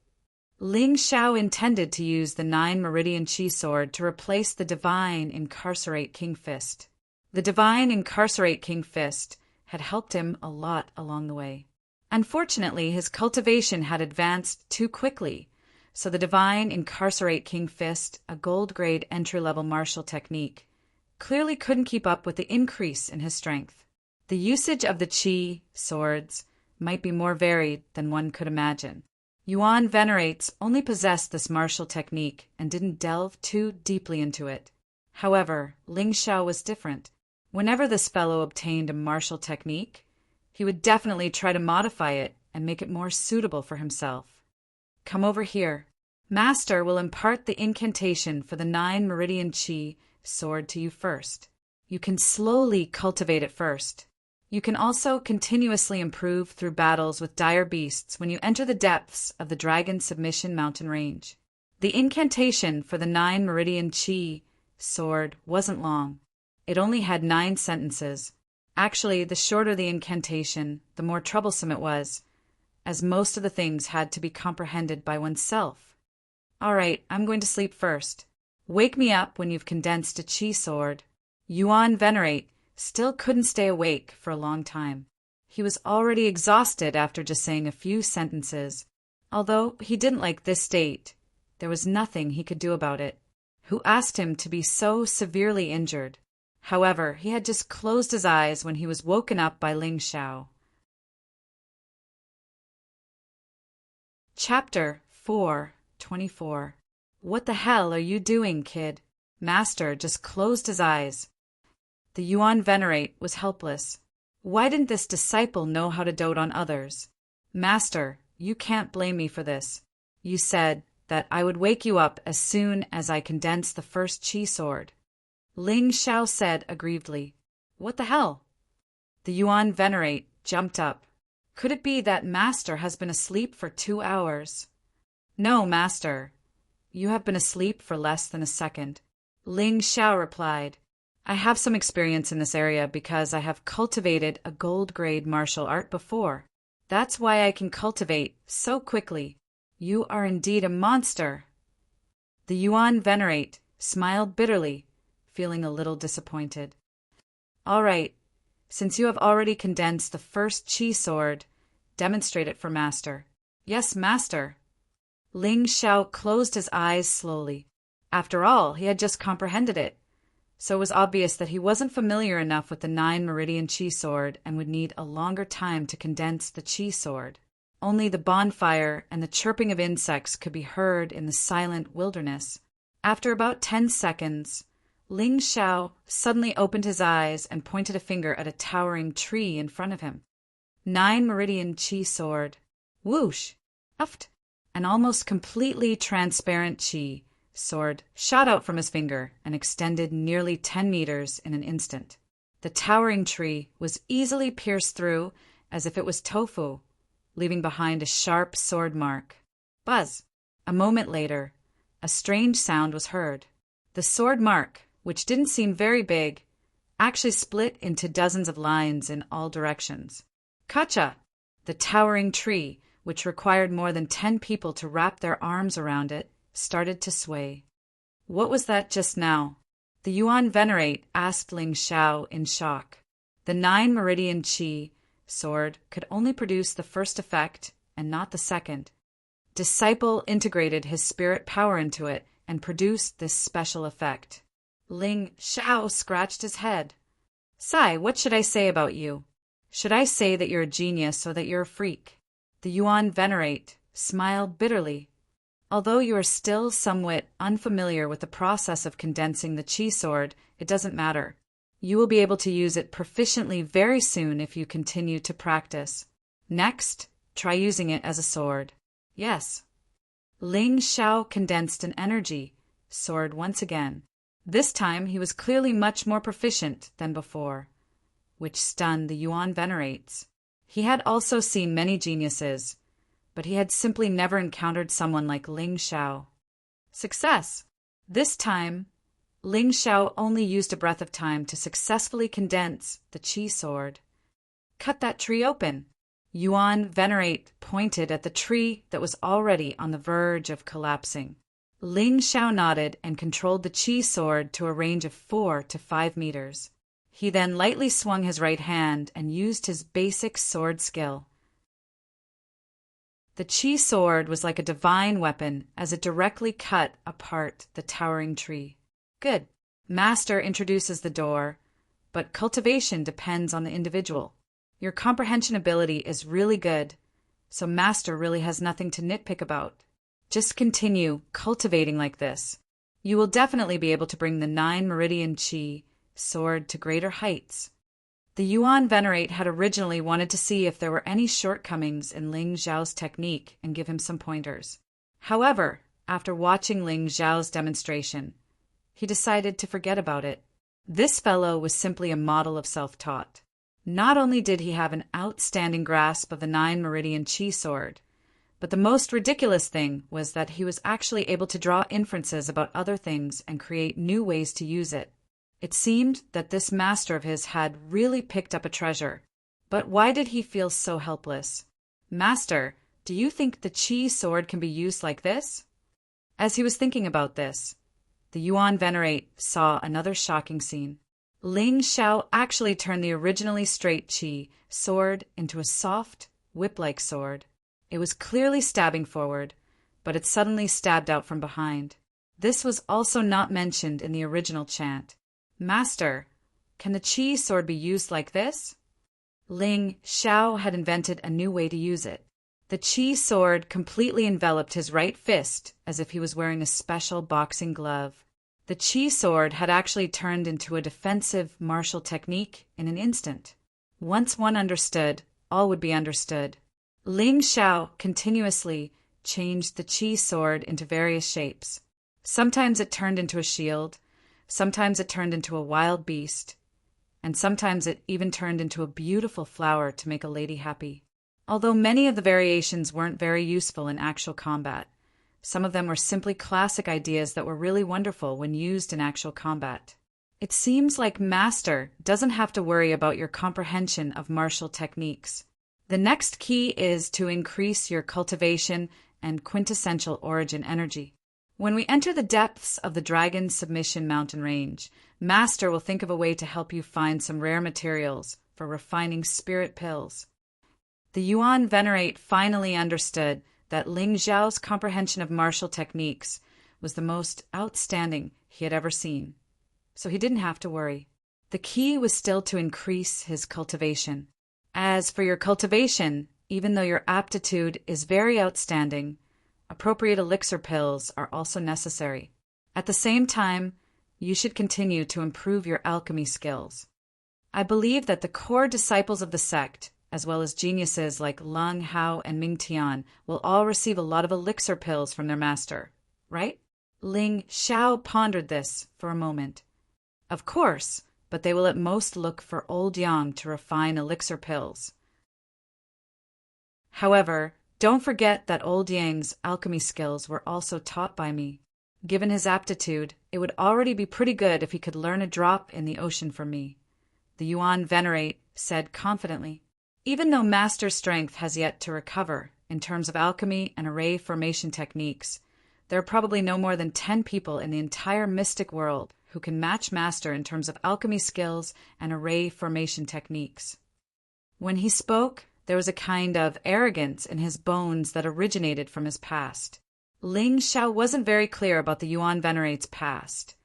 Ling Xiao intended to use the 9 Meridian Chi Sword to replace the Divine Incarcerate King Fist. The Divine Incarcerate King Fist had helped him a lot along the way. Unfortunately, his cultivation had advanced too quickly, so the Divine Incarcerate King Fist, a gold-grade entry-level martial technique, clearly couldn't keep up with the increase in his strength. The usage of the Chi swords might be more varied than one could imagine. Yuan Venerates only possessed this martial technique and didn't delve too deeply into it. However, Ling Xiao was different. Whenever this fellow obtained a martial technique, he would definitely try to modify it and make it more suitable for himself. Come over here. Master will impart the incantation for the 9 Meridian Chi sword to you first. You can slowly cultivate it first. You can also continuously improve through battles with dire beasts when you enter the depths of the Dragon Submission Mountain Range. The incantation for the 9 Meridian Chi sword wasn't long. It only had 9 sentences. Actually, the shorter the incantation, the more troublesome it was, as most of the things had to be comprehended by oneself. All right, I'm going to sleep first. Wake me up when you've condensed a chi sword. Yuan Venerate still couldn't stay awake for a long time. He was already exhausted after just saying a few sentences. Although he didn't like this state, there was nothing he could do about it. Who asked him to be so severely injured? However, he had just closed his eyes when he was woken up by Ling Xiao. Chapter 4:24. What the hell are you doing, kid? Master just closed his eyes. The Yuan Venerate was helpless. Why didn't this disciple know how to dote on others? Master, you can't blame me for this. You said that I would wake you up as soon as I condensed the first chi sword. Ling Xiao said aggrievedly. What the hell? The Yuan Venerate jumped up. Could it be that Master has been asleep for 2 hours? No, Master. You have been asleep for less than a second. Ling Xiao replied. I have some experience in this area because I have cultivated a gold-grade martial art before. That's why I can cultivate so quickly. You are indeed a monster. The Yuan Venerate smiled bitterly, feeling a little disappointed. All right, since you have already condensed the first Qi sword, demonstrate it for Master. Yes, Master. Ling Xiao closed his eyes slowly. After all, he had just comprehended it, so it was obvious that he wasn't familiar enough with the 9 meridian Qi sword and would need a longer time to condense the Qi sword. Only the bonfire and the chirping of insects could be heard in the silent wilderness. After about 10 seconds, Ling Xiao suddenly opened his eyes and pointed a finger at a towering tree in front of him. 9 meridian Qi sword. Whoosh! Uft! An almost completely transparent Qi sword shot out from his finger and extended nearly 10 meters in an instant. The towering tree was easily pierced through as if it was tofu, leaving behind a sharp sword mark. Buzz! A moment later, a strange sound was heard. The sword mark, which didn't seem very big, actually split into dozens of lines in all directions. Kacha! The towering tree, which required more than 10 people to wrap their arms around it, started to sway. What was that just now? The Yuan Venerate asked Ling Xiao in shock. The 9 meridian Qi sword could only produce the first effect and not the second. Disciple integrated his spirit power into it and produced this special effect. Ling Xiao scratched his head. Sai, what should I say about you? Should I say that you're a genius or that you're a freak? The Yuan Venerate smiled bitterly. Although you are still somewhat unfamiliar with the process of condensing the Qi sword, it doesn't matter. You will be able to use it proficiently very soon if you continue to practice. Next, try using it as a sword. Yes. Ling Xiao condensed an energy sword once again. This time he was clearly much more proficient than before, which stunned the Yuan Venerates. He had also seen many geniuses, but he had simply never encountered someone like Ling Xiao. Success! This time, Ling Xiao only used a breath of time to successfully condense the Qi sword. Cut that tree open! Yuan Venerate pointed at the tree that was already on the verge of collapsing. Ling Xiao nodded and controlled the Qi sword to a range of 4 to 5 meters. He then lightly swung his right hand and used his basic sword skill. The Qi sword was like a divine weapon as it directly cut apart the towering tree. Good. Master introduces the door, but cultivation depends on the individual. Your comprehension ability is really good, so Master really has nothing to nitpick about. Just continue cultivating like this. You will definitely be able to bring the 9 meridian Qi sword to greater heights. The Yuan Venerate had originally wanted to see if there were any shortcomings in Ling Xiao's technique and give him some pointers. However, after watching Ling Xiao's demonstration, he decided to forget about it. This fellow was simply a model of self-taught. Not only did he have an outstanding grasp of the 9 meridian Qi sword, but the most ridiculous thing was that he was actually able to draw inferences about other things and create new ways to use it. It seemed that this master of his had really picked up a treasure. But why did he feel so helpless? Master, do you think the Qi sword can be used like this? As he was thinking about this, the Yuan Venerate saw another shocking scene. Ling Xiao actually turned the originally straight Qi sword into a soft, whip-like sword. It was clearly stabbing forward, but it suddenly stabbed out from behind. This was also not mentioned in the original chant. Master, can the Qi sword be used like this? Ling Xiao had invented a new way to use it. The Qi sword completely enveloped his right fist as if he was wearing a special boxing glove. The Qi sword had actually turned into a defensive martial technique in an instant. Once one understood, all would be understood. Ling Xiao continuously changed the Qi sword into various shapes. Sometimes it turned into a shield, sometimes it turned into a wild beast, and sometimes it even turned into a beautiful flower to make a lady happy. Although many of the variations weren't very useful in actual combat, some of them were simply classic ideas that were really wonderful when used in actual combat. It seems like Master doesn't have to worry about your comprehension of martial techniques. The next key is to increase your cultivation and quintessential origin energy. When we enter the depths of the Dragon Submission Mountain Range, Master will think of a way to help you find some rare materials for refining spirit pills. The Yuan Venerate finally understood that Ling Xiao's comprehension of martial techniques was the most outstanding he had ever seen. So he didn't have to worry. The key was still to increase his cultivation. As for your cultivation, even though your aptitude is very outstanding, appropriate elixir pills are also necessary. At the same time, you should continue to improve your alchemy skills. I believe that the core disciples of the sect, as well as geniuses like Lung Hao and Ming Tian, will all receive a lot of elixir pills from their master, right? Ling Xiao pondered this for a moment. Of course, but they will at most look for old yang to refine elixir pills. However, don't forget that old Yang's alchemy skills were also taught by me. Given his aptitude, it would already be pretty good if he could learn a drop in the ocean from me, the Yuan Venerate said confidently. Even though Master's strength has yet to recover in terms of alchemy and array formation techniques, there are probably no more than 10 people in the entire mystic world who can match Master in terms of alchemy skills and array formation techniques. When he spoke, there was a kind of arrogance in his bones that originated from his past. Ling Xiao wasn't very clear about the Yuan Venerate's past,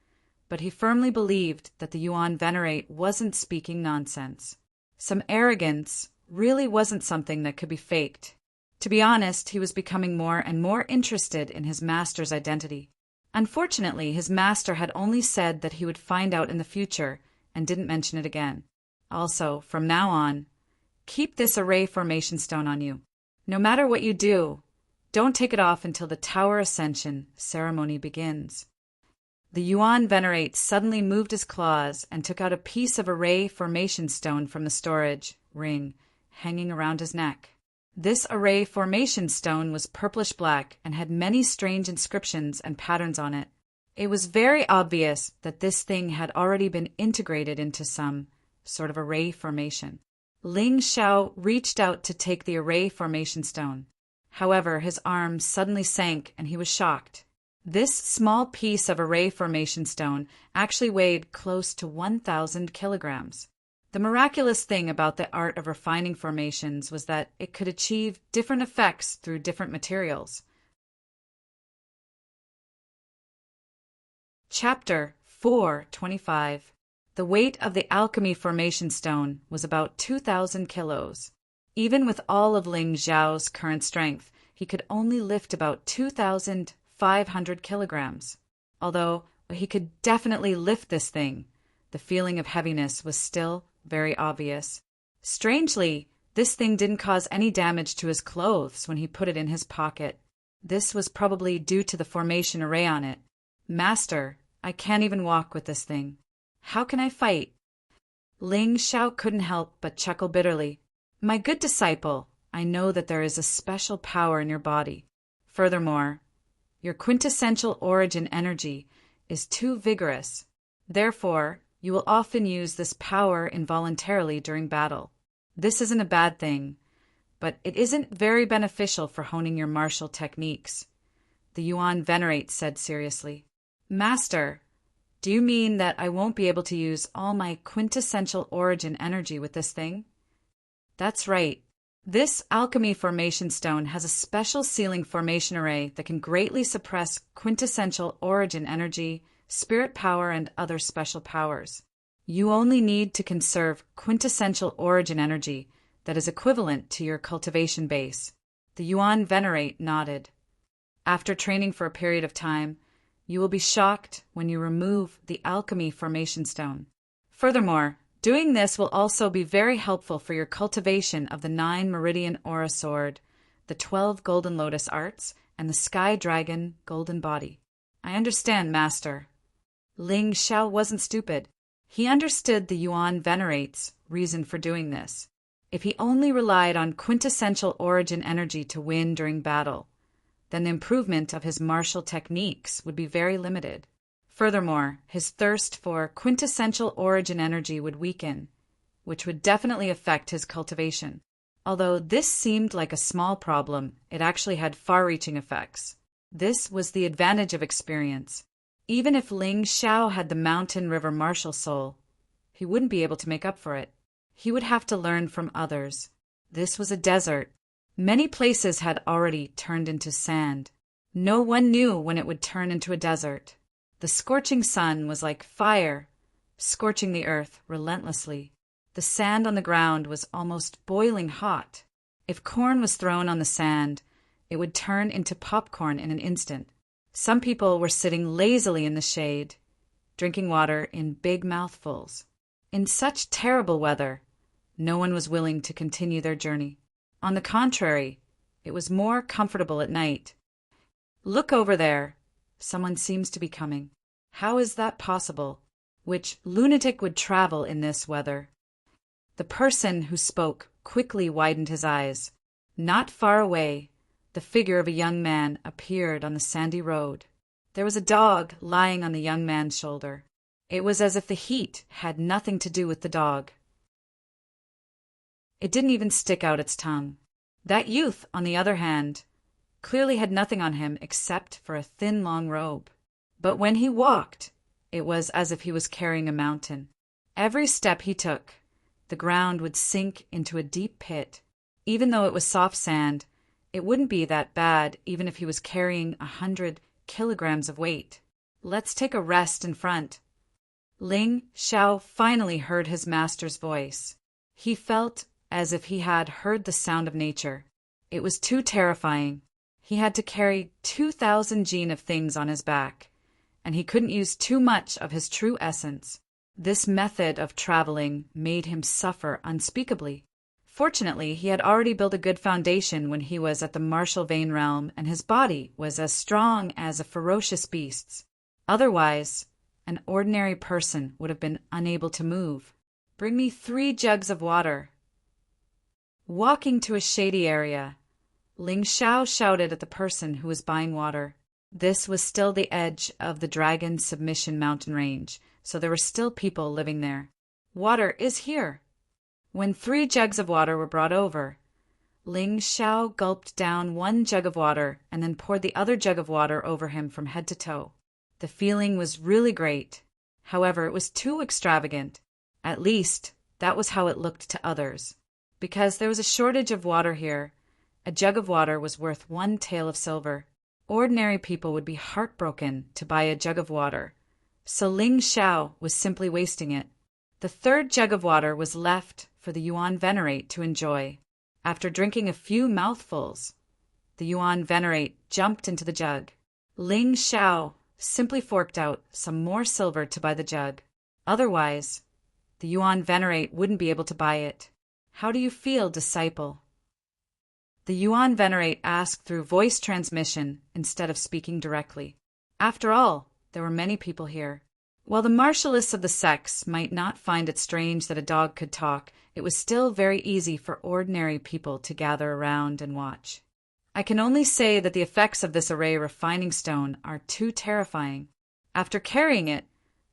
but he firmly believed that the Yuan Venerate wasn't speaking nonsense. Some arrogance really wasn't something that could be faked. To be honest, he was becoming more and more interested in his master's identity. Unfortunately, his master had only said that he would find out in the future and didn't mention it again. Also, from now on, keep this array formation stone on you. No matter what you do, don't take it off until the Tower Ascension ceremony begins. The Yuan Venerate suddenly moved his claws and took out a piece of array formation stone from the storage ring hanging around his neck. This array formation stone was purplish-black and had many strange inscriptions and patterns on it. It was very obvious that this thing had already been integrated into some sort of array formation. Ling Xiao reached out to take the array formation stone. However, his arm suddenly sank and he was shocked. This small piece of array formation stone actually weighed close to 1,000 kilograms. The miraculous thing about the art of refining formations was that it could achieve different effects through different materials. Chapter 4:25. The weight of the alchemy formation stone was about 2,000 kilos. Even with all of Ling Xiao's current strength, he could only lift about 2,500 kilograms. Although he could definitely lift this thing, the feeling of heaviness was still very obvious. Strangely, this thing didn't cause any damage to his clothes when he put it in his pocket. This was probably due to the formation array on it. Master, I can't even walk with this thing. How can I fight? Ling Xiao couldn't help but chuckle bitterly. My good disciple, I know that there is a special power in your body. Furthermore, your quintessential origin energy is too vigorous. Therefore, you will often use this power involuntarily during battle. This isn't a bad thing, but it isn't very beneficial for honing your martial techniques, the Yuan Venerate said seriously. Master, do you mean that I won't be able to use all my quintessential origin energy with this thing? That's right. This alchemy formation stone has a special sealing formation array that can greatly suppress quintessential origin energy, spirit power, and other special powers. You only need to conserve quintessential origin energy that is equivalent to your cultivation base. The Yuan Venerate nodded. After training for a period of time, you will be shocked when you remove the alchemy formation stone. Furthermore, doing this will also be very helpful for your cultivation of the 9 Meridian Aura Sword, the 12 Golden Lotus Arts, and the Sky Dragon Golden Body. I understand, Master. Ling Xiao wasn't stupid. He understood the Yuan Venerate's reason for doing this. If he only relied on quintessential origin energy to win during battle, then the improvement of his martial techniques would be very limited. Furthermore, his thirst for quintessential origin energy would weaken, which would definitely affect his cultivation. Although this seemed like a small problem, it actually had far-reaching effects. This was the advantage of experience. Even if Ling Xiao had the mountain river martial soul, he wouldn't be able to make up for it. He would have to learn from others. This was a desert. Many places had already turned into sand. No one knew when it would turn into a desert. The scorching sun was like fire, scorching the earth relentlessly. The sand on the ground was almost boiling hot. If corn was thrown on the sand, it would turn into popcorn in an instant. Some people were sitting lazily in the shade, drinking water in big mouthfuls. In such terrible weather, no one was willing to continue their journey. On the contrary, it was more comfortable at night. Look over there. Someone seems to be coming. How is that possible? Which lunatic would travel in this weather? The person who spoke quickly widened his eyes. Not far away, the figure of a young man appeared on the sandy road. There was a dog lying on the young man's shoulder. It was as if the heat had nothing to do with the dog. It didn't even stick out its tongue. That youth, on the other hand, clearly had nothing on him except for a thin, long robe. But when he walked, it was as if he was carrying a mountain. Every step he took, the ground would sink into a deep pit. Even though it was soft sand, it wouldn't be that bad even if he was carrying 100 kilograms of weight. Let's take a rest in front. Ling Xiao finally heard his master's voice. He felt as if he had heard the sound of nature. It was too terrifying. He had to carry 2,000 jin of things on his back, and he couldn't use too much of his true essence. This method of traveling made him suffer unspeakably. Fortunately, he had already built a good foundation when he was at the martial vein realm, and his body was as strong as a ferocious beast's. Otherwise, an ordinary person would have been unable to move. Bring me 3 jugs of water. Walking to a shady area, Ling Xiao shouted at the person who was buying water. This was still the edge of the Dragon Submission mountain range, so there were still people living there. Water is here. When 3 jugs of water were brought over, Ling Xiao gulped down 1 jug of water and then poured the other jug of water over him from head to toe. The feeling was really great. However, it was too extravagant. At least, that was how it looked to others. Because there was a shortage of water here, a jug of water was worth 1 tael of silver. Ordinary people would be heartbroken to buy a jug of water, so Ling Xiao was simply wasting it. The 3rd jug of water was left for the Yuan Venerate to enjoy. After drinking a few mouthfuls, the Yuan Venerate jumped into the jug. Ling Xiao simply forked out some more silver to buy the jug. Otherwise, the Yuan Venerate wouldn't be able to buy it. How do you feel, disciple? The Yuan Venerate asked through voice transmission instead of speaking directly. After all, there were many people here. While the martialists of the sects might not find it strange that a dog could talk, it was still very easy for ordinary people to gather around and watch. I can only say that the effects of this array refining stone are too terrifying. After carrying it,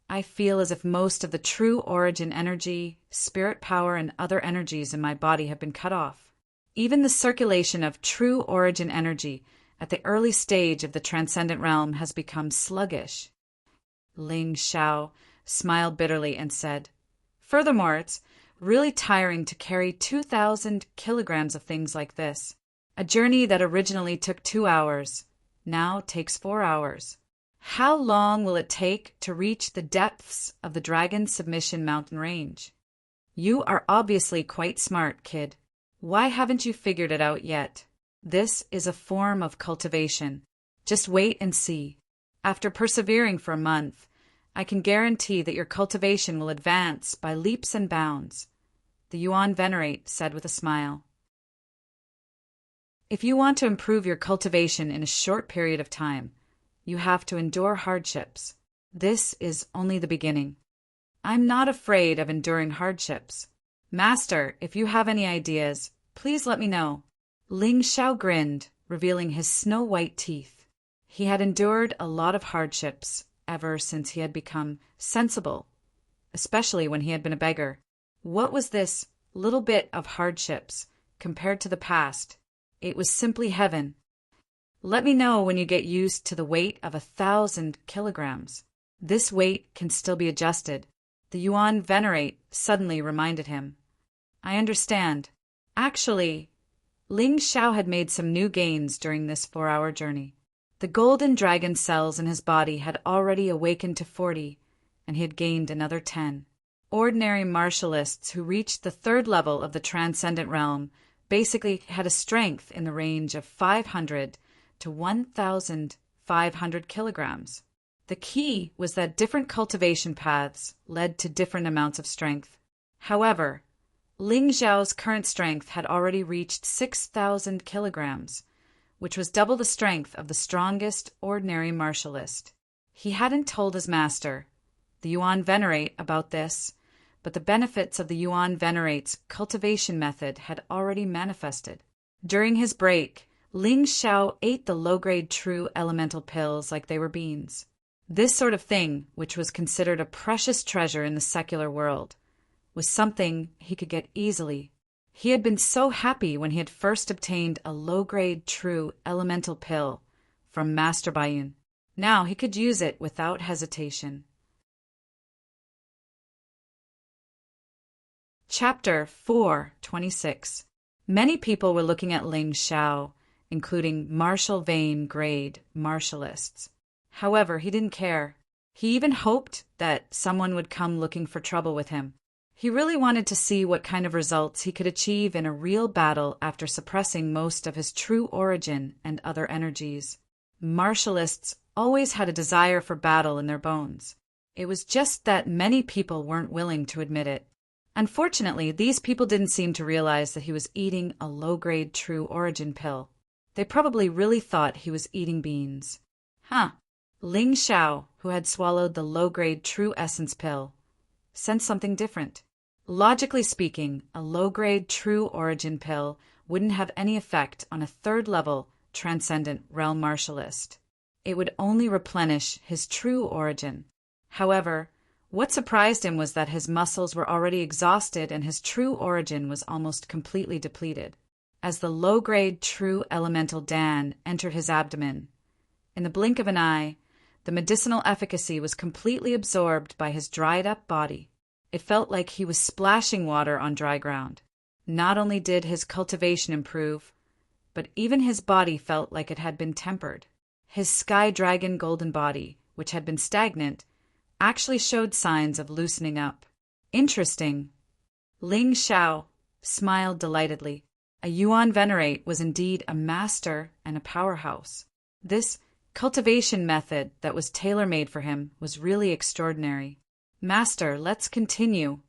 I feel as if most of the true origin energy, spirit power, and other energies in my body have been cut off. Even the circulation of true origin energy at the early stage of the transcendent realm has become sluggish. Ling Xiao smiled bitterly and said, "Furthermore, it's really tiring to carry 2,000 kilograms of things like this. A journey that originally took 2 hours now takes 4 hours. How long will it take to reach the depths of the Dragon Submission mountain range? You are obviously quite smart, kid. Why haven't you figured it out yet? This is a form of cultivation. Just wait and see. After persevering for a month, I can guarantee that your cultivation will advance by leaps and bounds," the Yuan Venerate said with a smile. If you want to improve your cultivation in a short period of time, you have to endure hardships. This is only the beginning. I'm not afraid of enduring hardships. Master, if you have any ideas, please let me know. Ling Xiao grinned, revealing his snow-white teeth. He had endured a lot of hardships ever since he had become sensible, especially when he had been a beggar. What was this little bit of hardships compared to the past? It was simply heaven. Let me know when you get used to the weight of 1,000 kilograms. This weight can still be adjusted. The Yuan Venerate suddenly reminded him. I understand. Actually, Ling Xiao had made some new gains during this 4-hour journey. The golden dragon cells in his body had already awakened to 40, and he had gained another 10. Ordinary martialists who reached the 3rd level of the transcendent realm basically had a strength in the range of 500 to 1,500 kilograms. The key was that different cultivation paths led to different amounts of strength. However, Ling Xiao's current strength had already reached 6,000 kilograms, which was double the strength of the strongest ordinary martialist. He hadn't told his master, the Yuan Venerate, about this, but the benefits of the Yuan Venerate's cultivation method had already manifested. During his break, Ling Xiao ate the low-grade true elemental pills like they were beans. This sort of thing, which was considered a precious treasure in the secular world, was something he could get easily. He had been so happy when he had first obtained a low-grade true elemental pill from Master Baiyun. Now he could use it without hesitation. Chapter 4:26. Many people were looking at Ling Xiao, including Martial Vein grade martialists. However, he didn't care. He even hoped that someone would come looking for trouble with him. He really wanted to see what kind of results he could achieve in a real battle after suppressing most of his true origin and other energies. Martialists always had a desire for battle in their bones. It was just that many people weren't willing to admit it. Unfortunately, these people didn't seem to realize that he was eating a low-grade true origin pill. They probably really thought he was eating beans. Ling Xiao, who had swallowed the low-grade true essence pill, sensed something different. Logically speaking, a low-grade true origin pill wouldn't have any effect on a 3rd-level transcendent realm martialist. It would only replenish his true origin. However, what surprised him was that his muscles were already exhausted and his true origin was almost completely depleted. As the low-grade true elemental Dan entered his abdomen, in the blink of an eye, the medicinal efficacy was completely absorbed by his dried-up body. It felt like he was splashing water on dry ground. Not only did his cultivation improve, but even his body felt like it had been tempered. His sky dragon golden body, which had been stagnant, actually showed signs of loosening up. Interesting. Ling Xiao smiled delightedly. A Yuan Venerate was indeed a master and a powerhouse. This cultivation method that was tailor-made for him was really extraordinary. Master, let's continue.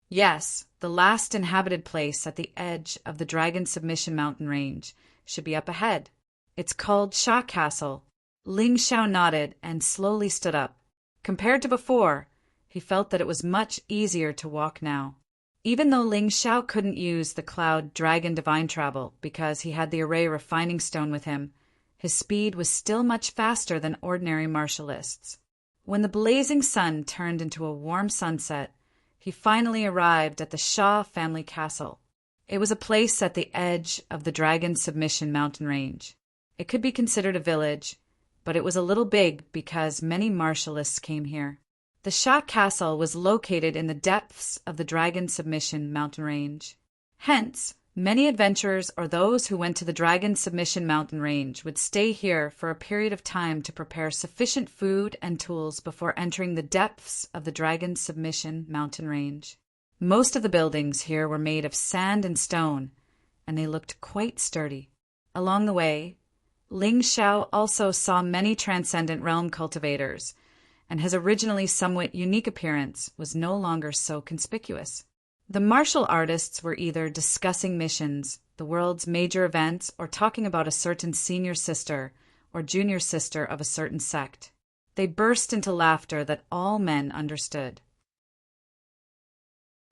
Yes, the last inhabited place at the edge of the Dragon Submission Mountain Range should be up ahead. It's called Sha Castle. Ling Xiao nodded and slowly stood up. Compared to before, he felt that it was much easier to walk now. Even though Ling Xiao couldn't use the Cloud Dragon Divine Travel because he had the Array Refining Stone with him, his speed was still much faster than ordinary martialists. When the blazing sun turned into a warm sunset, he finally arrived at the Sha family castle. It was a place at the edge of the Dragon Submission Mountain Range. It could be considered a village, but it was a little big because many martialists came here. The Sha Castle was located in the depths of the Dragon Submission Mountain Range. Hence, many adventurers or those who went to the Dragon Submission Mountain Range would stay here for a period of time to prepare sufficient food and tools before entering the depths of the Dragon Submission Mountain Range. Most of the buildings here were made of sand and stone, and they looked quite sturdy. Along the way, Ling Xiao also saw many transcendent realm cultivators, and his originally somewhat unique appearance was no longer so conspicuous. The martial artists were either discussing missions, the world's major events, or talking about a certain senior sister or junior sister of a certain sect. They burst into laughter that all men understood.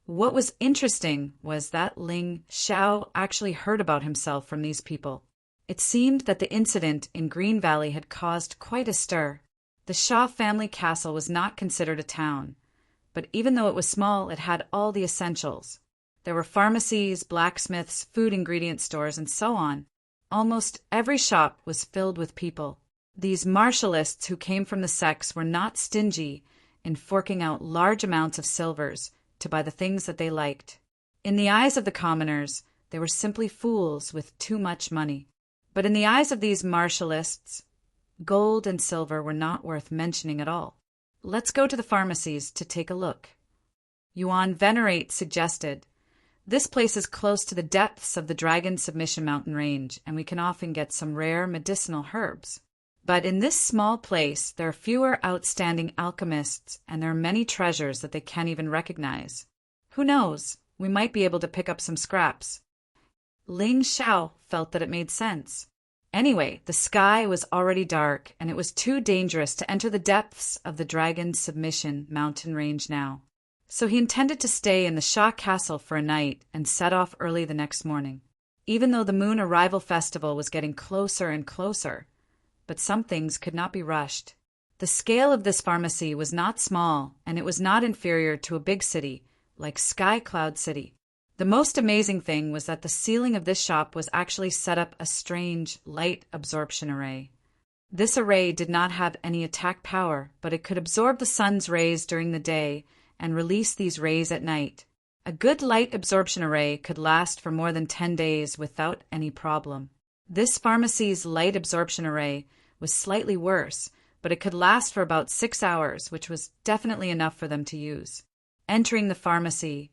What was interesting was that Ling Xiao actually heard about himself from these people. It seemed that the incident in Green Valley had caused quite a stir. The Xia family castle was not considered a town, but even though it was small, it had all the essentials. There were pharmacies, blacksmiths, food ingredient stores, and so on. Almost every shop was filled with people. These martialists who came from the sects were not stingy in forking out large amounts of silvers to buy the things that they liked. In the eyes of the commoners, they were simply fools with too much money. But in the eyes of these martialists, gold and silver were not worth mentioning at all. Let's go to the pharmacies to take a look. Yuan Venerate suggested, this place is close to the depths of the Dragon Submission Mountain Range, and we can often get some rare medicinal herbs. But in this small place, there are fewer outstanding alchemists, and there are many treasures that they can't even recognize. Who knows? We might be able to pick up some scraps. Ling Xiao felt that it made sense. Anyway, the sky was already dark, and it was too dangerous to enter the depths of the Dragon Submission Mountain Range now. So he intended to stay in the Xia Castle for a night and set off early the next morning, even though the Moon Arrival Festival was getting closer and closer. But some things could not be rushed. The scale of this pharmacy was not small, and it was not inferior to a big city, like Sky Cloud City. The most amazing thing was that the ceiling of this shop was actually set up a strange light absorption array. This array did not have any attack power, but it could absorb the sun's rays during the day and release these rays at night. A good light absorption array could last for more than 10 days without any problem. This pharmacy's light absorption array was slightly worse, but it could last for about 6 hours, which was definitely enough for them to use. Entering the pharmacy,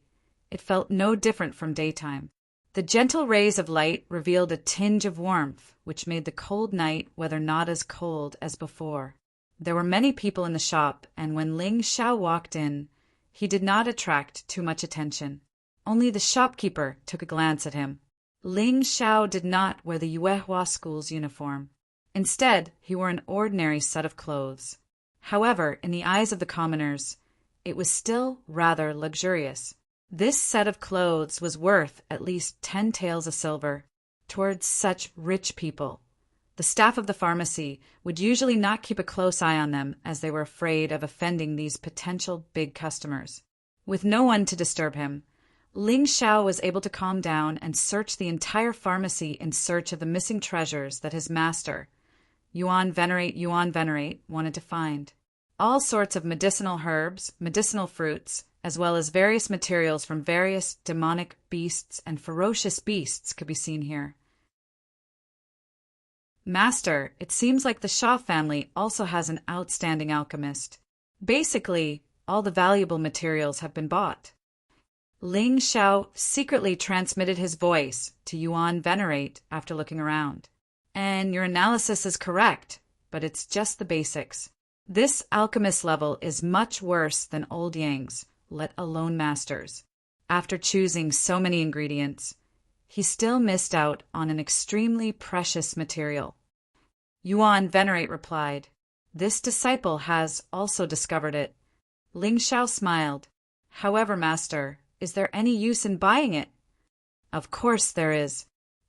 it felt no different from daytime. The gentle rays of light revealed a tinge of warmth, which made the cold night weather not as cold as before. There were many people in the shop, and when Ling Xiao walked in, he did not attract too much attention. Only the shopkeeper took a glance at him. Ling Xiao did not wear the Yuehua school's uniform. Instead, he wore an ordinary set of clothes. However, in the eyes of the commoners, it was still rather luxurious. This set of clothes was worth at least 10 taels of silver. Towards such rich people, the staff of the pharmacy would usually not keep a close eye on them, as they were afraid of offending these potential big customers. With no one to disturb him, Ling Xiao was able to calm down and search the entire pharmacy in search of the missing treasures that his master, Yuan Venerate, wanted to find. All sorts of medicinal herbs, medicinal fruits, as well as various materials from various demonic beasts and ferocious beasts could be seen here. Master, it seems like the Xia family also has an outstanding alchemist. Basically, all the valuable materials have been bought. Ling Xiao secretly transmitted his voice to Yuan Venerate after looking around. And your analysis is correct, but it's just the basics. This alchemist level is much worse than old Yang's, let alone Master's. After choosing so many ingredients, he still missed out on an extremely precious material. Yuan Venerate replied, this disciple has also discovered it. Ling Xiao smiled. However, Master, is there any use in buying it? Of course there is.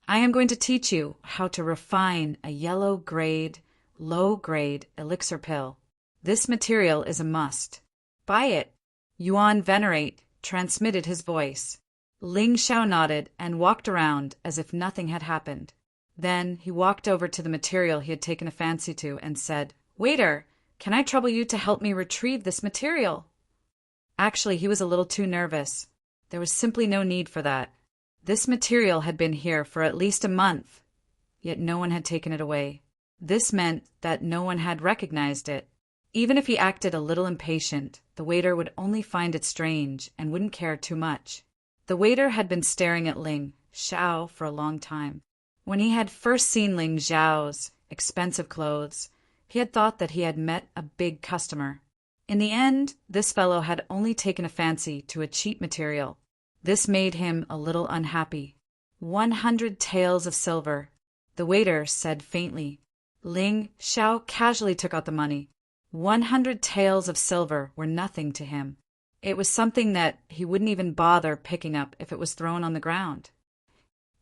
I am going to teach you how to refine a yellow-grade, low-grade elixir pill. This material is a must. Buy it. Yuan Venerate transmitted his voice. Ling Xiao nodded and walked around as if nothing had happened. Then he walked over to the material he had taken a fancy to and said, Waiter, can I trouble you to help me retrieve this material? Actually, he was a little too nervous. There was simply no need for that. This material had been here for at least a month, yet no one had taken it away. This meant that no one had recognized it. Even if he acted a little impatient, the waiter would only find it strange and wouldn't care too much. The waiter had been staring at Ling Xiao for a long time. When he had first seen Ling Xiao's expensive clothes, he had thought that he had met a big customer. In the end, this fellow had only taken a fancy to a cheap material. This made him a little unhappy. 100 taels of silver, the waiter said faintly. Ling Xiao casually took out the money. 100 taels of silver were nothing to him. It was something that he wouldn't even bother picking up if it was thrown on the ground.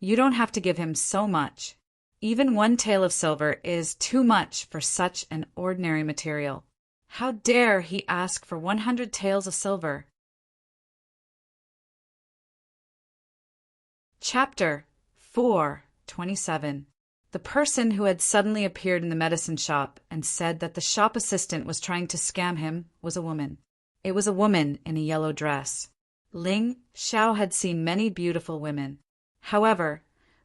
You don't have to give him so much. Even 1 tael of silver is too much for such an ordinary material. How dare he ask for 100 taels of silver? Chapter 4:27. The person who had suddenly appeared in the medicine shop and said that the shop assistant was trying to scam him was a woman. It was a woman in a yellow dress. Ling Xiao had seen many beautiful women. However,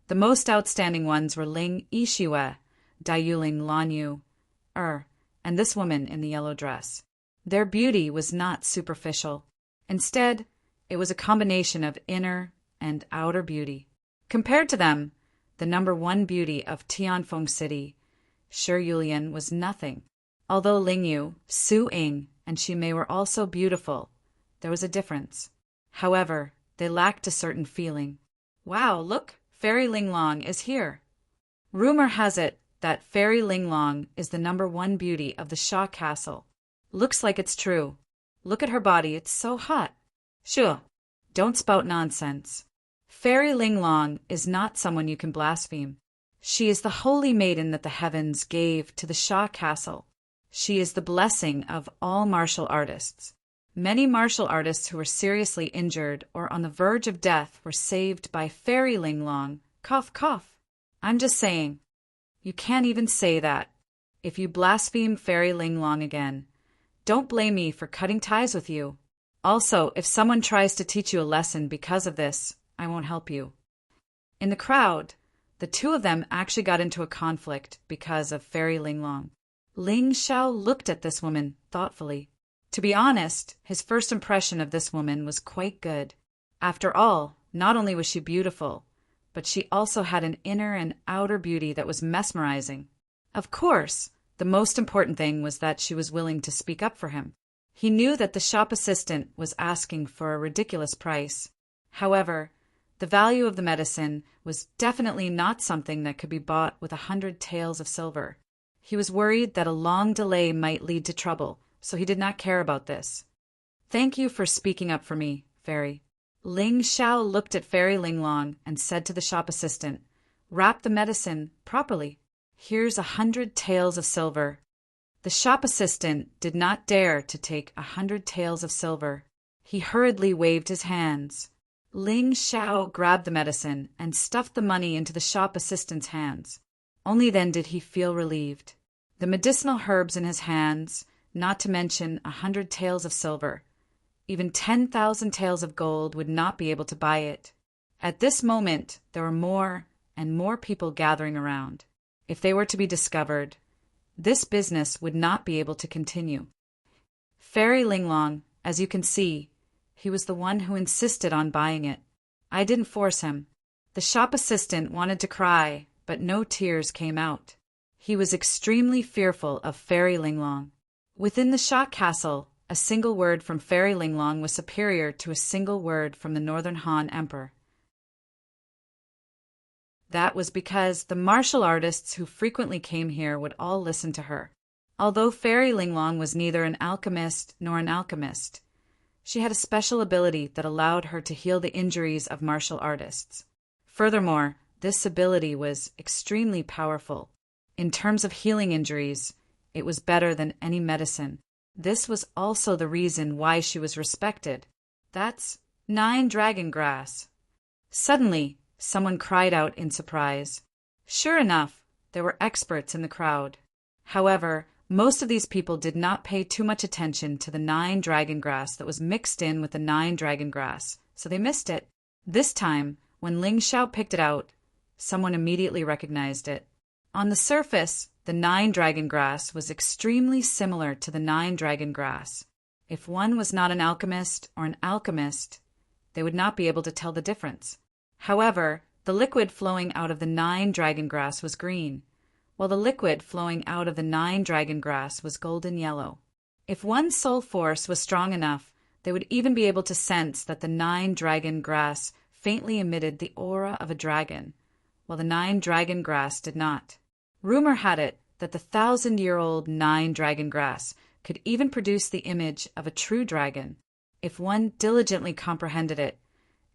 the most outstanding ones were Ling Yixue, Dayuling Lanyu, and this woman in the yellow dress. Their beauty was not superficial. Instead, it was a combination of inner and outer beauty. Compared to them, the number 1 beauty of Tianfeng City, Shi Yulian, was nothing. Although Ling Yu, Su Ying, and Shi Mei were also beautiful, there was a difference. However, they lacked a certain feeling. Wow, look, Fairy Linglong is here. Rumor has it that Fairy Linglong is the number 1 beauty of the Sha Castle. Looks like it's true. Look at her body, it's so hot. Sure, don't spout nonsense. Fairy Linglong is not someone you can blaspheme. She is the holy maiden that the heavens gave to the Sha Castle. She is the blessing of all martial artists. Many martial artists who were seriously injured or on the verge of death were saved by Fairy Linglong. Cough, cough. I'm just saying. You can't even say that. If you blaspheme Fairy Linglong again, don't blame me for cutting ties with you. Also, if someone tries to teach you a lesson because of this, I won't help you. In the crowd, the 2 of them actually got into a conflict because of Fairy Linglong. Ling Xiao looked at this woman thoughtfully. To be honest, his first impression of this woman was quite good. After all, not only was she beautiful, but she also had an inner and outer beauty that was mesmerizing. Of course, the most important thing was that she was willing to speak up for him. He knew that the shop assistant was asking for a ridiculous price. However, the value of the medicine was definitely not something that could be bought with 100 taels of silver. He was worried that a long delay might lead to trouble, so he did not care about this. Thank you for speaking up for me, Fairy. Ling Xiao looked at Fairy Linglong and said to the shop assistant, wrap the medicine properly. Here's 100 taels of silver. The shop assistant did not dare to take 100 taels of silver. He hurriedly waved his hands. Ling Xiao grabbed the medicine and stuffed the money into the shop assistant's hands. Only then did he feel relieved. The medicinal herbs in his hands, not to mention 100 taels of silver. Even 10,000 taels of gold would not be able to buy it. At this moment, there were more and more people gathering around. If they were to be discovered, this business would not be able to continue. Fairy Linglong, as you can see, he was the one who insisted on buying it. I didn't force him. The shop assistant wanted to cry, but no tears came out. He was extremely fearful of Fairy Linglong. Within the Sha Castle, a single word from Fairy Linglong was superior to a single word from the Northern Han Emperor. That was because the martial artists who frequently came here would all listen to her. Although Fairy Linglong was neither an alchemist nor an alchemist, she had a special ability that allowed her to heal the injuries of martial artists. Furthermore, this ability was extremely powerful. In terms of healing injuries, it was better than any medicine. This was also the reason why she was respected. That's 9 dragon grass. Suddenly, someone cried out in surprise. Sure enough, there were experts in the crowd. However, most of these people did not pay too much attention to the 9 dragon grass that was mixed in with the 9 dragon grass, so they missed it. This time, when Ling Xiao picked it out, someone immediately recognized it. On the surface, the 9 dragon grass was extremely similar to the 9 dragon grass. If one was not an alchemist or an alchemist, they would not be able to tell the difference. However, the liquid flowing out of the 9 dragon grass was green, while the liquid flowing out of the 9 dragon grass was golden yellow. If one's soul force was strong enough, they would even be able to sense that the 9 dragon grass faintly emitted the aura of a dragon, while the 9 dragon grass did not. Rumor had it that the 1,000-year-old 9 dragon grass could even produce the image of a true dragon. If one diligently comprehended it,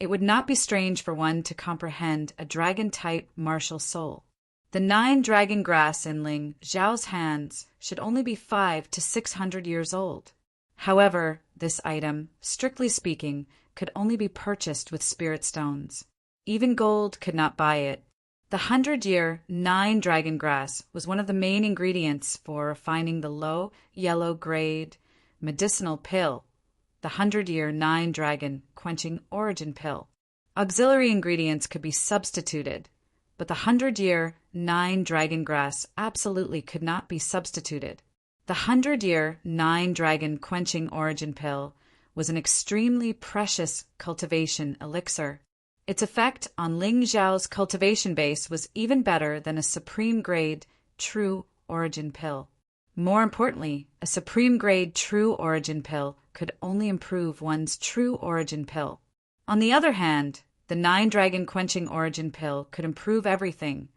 it would not be strange for one to comprehend a dragon-type martial soul. The 9 dragon grass in Ling Xiao's hands should only be 500 to 600 years old. However, this item, strictly speaking, could only be purchased with spirit stones. Even gold could not buy it. The 100-year 9 dragon grass was one of the main ingredients for refining the low yellow-grade medicinal pill, the 100-year 9 dragon quenching origin pill. Auxiliary ingredients could be substituted, but the 100-year 9 dragon grass absolutely could not be substituted. The 100-year 9 dragon quenching origin pill was an extremely precious cultivation elixir. Its effect on Ling Xiao's cultivation base was even better than a supreme-grade true origin pill. More importantly, a supreme-grade true origin pill could only improve one's true origin pill. On the other hand, the 9 dragon quenching origin pill could improve everything,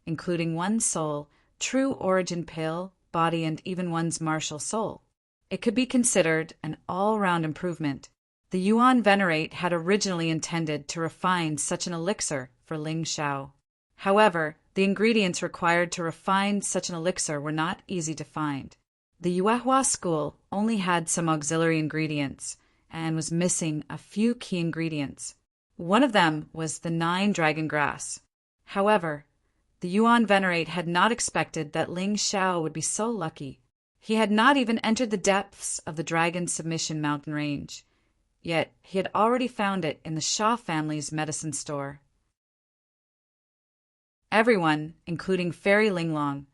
including one's soul, true origin pill, body, and even one's martial soul. It could be considered an all-round improvement. The Yuan Venerate had originally intended to refine such an elixir for Ling Xiao. However, the ingredients required to refine such an elixir were not easy to find. The Yuehua school only had some auxiliary ingredients and was missing a few key ingredients. One of them was the 9 dragon grass. However, the Yuan Venerate had not expected that Ling Xiao would be so lucky. He had not even entered the depths of the Dragon Submission Mountain Range. Yet he had already found it in the Sha family's medicine store. Everyone, including Fairy Linglong,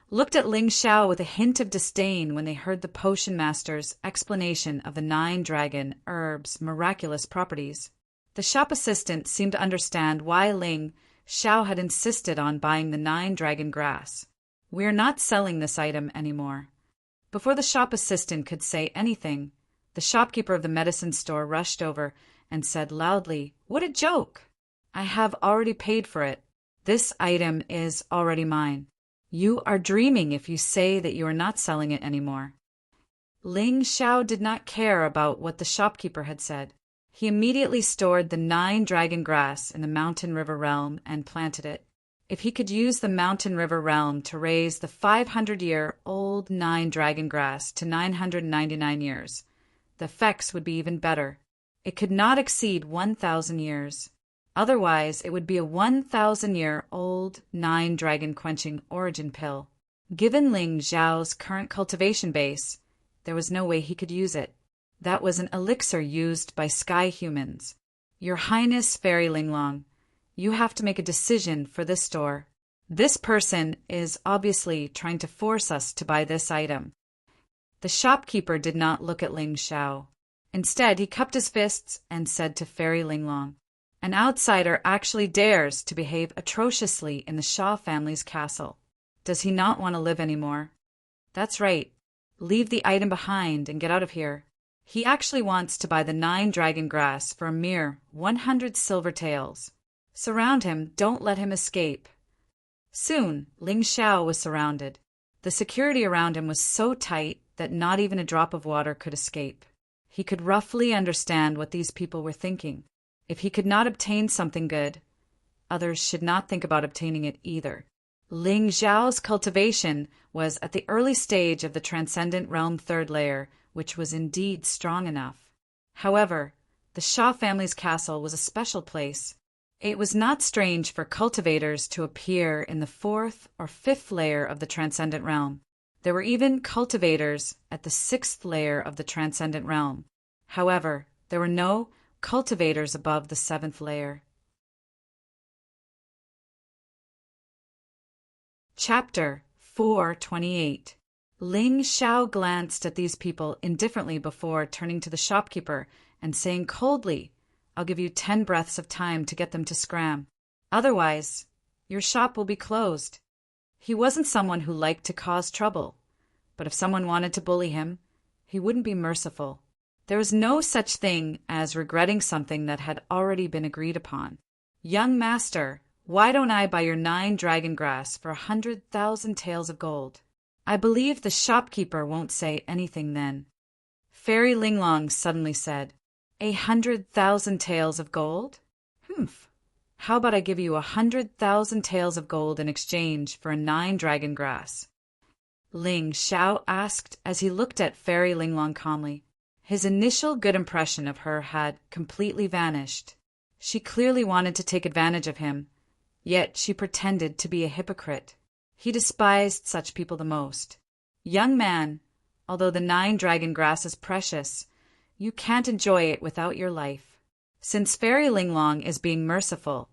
looked at Ling Xiao with a hint of disdain when they heard the potion master's explanation of the 9 dragon herbs' miraculous properties. The shop assistant seemed to understand why Ling Xiao had insisted on buying the 9 dragon grass. "We are not selling this item anymore." Before the shop assistant could say anything, the shopkeeper of the medicine store rushed over and said loudly, "What a joke! I have already paid for it. This item is already mine. You are dreaming if you say that you are not selling it anymore." Ling Xiao did not care about what the shopkeeper had said. He immediately stored the 9 dragon grass in the Mountain River realm and planted it. If he could use the Mountain River realm to raise the 500-year-old 9 dragon grass to 999 years, the effects would be even better. It could not exceed 1,000 years. Otherwise, it would be a 1,000-year-old 9 dragon quenching origin pill. Given Ling Xiao's current cultivation base, there was no way he could use it. That was an elixir used by sky humans. Your Highness Fairy Linglong, you have to make a decision for this store. This person is obviously trying to force us to buy this item. The shopkeeper did not look at Ling Xiao. Instead, he cupped his fists and said to Fairy Linglong, "An outsider actually dares to behave atrociously in the Sha family's castle. Does he not want to live anymore? That's right. Leave the item behind and get out of here. He actually wants to buy the 9 dragon grass for a mere 100 silver taels. Surround him, don't let him escape." Soon, Ling Xiao was surrounded. The security around him was so tight that not even a drop of water could escape. He could roughly understand what these people were thinking. If he could not obtain something good, others should not think about obtaining it either. Ling Xiao's cultivation was at the early stage of the Transcendent Realm 3rd layer, which was indeed strong enough. However, the Sha family's castle was a special place. It was not strange for cultivators to appear in the 4th or 5th layer of the Transcendent Realm. There were even cultivators at the 6th layer of the Transcendent Realm. However, there were no cultivators above the 7th layer. Chapter 428. Ling Xiao glanced at these people indifferently before turning to the shopkeeper and saying coldly, "I'll give you 10 breaths of time to get them to scram. Otherwise, your shop will be closed." He wasn't someone who liked to cause trouble, but if someone wanted to bully him, he wouldn't be merciful. There was no such thing as regretting something that had already been agreed upon. "Young master, why don't I buy your 9 dragon grass for 100,000 taels of gold?" I believe the shopkeeper won't say anything then. Fairy Linglong suddenly said, 100,000 taels of gold? Humph. How about I give you 100,000 taels of gold in exchange for a 9 dragon grass? Ling Xiao asked as he looked at Fairy Linglong calmly. His initial good impression of her had completely vanished. She clearly wanted to take advantage of him, yet she pretended to be a hypocrite. He despised such people the most. Young man, although the 9 dragon grass is precious, you can't enjoy it without your life. Since Fairy Linglong is being merciful,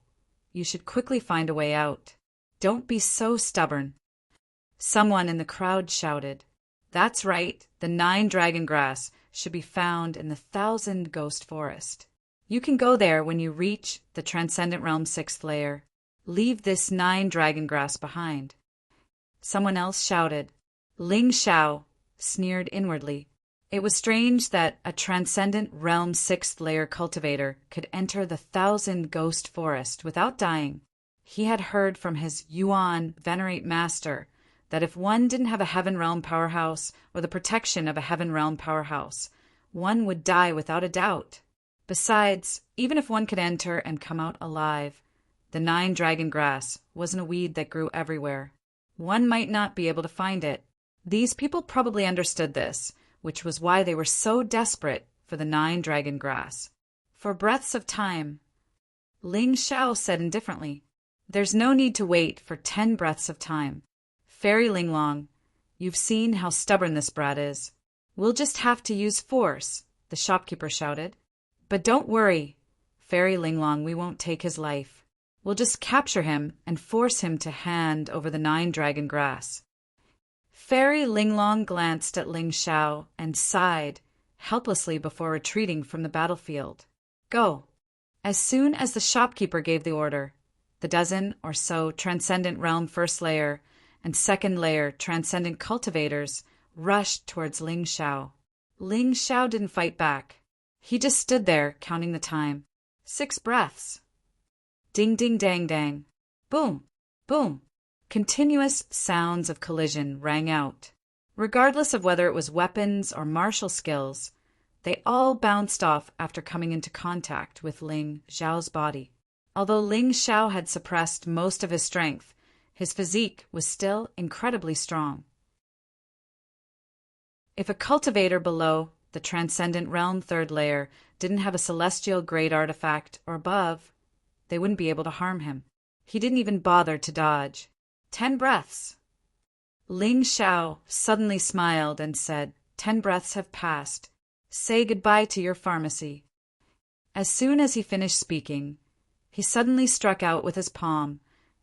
you should quickly find a way out. Don't be so stubborn. Someone in the crowd shouted. That's right, the 9 dragon grass should be found in the 1,000 Ghost Forest. You can go there when you reach the Transcendent Realm 6th layer. Leave this 9 dragon grass behind. Someone else shouted. Ling Xiao sneered inwardly. It was strange that a Transcendent Realm 6th layer cultivator could enter the 1,000 Ghost Forest without dying. He had heard from his Yuan Venerate Master that if one didn't have a Heaven Realm powerhouse or the protection of a Heaven Realm powerhouse, one would die without a doubt. Besides, even if one could enter and come out alive, the 9 dragon grass wasn't a weed that grew everywhere. One might not be able to find it. These people probably understood this, which was why they were so desperate for the 9 dragon grass. For breaths of time, Ling Xiao said indifferently, there's no need to wait for 10 breaths of time. Fairy Linglong, you've seen how stubborn this brat is. We'll just have to use force, the shopkeeper shouted. But don't worry, Fairy Linglong, we won't take his life. We'll just capture him and force him to hand over the 9 dragon grass. Fairy Linglong glanced at Ling Xiao and sighed helplessly before retreating from the battlefield. Go. As soon as the shopkeeper gave the order, the dozen or so Transcendent Realm 1st layer and 2nd layer Transcendent cultivators rushed towards Ling Xiao. Ling Xiao didn't fight back. He just stood there counting the time. 6 breaths. Ding ding dang dang. Boom, boom. Continuous sounds of collision rang out. Regardless of whether it was weapons or martial skills, they all bounced off after coming into contact with Ling Xiao's body. Although Ling Xiao had suppressed most of his strength, his physique was still incredibly strong. If a cultivator below the Transcendent Realm 3rd layer didn't have a celestial grade artifact or above, they wouldn't be able to harm him. He didn't even bother to dodge. 10 breaths. Ling Xiao suddenly smiled and said, 10 breaths have passed. Say goodbye to your pharmacy. As soon as he finished speaking, he suddenly struck out with his palm,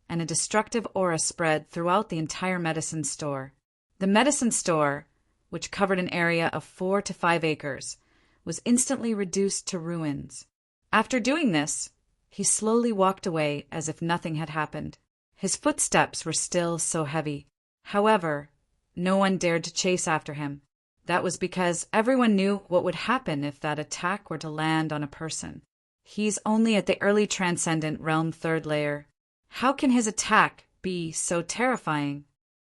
and a destructive aura spread throughout the entire medicine store. The medicine store, which covered an area of 4 to 5 acres, was instantly reduced to ruins. After doing this, he slowly walked away as if nothing had happened. His footsteps were still so heavy. However, no one dared to chase after him. That was because everyone knew what would happen if that attack were to land on a person. He's only at the early Transcendent Realm 3rd layer. How can his attack be so terrifying?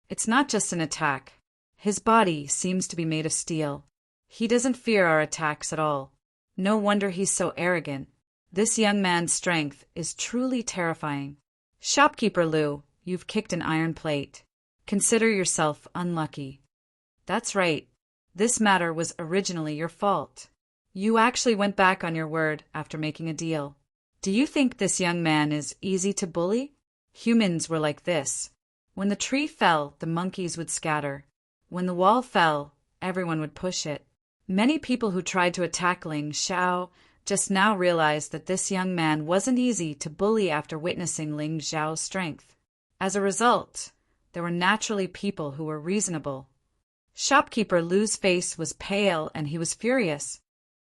It's not just an attack. His body seems to be made of steel. He doesn't fear our attacks at all. No wonder he's so arrogant. This young man's strength is truly terrifying. Shopkeeper Liu, you've kicked an iron plate. Consider yourself unlucky. That's right. This matter was originally your fault. You actually went back on your word after making a deal. Do you think this young man is easy to bully? Humans were like this. When the tree fell, the monkeys would scatter. When the wall fell, everyone would push it. Many people who tried to attack Ling Xiao just now realized that this young man wasn't easy to bully after witnessing Ling Xiao's strength. As a result, there were naturally people who were reasonable. Shopkeeper Liu's face was pale and he was furious.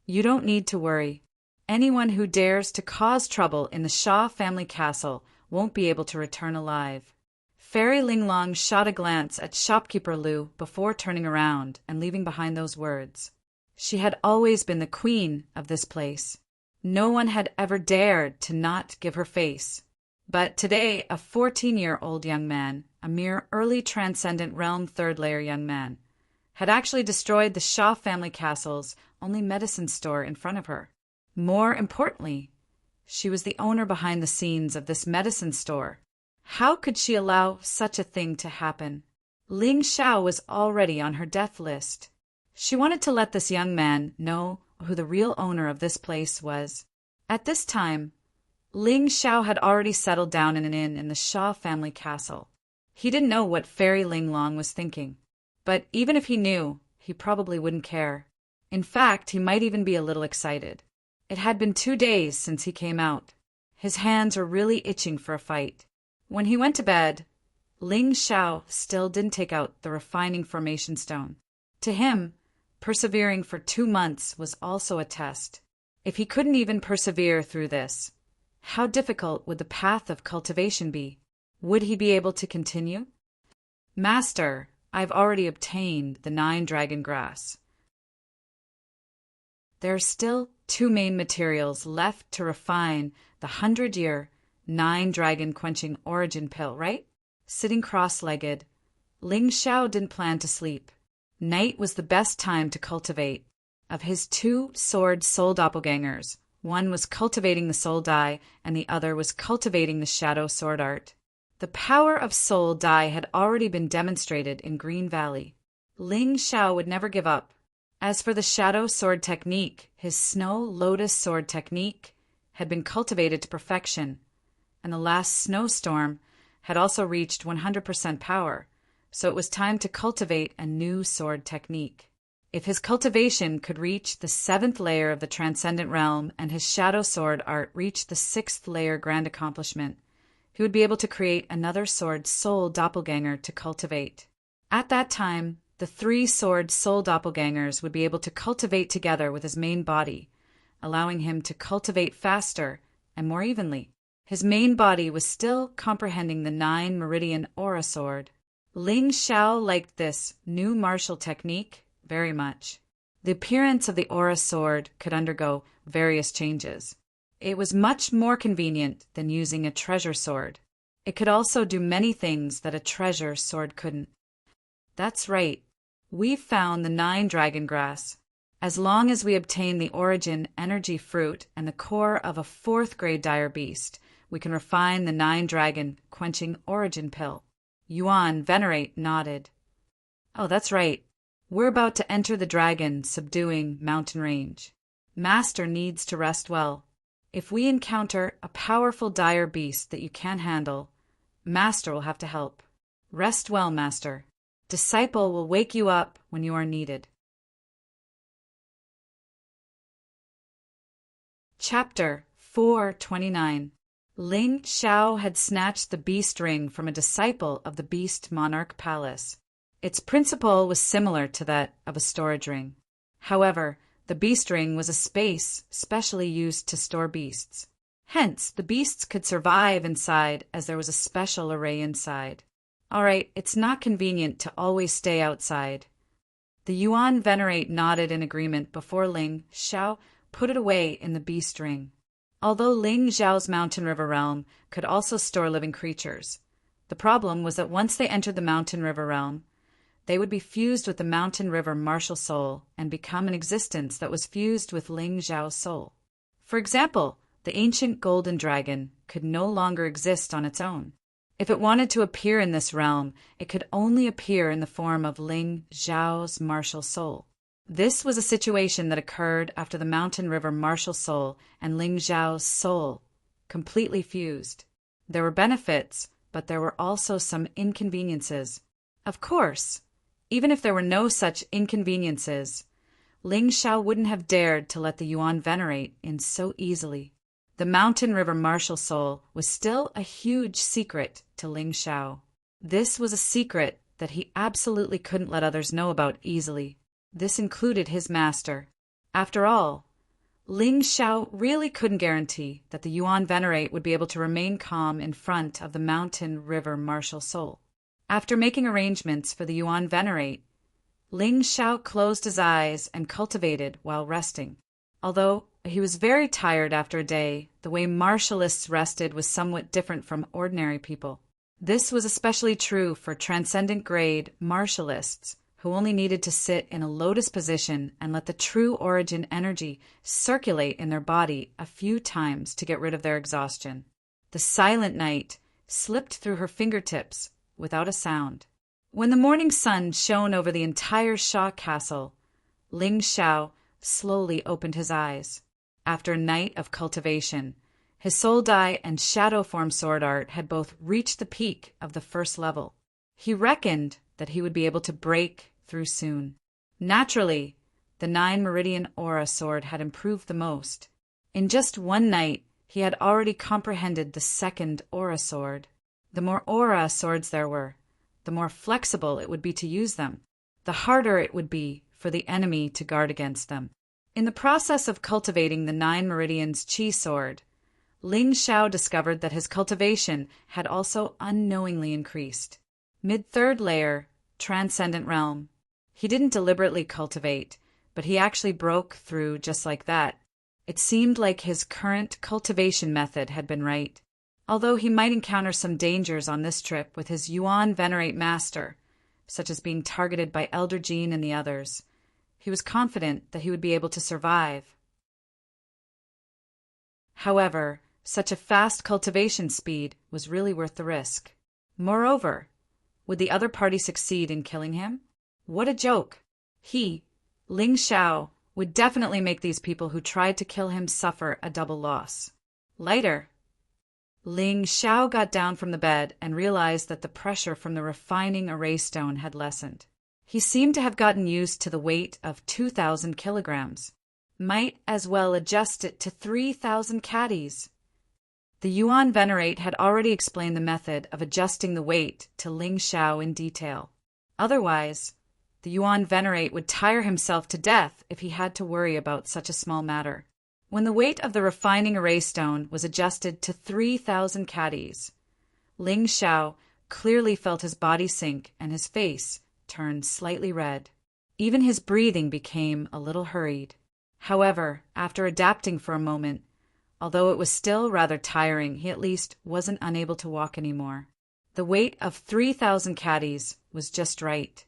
You don't need to worry. Anyone who dares to cause trouble in the Xia family castle won't be able to return alive. Fairy Linglong shot a glance at Shopkeeper Liu before turning around and leaving behind those words. She had always been the queen of this place. No one had ever dared to not give her face. But today, a 14-year-old young man, a mere early Transcendent Realm 3rd layer young man, had actually destroyed the Xia family castle's only medicine store in front of her. More importantly, she was the owner behind the scenes of this medicine store. How could she allow such a thing to happen? Ling Xiao was already on her death list. She wanted to let this young man know who the real owner of this place was. At this time, Ling Xiao had already settled down in an inn in the Shaw family castle. He didn't know what Fairy Ling Long was thinking, but even if he knew, he probably wouldn't care. In fact, he might even be a little excited. It had been 2 days since he came out. His hands were really itching for a fight. When he went to bed, Ling Xiao still didn't take out the refining formation stone. To him, persevering for 2 months was also a test. If he couldn't even persevere through this, how difficult would the path of cultivation be? Would he be able to continue? Master, I've already obtained the 9 dragon grass. There are still 2 main materials left to refine the 100-year 9 dragon quenching origin pill, right? Sitting cross-legged, Ling Xiao didn't plan to sleep. Night was the best time to cultivate. Of his 2 sword soul doppelgangers, one was cultivating the soul dye and the other was cultivating the shadow sword art. The power of soul dye had already been demonstrated in Green Valley. Ling Xiao would never give up. As for the shadow sword technique, his snow lotus sword technique had been cultivated to perfection, and the last snowstorm had also reached 100% power, so it was time to cultivate a new sword technique. If his cultivation could reach the 7th layer of the transcendent realm and his shadow sword art reach the 6th layer grand accomplishment, he would be able to create another sword soul doppelganger to cultivate. At that time, the 3 sword soul doppelgangers would be able to cultivate together with his main body, allowing him to cultivate faster and more evenly. His main body was still comprehending the 9 meridian aura sword. Ling Xiao liked this new martial technique very much. The appearance of the aura sword could undergo various changes. It was much more convenient than using a treasure sword. It could also do many things that a treasure sword couldn't. That's right. We've found the 9 dragon grass. As long as we obtain the origin energy fruit and the core of a 4th grade dire beast, we can refine the 9 dragon quenching origin pill. Yuan Venerate nodded. Oh, that's right. We're about to enter the dragon subduing mountain range. Master needs to rest well. If we encounter a powerful dire beast that you can't handle, Master will have to help. Rest well, Master. Disciple will wake you up when you are needed. Chapter 429. Ling Xiao had snatched the beast ring from a disciple of the Beast Monarch Palace. Its principle was similar to that of a storage ring. However, the beast ring was a space specially used to store beasts. Hence, the beasts could survive inside as there was a special array inside. All right, it's not convenient to always stay outside. The Yuan Venerate nodded in agreement before Ling Xiao put it away in the beast ring. Although Ling Xiao's mountain river realm could also store living creatures, the problem was that once they entered the mountain river realm, they would be fused with the mountain river martial soul and become an existence that was fused with Ling Xiao's soul. For example, the ancient golden dragon could no longer exist on its own. If it wanted to appear in this realm, it could only appear in the form of Ling Xiao's martial soul. This was a situation that occurred after the mountain river martial soul and Ling Xiao's soul completely fused. There were benefits, but there were also some inconveniences. Of course, even if there were no such inconveniences, Ling Xiao wouldn't have dared to let the Yuan Venerate in so easily. The mountain river martial soul was still a huge secret to Ling Xiao. This was a secret that he absolutely couldn't let others know about easily. This included his master. After all, Ling Xiao really couldn't guarantee that the Yuan Venerate would be able to remain calm in front of the mountain river martial soul. After making arrangements for the Yuan Venerate, Ling Xiao closed his eyes and cultivated while resting. Although he was very tired after a day, the way martialists rested was somewhat different from ordinary people. This was especially true for transcendent grade martialists who only needed to sit in a lotus position and let the true origin energy circulate in their body a few times to get rid of their exhaustion. The silent night slipped through her fingertips without a sound. When the morning sun shone over the entire Sha castle, Ling Xiao slowly opened his eyes. After a night of cultivation, his soul dye and shadow form sword art had both reached the peak of the first level. He reckoned that he would be able to break through soon. Naturally, the 9 Meridian Aura sword had improved the most. In just one night, he had already comprehended the second Aura sword. The more Aura swords there were, the more flexible it would be to use them, the harder it would be for the enemy to guard against them. In the process of cultivating the 9 Meridian's Chi sword, Ling Xiao discovered that his cultivation had also unknowingly increased. Mid-third layer, Transcendent Realm. He didn't deliberately cultivate, but he actually broke through just like that. It seemed like his current cultivation method had been right. Although he might encounter some dangers on this trip with his Yuan Venerate Master, such as being targeted by Elder Jean and the others, he was confident that he would be able to survive. However, such a fast cultivation speed was really worth the risk. Moreover, would the other party succeed in killing him? What a joke! He, Ling Xiao, would definitely make these people who tried to kill him suffer a double loss. Later, Ling Xiao got down from the bed and realized that the pressure from the refining array stone had lessened. He seemed to have gotten used to the weight of 2,000 kilograms. Might as well adjust it to 3,000 caddies. The Yuan Venerate had already explained the method of adjusting the weight to Ling Xiao in detail. Otherwise, the Yuan Venerate would tire himself to death if he had to worry about such a small matter. When the weight of the refining array stone was adjusted to 3,000 caddies, Ling Xiao clearly felt his body sink and his face turn slightly red. Even his breathing became a little hurried. However, after adapting for a moment, although it was still rather tiring, he at least wasn't unable to walk anymore. The weight of 3,000 caddies was just right.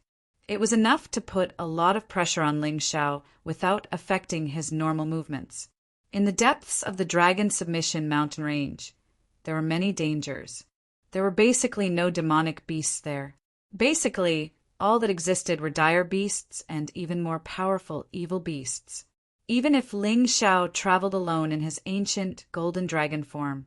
It was enough to put a lot of pressure on Ling Xiao without affecting his normal movements. In the depths of the Dragon Submission mountain range, there were many dangers. There were basically no demonic beasts there. Basically, all that existed were dire beasts and even more powerful evil beasts. Even if Ling Xiao traveled alone in his ancient golden dragon form,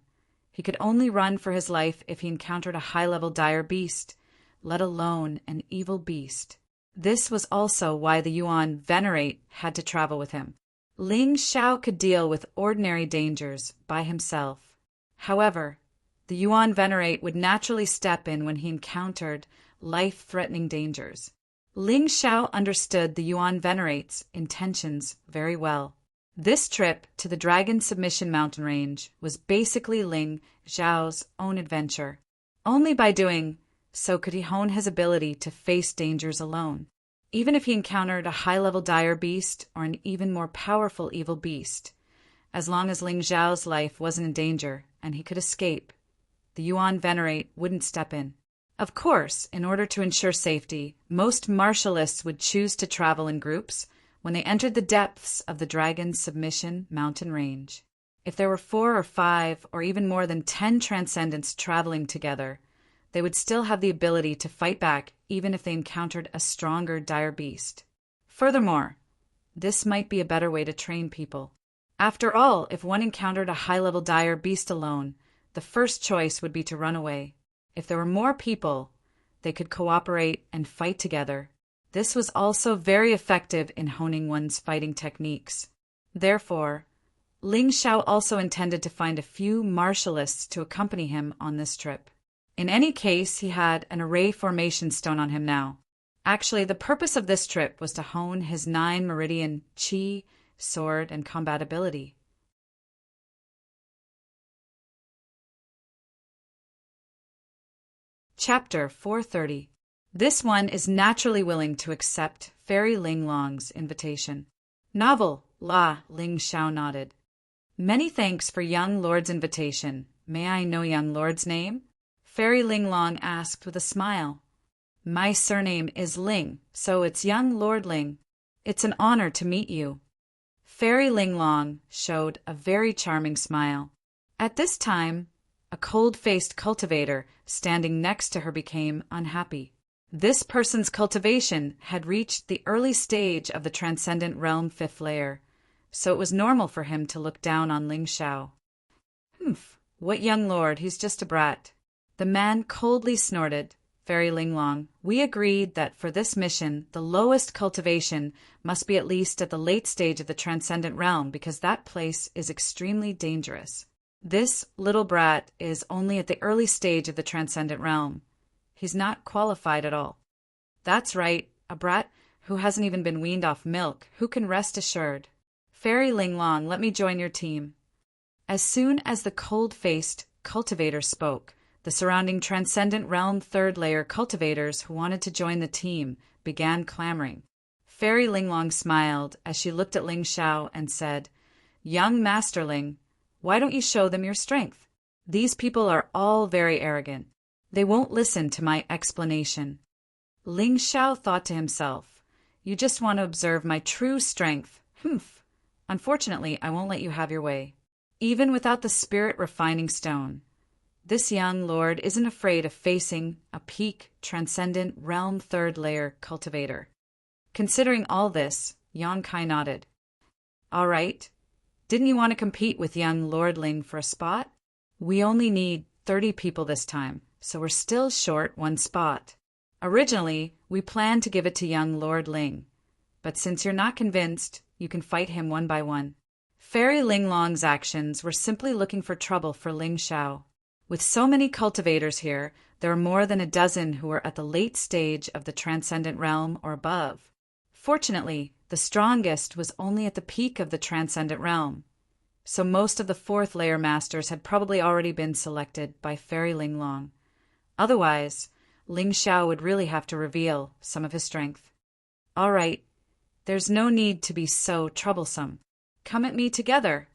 he could only run for his life if he encountered a high-level dire beast, let alone an evil beast. This was also why the Yuan Venerate had to travel with him. Ling Xiao could deal with ordinary dangers by himself. However, the Yuan Venerate would naturally step in when he encountered life-threatening dangers. Ling Xiao understood the Yuan Venerate's intentions very well. This trip to the Dragon Submission mountain range was basically Ling Xiao's own adventure. Only by doing so could he hone his ability to face dangers alone. Even if he encountered a high-level dire beast or an even more powerful evil beast, as long as Ling Xiao's life wasn't in danger and he could escape, the Yuan Venerate wouldn't step in. Of course, in order to ensure safety, most martialists would choose to travel in groups when they entered the depths of the Dragon Submission mountain range. If there were 4 or 5 or even more than 10 transcendents traveling together, they would still have the ability to fight back even if they encountered a stronger dire beast. Furthermore, this might be a better way to train people. After all, if one encountered a high-level dire beast alone, the first choice would be to run away. If there were more people, they could cooperate and fight together. This was also very effective in honing one's fighting techniques. Therefore, Ling Xiao also intended to find a few martialists to accompany him on this trip. In any case, he had an array formation stone on him now. Actually, the purpose of this trip was to hone his 9 Meridian Chi, sword, and combat ability. Chapter 430. This one is naturally willing to accept Fairy Ling Long's invitation. Novel, La, Ling Xiao nodded. Many thanks for young lord's invitation. May I know young lord's name? Fairy Ling Long asked with a smile. My surname is Ling, so it's young Lord Ling. It's an honor to meet you. Fairy Linglong showed a very charming smile. At this time, a cold-faced cultivator standing next to her became unhappy. This person's cultivation had reached the early stage of the Transcendent Realm 5th layer, so it was normal for him to look down on Ling Xiao. Humph, what young lord, he's just a brat. The man coldly snorted. Fairy Linglong, we agreed that for this mission, the lowest cultivation must be at least at the late stage of the Transcendent Realm because that place is extremely dangerous. This little brat is only at the early stage of the Transcendent Realm. He's not qualified at all. That's right, a brat who hasn't even been weaned off milk, who can rest assured. Fairy Linglong, let me join your team. As soon as the cold-faced cultivator spoke, the surrounding Transcendent Realm 3rd layer cultivators who wanted to join the team began clamoring. Fairy Linglong smiled as she looked at Ling Xiao and said, Young Masterling, why don't you show them your strength? These people are all very arrogant. They won't listen to my explanation. Ling Xiao thought to himself, You just want to observe my true strength. Humph. Unfortunately, I won't let you have your way. Even without the spirit refining stone, this young lord isn't afraid of facing a peak Transcendent Realm 3rd layer cultivator. Considering all this, Yang Kai nodded. All right. Didn't you want to compete with young Lord Ling for a spot? We only need 30 people this time, so we're still short one spot. Originally, we planned to give it to young Lord Ling, but since you're not convinced, you can fight him one by one. Fairy Linglong's actions were simply looking for trouble for Ling Xiao. With so many cultivators here, there are more than a dozen who are at the late stage of the Transcendent Realm or above. Fortunately, the strongest was only at the peak of the Transcendent Realm, so most of the 4th layer masters had probably already been selected by Fairy Linglong. Otherwise, Ling Xiao would really have to reveal some of his strength. All right, there's no need to be so troublesome. Come at me together.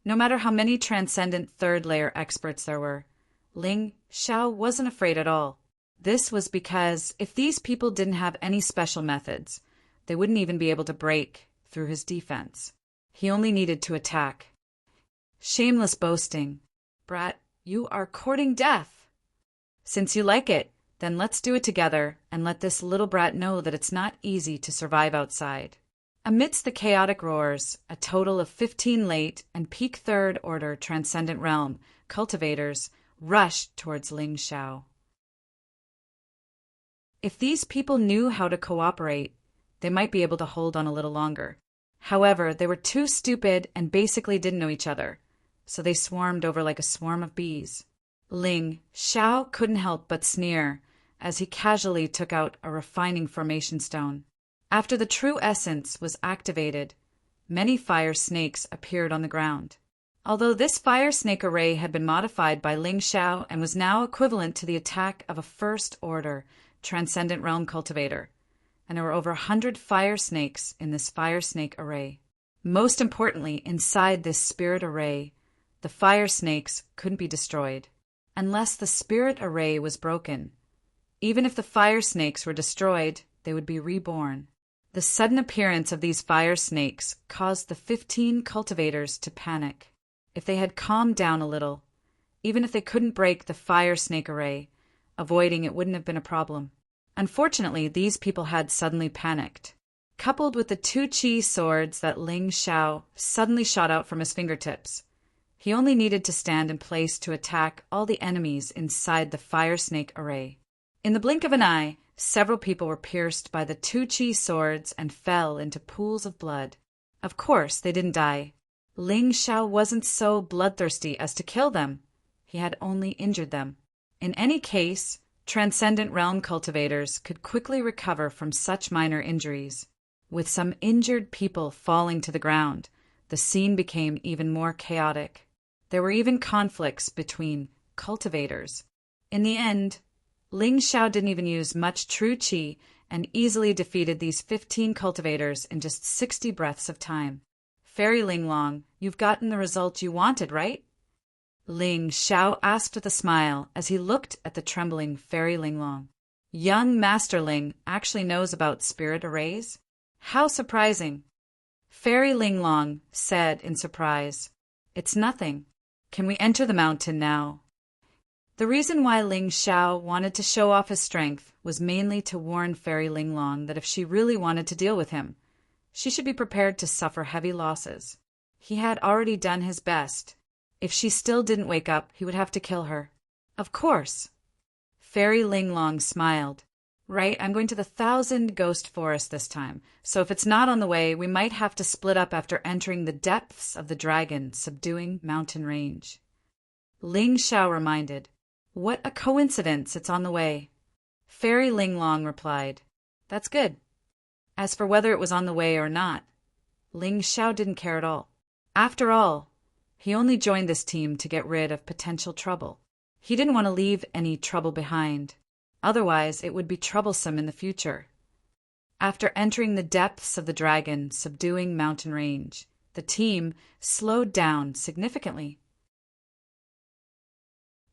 No matter how many Transcendent 3rd layer experts there were, Ling Xiao wasn't afraid at all. This was because if these people didn't have any special methods, they wouldn't even be able to break through his defense. He only needed to attack. Shameless boasting. Brat, you are courting death. Since you like it, then let's do it together and let this little brat know that it's not easy to survive outside. Amidst the chaotic roars, a total of 15 late and peak 3rd order Transcendent Realm cultivators rushed towards Ling Xiao. If these people knew how to cooperate, they might be able to hold on a little longer. However, they were too stupid and basically didn't know each other, so they swarmed over like a swarm of bees. Ling Xiao couldn't help but sneer as he casually took out a refining formation stone. After the true essence was activated, many fire snakes appeared on the ground. Although this fire snake array had been modified by Ling Xiao and was now equivalent to the attack of a 1st order Transcendent Realm cultivator, and there were over 100 fire snakes in this fire snake array. Most importantly, inside this spirit array, the fire snakes couldn't be destroyed unless the spirit array was broken. Even if the fire snakes were destroyed, they would be reborn. The sudden appearance of these fire snakes caused the 15 cultivators to panic. If they had calmed down a little, even if they couldn't break the fire snake array, avoiding it wouldn't have been a problem. Unfortunately, these people had suddenly panicked. Coupled with the 2 chi swords that Ling Xiao suddenly shot out from his fingertips, he only needed to stand in place to attack all the enemies inside the fire snake array. In the blink of an eye, several people were pierced by the 2 chi swords and fell into pools of blood. Of course, they didn't die. Ling Xiao wasn't so bloodthirsty as to kill them. He had only injured them. In any case, Transcendent Realm cultivators could quickly recover from such minor injuries. With some injured people falling to the ground, the scene became even more chaotic. There were even conflicts between cultivators. In the end, Ling Xiao didn't even use much true qi and easily defeated these 15 cultivators in just 60 breaths of time. Fairy Linglong, you've gotten the result you wanted, right? Ling Xiao asked with a smile as he looked at the trembling Fairy Linglong. Young Master Ling actually knows about spirit arrays? How surprising! Fairy Ling Long said in surprise, "It's nothing. Can we enter the mountain now?" The reason why Ling Xiao wanted to show off his strength was mainly to warn Fairy Ling Long that if she really wanted to deal with him, she should be prepared to suffer heavy losses. He had already done his best. If she still didn't wake up, he would have to kill her. Of course. Fairy Ling Long smiled. Right, I'm going to the 1,000 Ghost Forest this time, so if it's not on the way, we might have to split up after entering the depths of the dragon subduing mountain range. Ling Xiao reminded, "What a coincidence, it's on the way." Fairy Ling Long replied, "That's good." As for whether it was on the way or not, Ling Xiao didn't care at all. After all, he only joined this team to get rid of potential trouble. He didn't want to leave any trouble behind. Otherwise, it would be troublesome in the future. After entering the depths of the dragon subduing mountain range, the team slowed down significantly.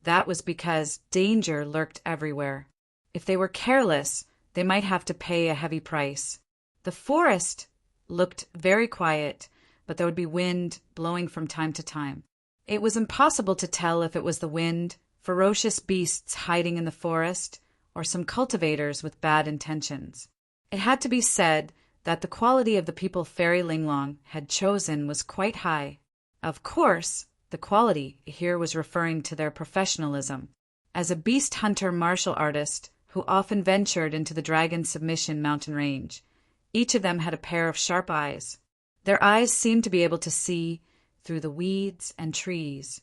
That was because danger lurked everywhere. If they were careless, they might have to pay a heavy price. The forest looked very quiet, but there would be wind blowing from time to time. It was impossible to tell if it was the wind, ferocious beasts hiding in the forest, or some cultivators with bad intentions. It had to be said that the quality of the people Fairy Ling Long had chosen was quite high. Of course, the quality here was referring to their professionalism. As a beast hunter martial artist who often ventured into the dragon submission mountain range, each of them had a pair of sharp eyes. Their eyes seemed to be able to see through the weeds and trees,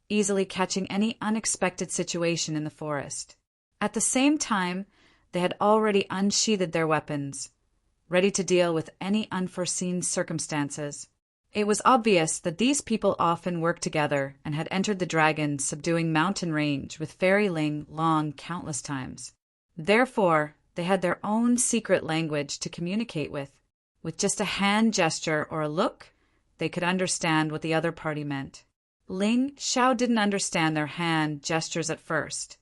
easily catching any unexpected situation in the forest. At the same time, they had already unsheathed their weapons, ready to deal with any unforeseen circumstances. It was obvious that these people often worked together and had entered the dragon subduing mountain range with Fairy Ling Long countless times. Therefore, they had their own secret language to communicate with. With just a hand gesture or a look, they could understand what the other party meant. Ling Xiao didn't understand their hand gestures at first,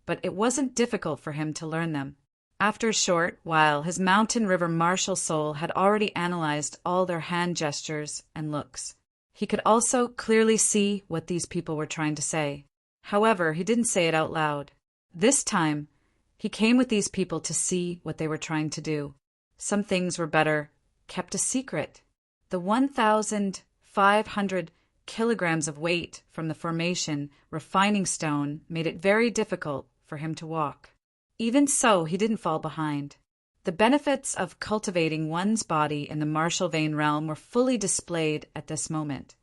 but it wasn't difficult for him to learn them. After a short while, his mountain river martial soul had already analyzed all their hand gestures and looks. He could also clearly see what these people were trying to say. However, he didn't say it out loud. This time, he came with these people to see what they were trying to do. Some things were better kept a secret. The 1,500 kilograms of weight from the formation refining stone made it very difficult for him to walk. Even so, he didn't fall behind. The benefits of cultivating one's body in the martial vein realm were fully displayed at this moment.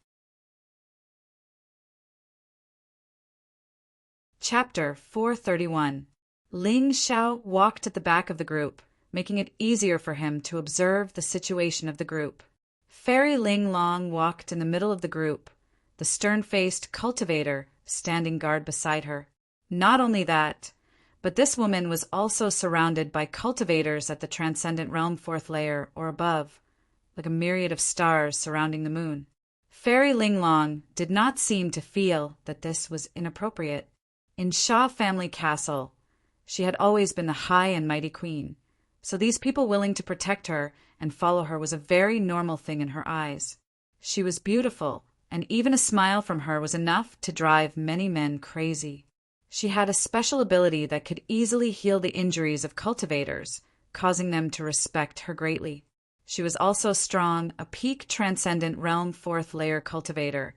Chapter 431. Ling Xiao walked at the back of the group, making it easier for him to observe the situation of the group. Fairy Ling Long walked in the middle of the group, the stern-faced cultivator standing guard beside her. Not only that, but this woman was also surrounded by cultivators at the transcendent realm 4th layer or above, like a myriad of stars surrounding the moon. Fairy Ling Long did not seem to feel that this was inappropriate. In Sha family castle, she had always been the high and mighty queen, so these people willing to protect her and follow her was a very normal thing in her eyes. She was beautiful, and even a smile from her was enough to drive many men crazy. She had a special ability that could easily heal the injuries of cultivators, causing them to respect her greatly. She was also strong, a peak transcendent realm 4th layer cultivator,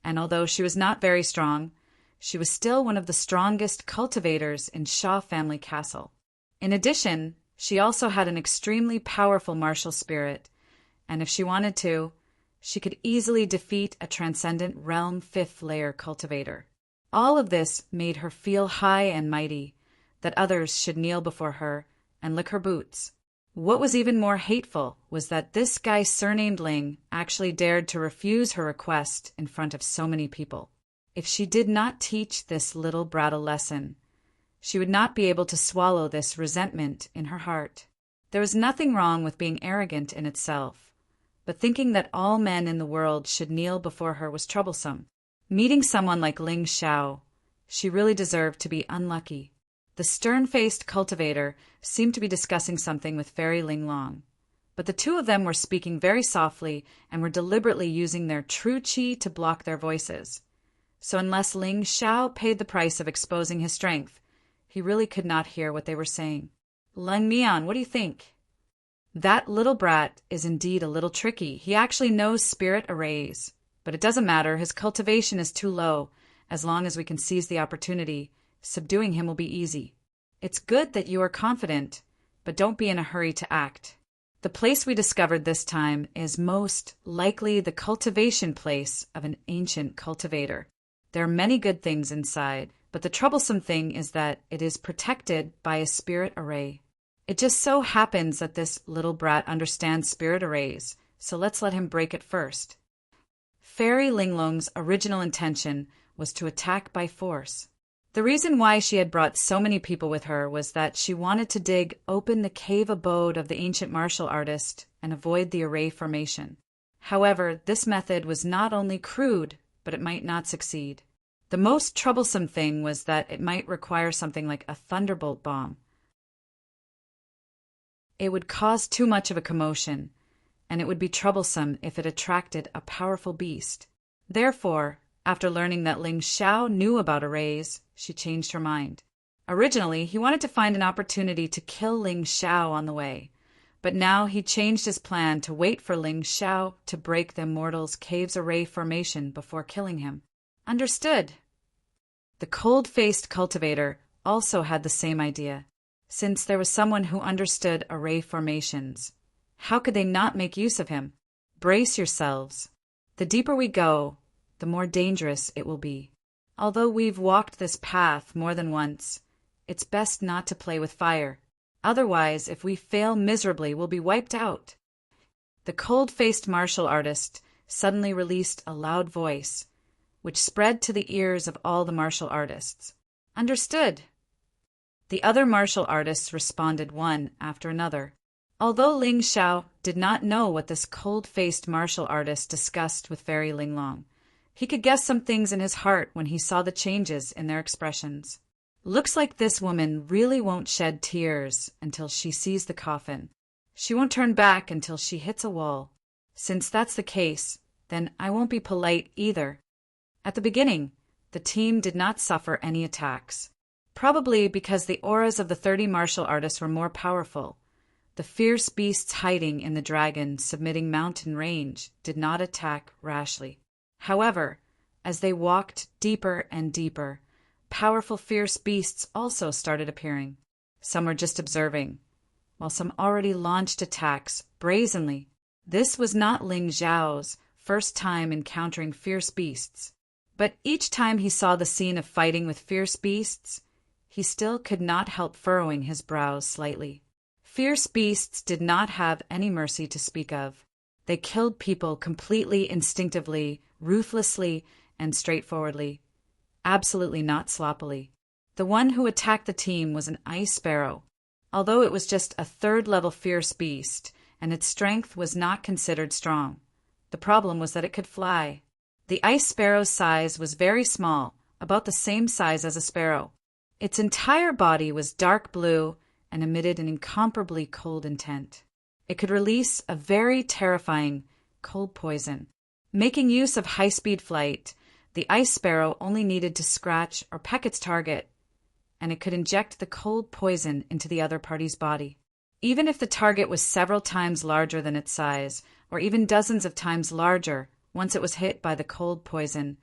and although she was not very strong, she was still one of the strongest cultivators in Sha family castle. In addition, she also had an extremely powerful martial spirit, and if she wanted to, she could easily defeat a transcendent realm 5th layer cultivator. All of this made her feel high and mighty, that others should kneel before her and lick her boots. What was even more hateful was that this guy surnamed Ling actually dared to refuse her request in front of so many people. If she did not teach this little brat a lesson, she would not be able to swallow this resentment in her heart. There was nothing wrong with being arrogant in itself, but thinking that all men in the world should kneel before her was troublesome. Meeting someone like Ling Xiao, she really deserved to be unlucky. The stern-faced cultivator seemed to be discussing something with Fairy Linglong, but the two of them were speaking very softly and were deliberately using their true qi to block their voices. So unless Ling Xiao paid the price of exposing his strength, he really could not hear what they were saying. Leng Mian, what do you think? That little brat is indeed a little tricky. He actually knows spirit arrays, but it doesn't matter. His cultivation is too low. As long as we can seize the opportunity, subduing him will be easy. It's good that you are confident, but don't be in a hurry to act. The place we discovered this time is most likely the cultivation place of an ancient cultivator. There are many good things inside, but the troublesome thing is that it is protected by a spirit array. It just so happens that this little brat understands spirit arrays, so let's let him break it first. Fairy Linglong's original intention was to attack by force. The reason why she had brought so many people with her was that she wanted to dig open the cave abode of the ancient martial artist and avoid the array formation. However, this method was not only crude, but it might not succeed. The most troublesome thing was that it might require something like a thunderbolt bomb. It would cause too much of a commotion, and it would be troublesome if it attracted a powerful beast. Therefore, after learning that Ling Xiao knew about arrays, she changed her mind. Originally, he wanted to find an opportunity to kill Ling Xiao on the way, but now he changed his plan to wait for Ling Xiao to break the immortal's cave's array formation before killing him. Understood. The cold-faced cultivator also had the same idea. Since there was someone who understood array formations, how could they not make use of him? Brace yourselves. The deeper we go, the more dangerous it will be. Although we've walked this path more than once, it's best not to play with fire. Otherwise, if we fail miserably, we'll be wiped out. The cold-faced martial artist suddenly released a loud voice, which spread to the ears of all the martial artists. Understood. The other martial artists responded one after another. Although Ling Xiao did not know what this cold-faced martial artist discussed with Fairy Linglong, he could guess some things in his heart when he saw the changes in their expressions. Looks like this woman really won't shed tears until she sees the coffin. She won't turn back until she hits a wall. Since that's the case, then I won't be polite either. At the beginning, the team did not suffer any attacks. Probably because the auras of the 30 martial artists were more powerful. The fierce beasts hiding in the dragon submitting mountain range did not attack rashly. However, as they walked deeper and deeper, powerful fierce beasts also started appearing. Some were just observing, while some already launched attacks brazenly. This was not Ling Xiao's first time encountering fierce beasts, but each time he saw the scene of fighting with fierce beasts, he still could not help furrowing his brows slightly. Fierce beasts did not have any mercy to speak of. They killed people completely instinctively, ruthlessly, and straightforwardly. Absolutely not sloppily. The one who attacked the team was an ice sparrow. Although it was just a third-level fierce beast, and its strength was not considered strong. The problem was that it could fly. The ice sparrow's size was very small, about the same size as a sparrow. Its entire body was dark blue and emitted an incomparably cold intent. It could release a very terrifying cold poison. Making use of high-speed flight, the ice sparrow only needed to scratch or peck its target, and it could inject the cold poison into the other party's body. Even if the target was several times larger than its size, or even dozens of times larger, once it was hit by the cold poison,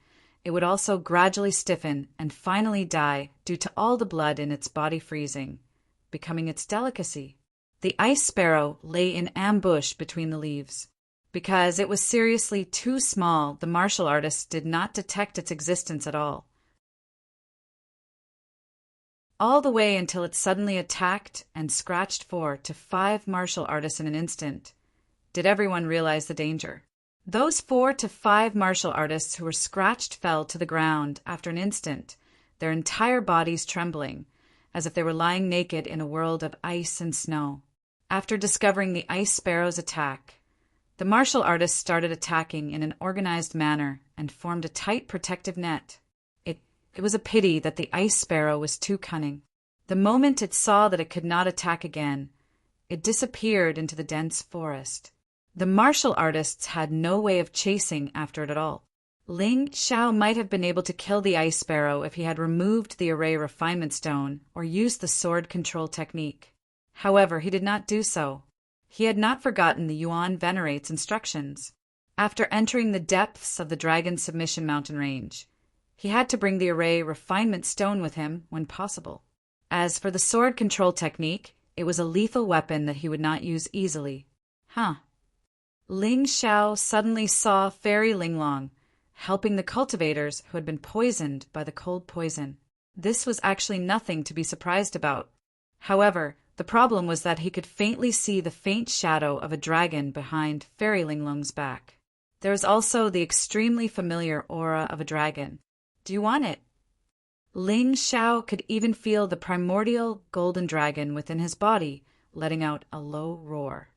it would also gradually stiffen and finally die due to all the blood in its body freezing, becoming its delicacy. The ice sparrow lay in ambush between the leaves. Because it was seriously too small, the martial artists did not detect its existence at all. All the way until it suddenly attacked and scratched 4 to 5 martial artists in an instant, did everyone realize the danger. Those 4 to 5 martial artists who were scratched fell to the ground after an instant, their entire bodies trembling, as if they were lying naked in a world of ice and snow. After discovering the ice sparrow's attack, the martial artists started attacking in an organized manner and formed a tight protective net. It was a pity that the ice sparrow was too cunning. The moment it saw that it could not attack again, it disappeared into the dense forest. The martial artists had no way of chasing after it at all. Ling Xiao might have been able to kill the ice sparrow if he had removed the array refinement stone or used the sword control technique. However, he did not do so. He had not forgotten the Yuan Venerate's instructions. After entering the depths of the Dragon Submission Mountain Range, he had to bring the array refinement stone with him when possible. As for the sword control technique, it was a lethal weapon that he would not use easily. Ling Xiao suddenly saw Fairy Linglong helping the cultivators who had been poisoned by the cold poison. This was actually nothing to be surprised about. However, the problem was that he could faintly see the faint shadow of a dragon behind Fairy Linglong's back. There was also the extremely familiar aura of a dragon. Do you want it? Ling Xiao could even feel the primordial golden dragon within his body, letting out a low roar.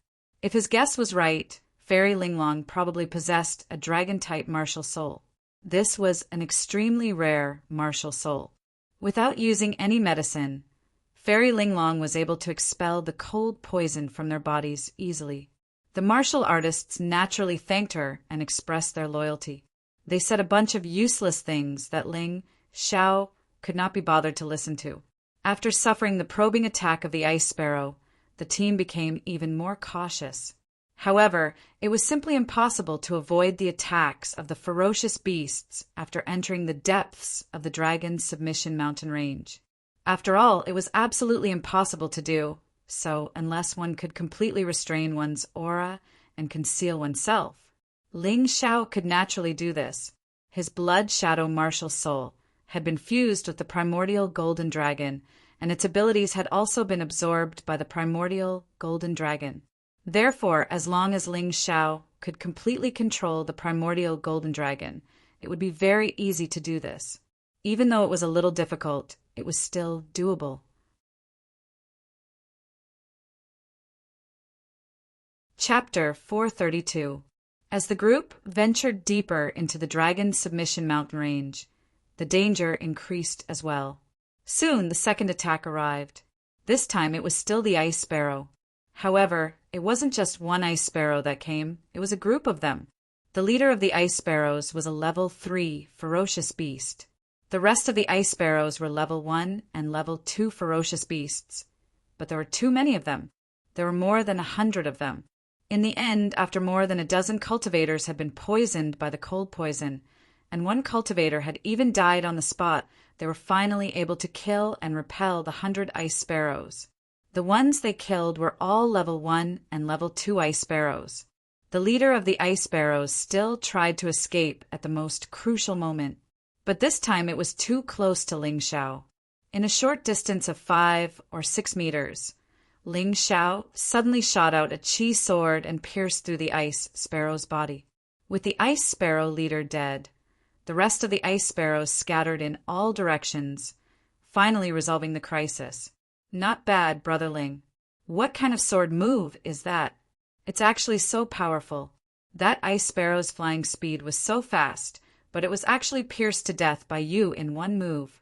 If his guess was right, Fairy Linglong probably possessed a dragon-type martial soul. This was an extremely rare martial soul. Without using any medicine, Fairy Linglong was able to expel the cold poison from their bodies easily. The martial artists naturally thanked her and expressed their loyalty. They said a bunch of useless things that Ling Xiao could not be bothered to listen to. After suffering the probing attack of the ice sparrow, the team became even more cautious. However, it was simply impossible to avoid the attacks of the ferocious beasts after entering the depths of the Dragon Submission Mountain Range. After all, it was absolutely impossible to do so unless one could completely restrain one's aura and conceal oneself. Ling Xiao could naturally do this. His blood shadow martial soul had been fused with the primordial golden dragon, and its abilities had also been absorbed by the primordial golden dragon. Therefore, as long as Ling Xiao could completely control the primordial golden dragon, it would be very easy to do this. Even though it was a little difficult, it was still doable. Chapter 432. As the group ventured deeper into the Dragon Submission Mountain Range, the danger increased as well. Soon the second attack arrived. This time it was still the ice sparrow. However, it wasn't just one ice sparrow that came, it was a group of them. The leader of the ice sparrows was a level 3 ferocious beast. The rest of the ice sparrows were level 1 and level 2 ferocious beasts. But there were too many of them. There were more than 100 of them. In the end, after more than a dozen cultivators had been poisoned by the cold poison, and one cultivator had even died on the spot, they were finally able to kill and repel the 100 ice sparrows. The ones they killed were all level 1 and level 2 ice sparrows. The leader of the ice sparrows still tried to escape at the most crucial moment, but this time it was too close to Ling Xiao. In a short distance of 5 or 6 meters, Ling Xiao suddenly shot out a chi sword and pierced through the ice sparrow's body. With the ice sparrow leader dead, the rest of the ice sparrows scattered in all directions, finally resolving the crisis. Not bad, Brother Ling. What kind of sword move is that? It's actually so powerful. That ice sparrow's flying speed was so fast, but it was actually pierced to death by you in one move.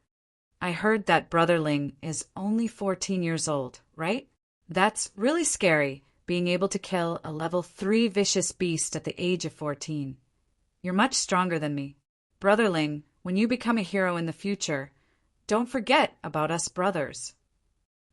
I heard that Brother Ling is only 14 years old, right? That's really scary, being able to kill a level 3 vicious beast at the age of 14. You're much stronger than me. Brother Ling, when you become a hero in the future, don't forget about us brothers.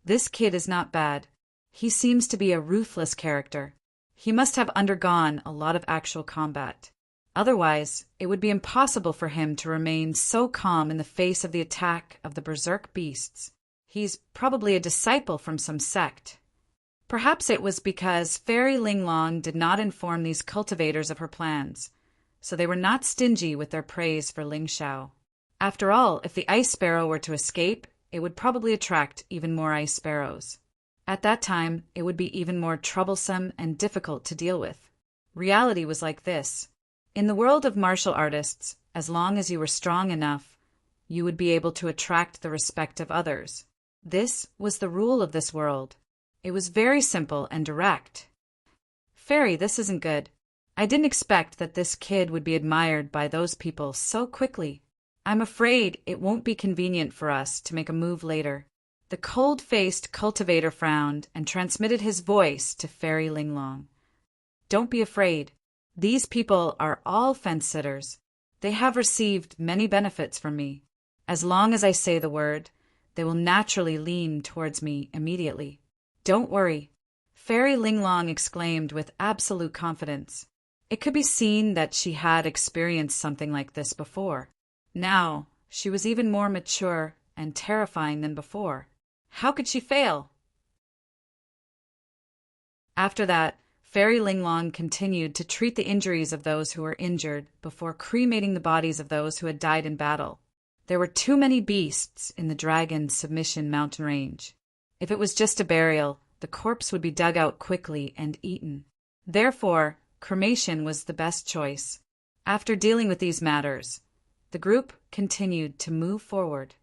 This kid is not bad. He seems to be a ruthless character. He must have undergone a lot of actual combat. Otherwise, it would be impossible for him to remain so calm in the face of the attack of the berserk beasts. He's probably a disciple from some sect. Perhaps it was because Fairy Linglong did not inform these cultivators of her plans, so they were not stingy with their praise for Ling Xiao. After all, if the ice sparrow were to escape, it would probably attract even more ice sparrows. At that time, it would be even more troublesome and difficult to deal with. Reality was like this. In the world of martial artists, as long as you were strong enough, you would be able to attract the respect of others. This was the rule of this world. It was very simple and direct. Fairy, this isn't good. I didn't expect that this kid would be admired by those people so quickly. I'm afraid it won't be convenient for us to make a move later. The cold-faced cultivator frowned and transmitted his voice to Fairy Linglong. Don't be afraid. These people are all fence-sitters. They have received many benefits from me. As long as I say the word, they will naturally lean towards me immediately. Don't worry. Fairy Linglong exclaimed with absolute confidence. It could be seen that she had experienced something like this before. Now, she was even more mature and terrifying than before. How could she fail? After that, Fairy Linglong continued to treat the injuries of those who were injured before cremating the bodies of those who had died in battle. There were too many beasts in the Dragon's Submission mountain range. If it was just a burial, the corpse would be dug out quickly and eaten. Therefore, cremation was the best choice. After dealing with these matters, the group continued to move forward.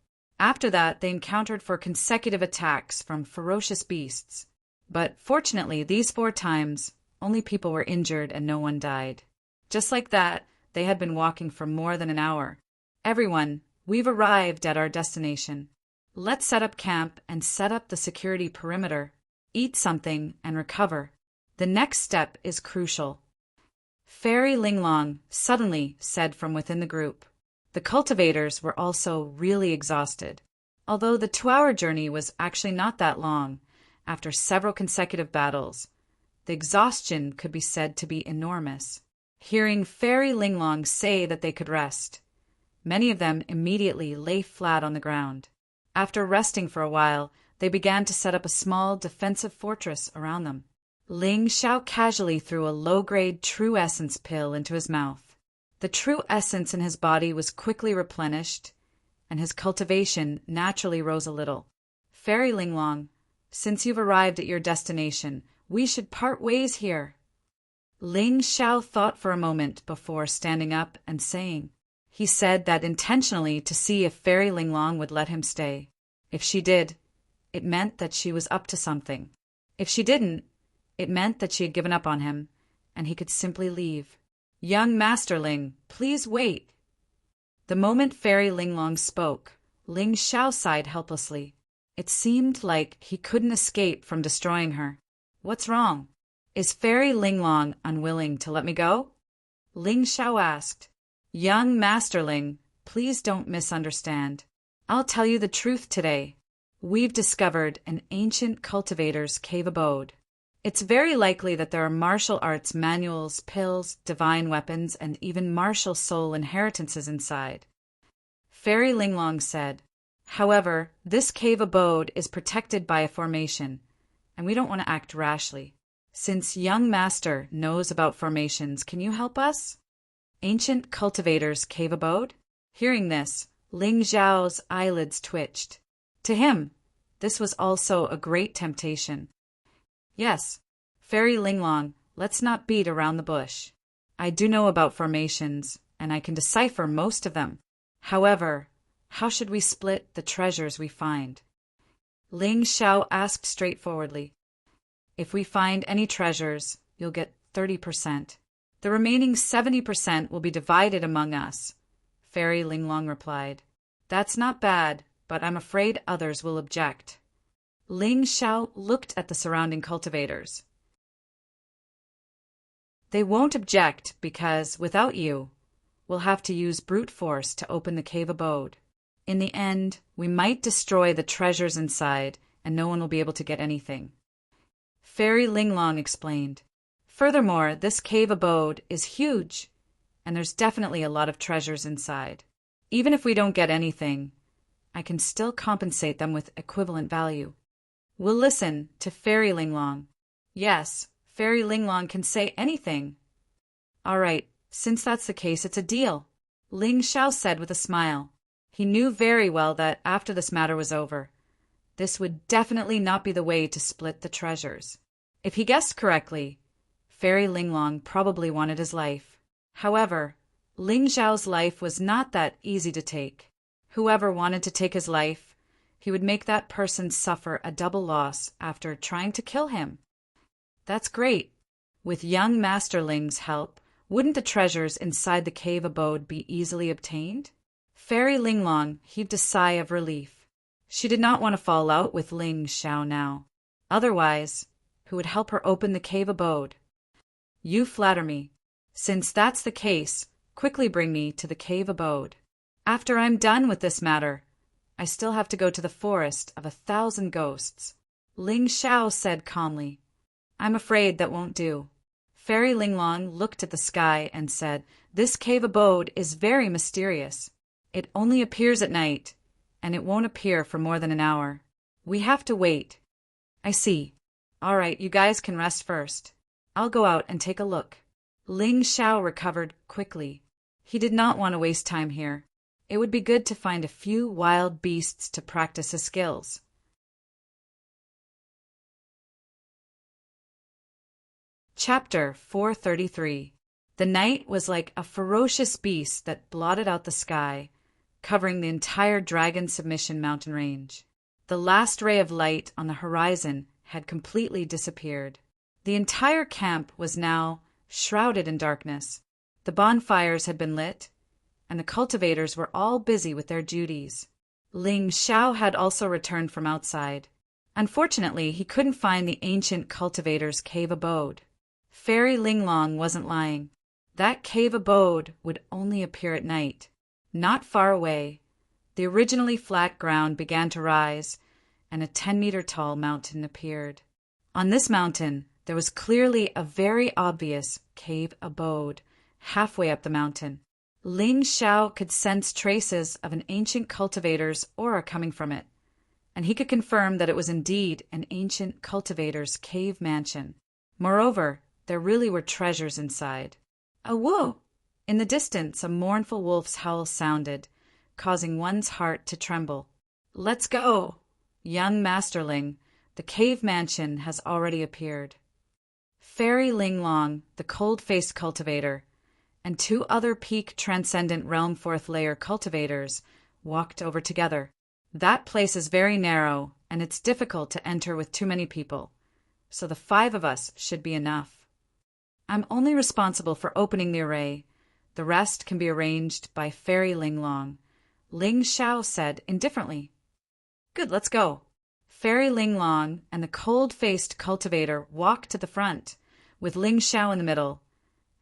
After that, they encountered 4 consecutive attacks from ferocious beasts. But fortunately, these 4 times, only people were injured and no one died. Just like that, they had been walking for more than an hour. Everyone, we've arrived at our destination. Let's set up camp and set up the security perimeter. Eat something and recover. The next step is crucial. Fairy Linglong suddenly said from within the group. The cultivators were also really exhausted. Although the 2-hour journey was actually not that long, after several consecutive battles, the exhaustion could be said to be enormous. Hearing Fairy Linglong say that they could rest, many of them immediately lay flat on the ground. After resting for a while, they began to set up a small defensive fortress around them. Ling Xiao casually threw a low-grade True Essence pill into his mouth. The True Essence in his body was quickly replenished, and his cultivation naturally rose a little. Fairy Linglong, since you've arrived at your destination, we should part ways here. Ling Xiao thought for a moment before standing up and saying. He said that intentionally to see if Fairy Linglong would let him stay. If she did, it meant that she was up to something. If she didn't, it meant that she had given up on him, and he could simply leave. Young Masterling, please wait. The moment Fairy Linglong spoke, Ling Xiao sighed helplessly. It seemed like he couldn't escape from destroying her. What's wrong? Is Fairy Linglong unwilling to let me go? Ling Xiao asked. Young Masterling, please don't misunderstand. I'll tell you the truth today. We've discovered an ancient cultivator's cave abode. It's very likely that there are martial arts manuals, pills, divine weapons, and even martial soul inheritances inside. Fairy Linglong said. However, this cave abode is protected by a formation, and we don't want to act rashly. Since young master knows about formations, can you help us? Ancient cultivator's cave abode? Hearing this, Ling Xiao's eyelids twitched. To him, this was also a great temptation. Yes, Fairy Linglong, let's not beat around the bush. I do know about formations, and I can decipher most of them. However, how should we split the treasures we find? Ling Xiao asked straightforwardly. If we find any treasures, you'll get 30%. The remaining 70% will be divided among us, Fairy Linglong replied. That's not bad, but I'm afraid others will object. Ling Xiao looked at the surrounding cultivators. They won't object because, without you, we'll have to use brute force to open the cave abode. In the end, we might destroy the treasures inside, and no one will be able to get anything. Fairy Linglong explained. Furthermore, this cave abode is huge, and there's definitely a lot of treasures inside. Even if we don't get anything, I can still compensate them with equivalent value. We'll listen to Fairy Linglong. Yes, Fairy Linglong can say anything. All right, since that's the case, it's a deal, Ling Xiao said with a smile. He knew very well that after this matter was over, this would definitely not be the way to split the treasures. If he guessed correctly, Fairy Linglong probably wanted his life. However, Ling Xiao's life was not that easy to take. Whoever wanted to take his life, he would make that person suffer a double loss after trying to kill him. That's great. With young Masterling's help, wouldn't the treasures inside the cave abode be easily obtained? Fairy Linglong heaved a sigh of relief. She did not want to fall out with Ling Xiao now. Otherwise, who would help her open the cave abode? You flatter me. Since that's the case, quickly bring me to the cave abode. After I'm done with this matter, I still have to go to the forest of 1,000 ghosts. Ling Xiao said calmly. I'm afraid that won't do. Fairy Linglong looked at the sky and said, This cave abode is very mysterious. It only appears at night, and it won't appear for more than an hour. We have to wait. I see. All right, you guys can rest first. I'll go out and take a look. Ling Xiao recovered quickly. He did not want to waste time here. It would be good to find a few wild beasts to practice his skills. Chapter 433. The night was like a ferocious beast that blotted out the sky, covering the entire Dragon Submission mountain range. The last ray of light on the horizon had completely disappeared. The entire camp was now shrouded in darkness. The bonfires had been lit, and the cultivators were all busy with their duties. Ling Xiao had also returned from outside. Unfortunately, he couldn't find the ancient cultivator's cave abode. Fairy Linglong wasn't lying. That cave abode would only appear at night. Not far away, the originally flat ground began to rise, and a 10-meter-tall mountain appeared. On this mountain, there was clearly a very obvious cave abode, halfway up the mountain. Ling Xiao could sense traces of an ancient cultivator's aura coming from it, and he could confirm that it was indeed an ancient cultivator's cave mansion. Moreover, there really were treasures inside. Whoa! In the distance, a mournful wolf's howl sounded, causing one's heart to tremble. Let's go! Young Masterling, the cave mansion has already appeared. Fairy Linglong, the cold-faced cultivator, and 2 other peak transcendent realm 4th layer cultivators walked over together. That place is very narrow, and it's difficult to enter with too many people, so the 5 of us should be enough. I'm only responsible for opening the array. The rest can be arranged by Fairy Linglong, Ling Xiao said indifferently. Good, let's go. Fairy Linglong and the cold-faced cultivator walked to the front, with Ling Xiao in the middle,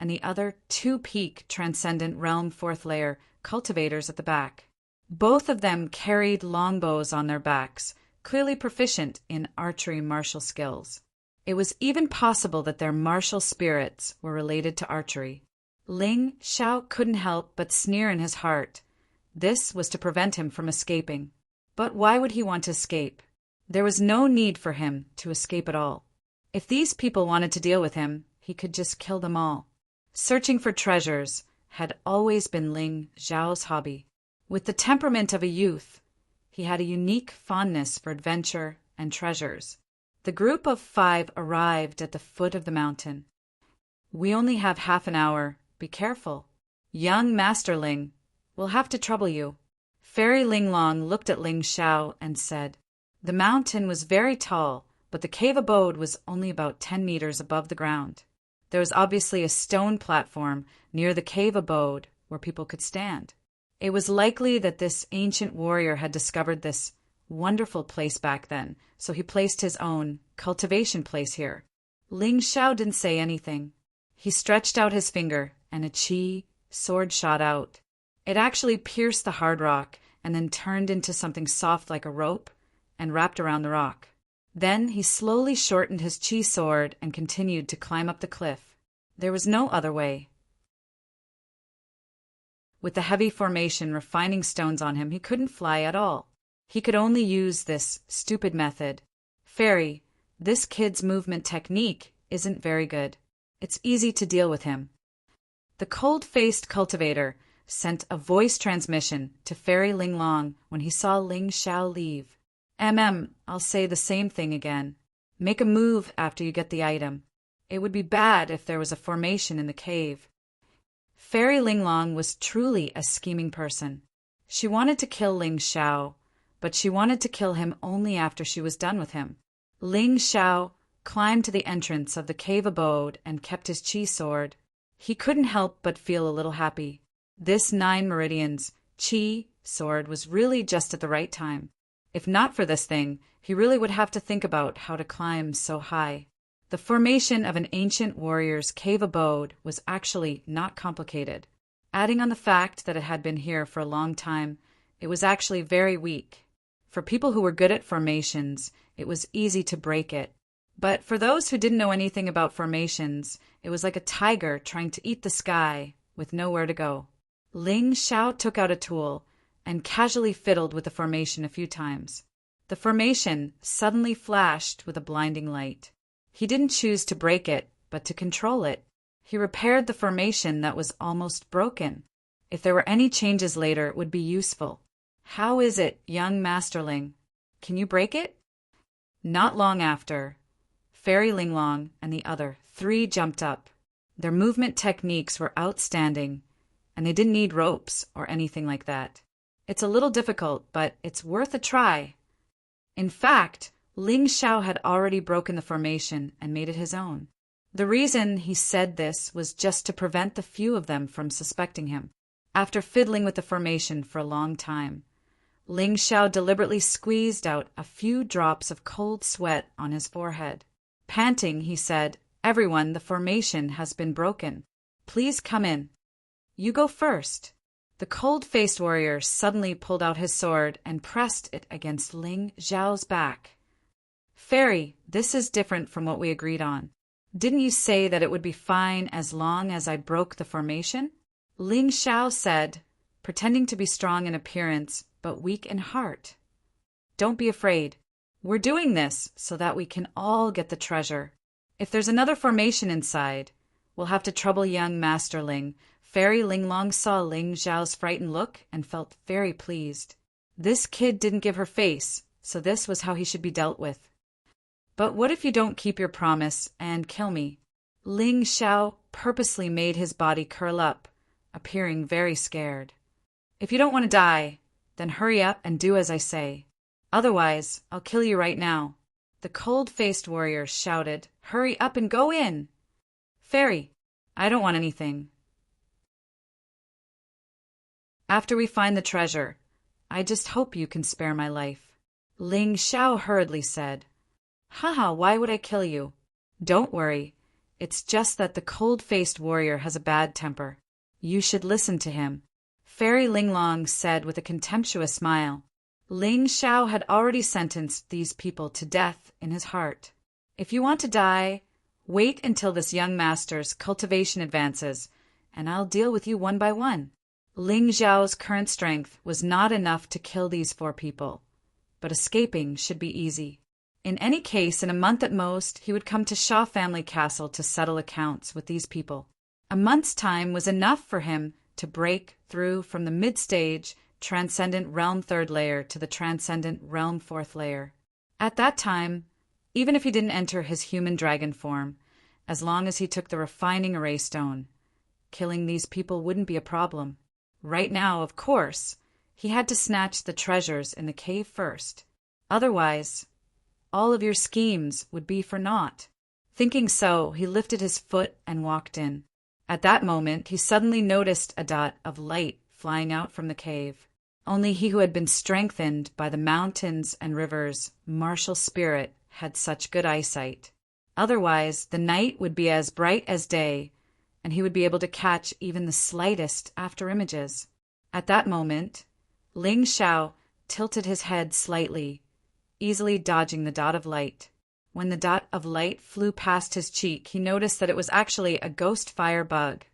and the other 2 peak transcendent realm 4th layer cultivators at the back. Both of them carried longbows on their backs, clearly proficient in archery martial skills. It was even possible that their martial spirits were related to archery. Ling Xiao couldn't help but sneer in his heart. This was to prevent him from escaping. But why would he want to escape? There was no need for him to escape at all. If these people wanted to deal with him, he could just kill them all. Searching for treasures had always been Ling Xiao's hobby. With the temperament of a youth, he had a unique fondness for adventure and treasures. The group of 5 arrived at the foot of the mountain. We only have half an hour. Be careful. Young Masterling, we'll have to trouble you. Fairy Linglong looked at Ling Xiao and said, The mountain was very tall, but the cave abode was only about 10 meters above the ground. There was obviously a stone platform near the cave abode where people could stand. It was likely that this ancient warrior had discovered this wonderful place back then, so he placed his own cultivation place here. Ling Xiao didn't say anything. He stretched out his finger, and a chi sword shot out. It actually pierced the hard rock and then turned into something soft like a rope and wrapped around the rock. Then he slowly shortened his chi sword and continued to climb up the cliff. There was no other way. With the heavy formation refining stones on him, he couldn't fly at all. He could only use this stupid method. Fairy, this kid's movement technique isn't very good. It's easy to deal with him. The cold-faced cultivator sent a voice transmission to Fairy Linglong when he saw Ling Xiao leave. I'll say the same thing again. Make a move after you get the item. It would be bad if there was a formation in the cave. Fairy Linglong was truly a scheming person. She wanted to kill Ling Xiao, but she wanted to kill him only after she was done with him. Ling Xiao climbed to the entrance of the cave abode and kept his chi sword. He couldn't help but feel a little happy. This 9 meridians chi sword was really just at the right time. If not for this thing, he really would have to think about how to climb so high. The formation of an ancient warrior's cave abode was actually not complicated. Adding on the fact that it had been here for a long time, it was actually very weak. For people who were good at formations, it was easy to break it. But for those who didn't know anything about formations, it was like a tiger trying to eat the sky with nowhere to go. Ling Xiao took out a tool and casually fiddled with the formation a few times. The formation suddenly flashed with a blinding light. He didn't choose to break it, but to control it. He repaired the formation that was almost broken. If there were any changes later, it would be useful. How is it, young Masterling? Can you break it? Not long after, Fairy Linglong and the other 3 jumped up. Their movement techniques were outstanding, and they didn't need ropes or anything like that. It's a little difficult, but it's worth a try. In fact, Ling Xiao had already broken the formation and made it his own. The reason he said this was just to prevent the few of them from suspecting him. After fiddling with the formation for a long time, Ling Xiao deliberately squeezed out a few drops of cold sweat on his forehead. Panting, he said, "Everyone, the formation has been broken. Please come in. You go first." The cold-faced warrior suddenly pulled out his sword and pressed it against Ling Xiao's back. "Fairy, this is different from what we agreed on. Didn't you say that it would be fine as long as I broke the formation?" Ling Xiao said, pretending to be strong in appearance but weak in heart. "Don't be afraid. We're doing this so that we can all get the treasure. If there's another formation inside, we'll have to trouble young Master Ling." Fairy Linglong saw Ling Xiao's frightened look and felt very pleased. This kid didn't give her face, so this was how he should be dealt with. "But what if you don't keep your promise and kill me?" Ling Xiao purposely made his body curl up, appearing very scared. "If you don't want to die, then hurry up and do as I say. Otherwise, I'll kill you right now." The cold-faced warrior shouted, "Hurry up and go in!" "Fairy, I don't want anything. After we find the treasure, I just hope you can spare my life." Ling Xiao hurriedly said, "Haha, why would I kill you? Don't worry. It's just that the cold-faced warrior has a bad temper. You should listen to him," Fairy Linglong said with a contemptuous smile. Ling Xiao had already sentenced these people to death in his heart. "If you want to die, wait until this young master's cultivation advances, and I'll deal with you one by one." Ling Xiao's current strength was not enough to kill these 4 people, but escaping should be easy. In any case, in a month at most, he would come to Shaw Family Castle to settle accounts with these people. A month's time was enough for him to break through from the mid-stage Transcendent Realm 3rd layer to the Transcendent Realm 4th layer. At that time, even if he didn't enter his human dragon form, as long as he took the refining array stone, killing these people wouldn't be a problem. Right now, of course, he had to snatch the treasures in the cave first. Otherwise, all of your schemes would be for naught. Thinking so, he lifted his foot and walked in. At that moment, he suddenly noticed a dot of light flying out from the cave. Only he who had been strengthened by the mountains and rivers' martial spirit had such good eyesight. Otherwise, the night would be as bright as day, and he would be able to catch even the slightest after-images. At that moment, Ling Xiao tilted his head slightly, easily dodging the dot of light. When the dot of light flew past his cheek, he noticed that it was actually a ghost fire bug.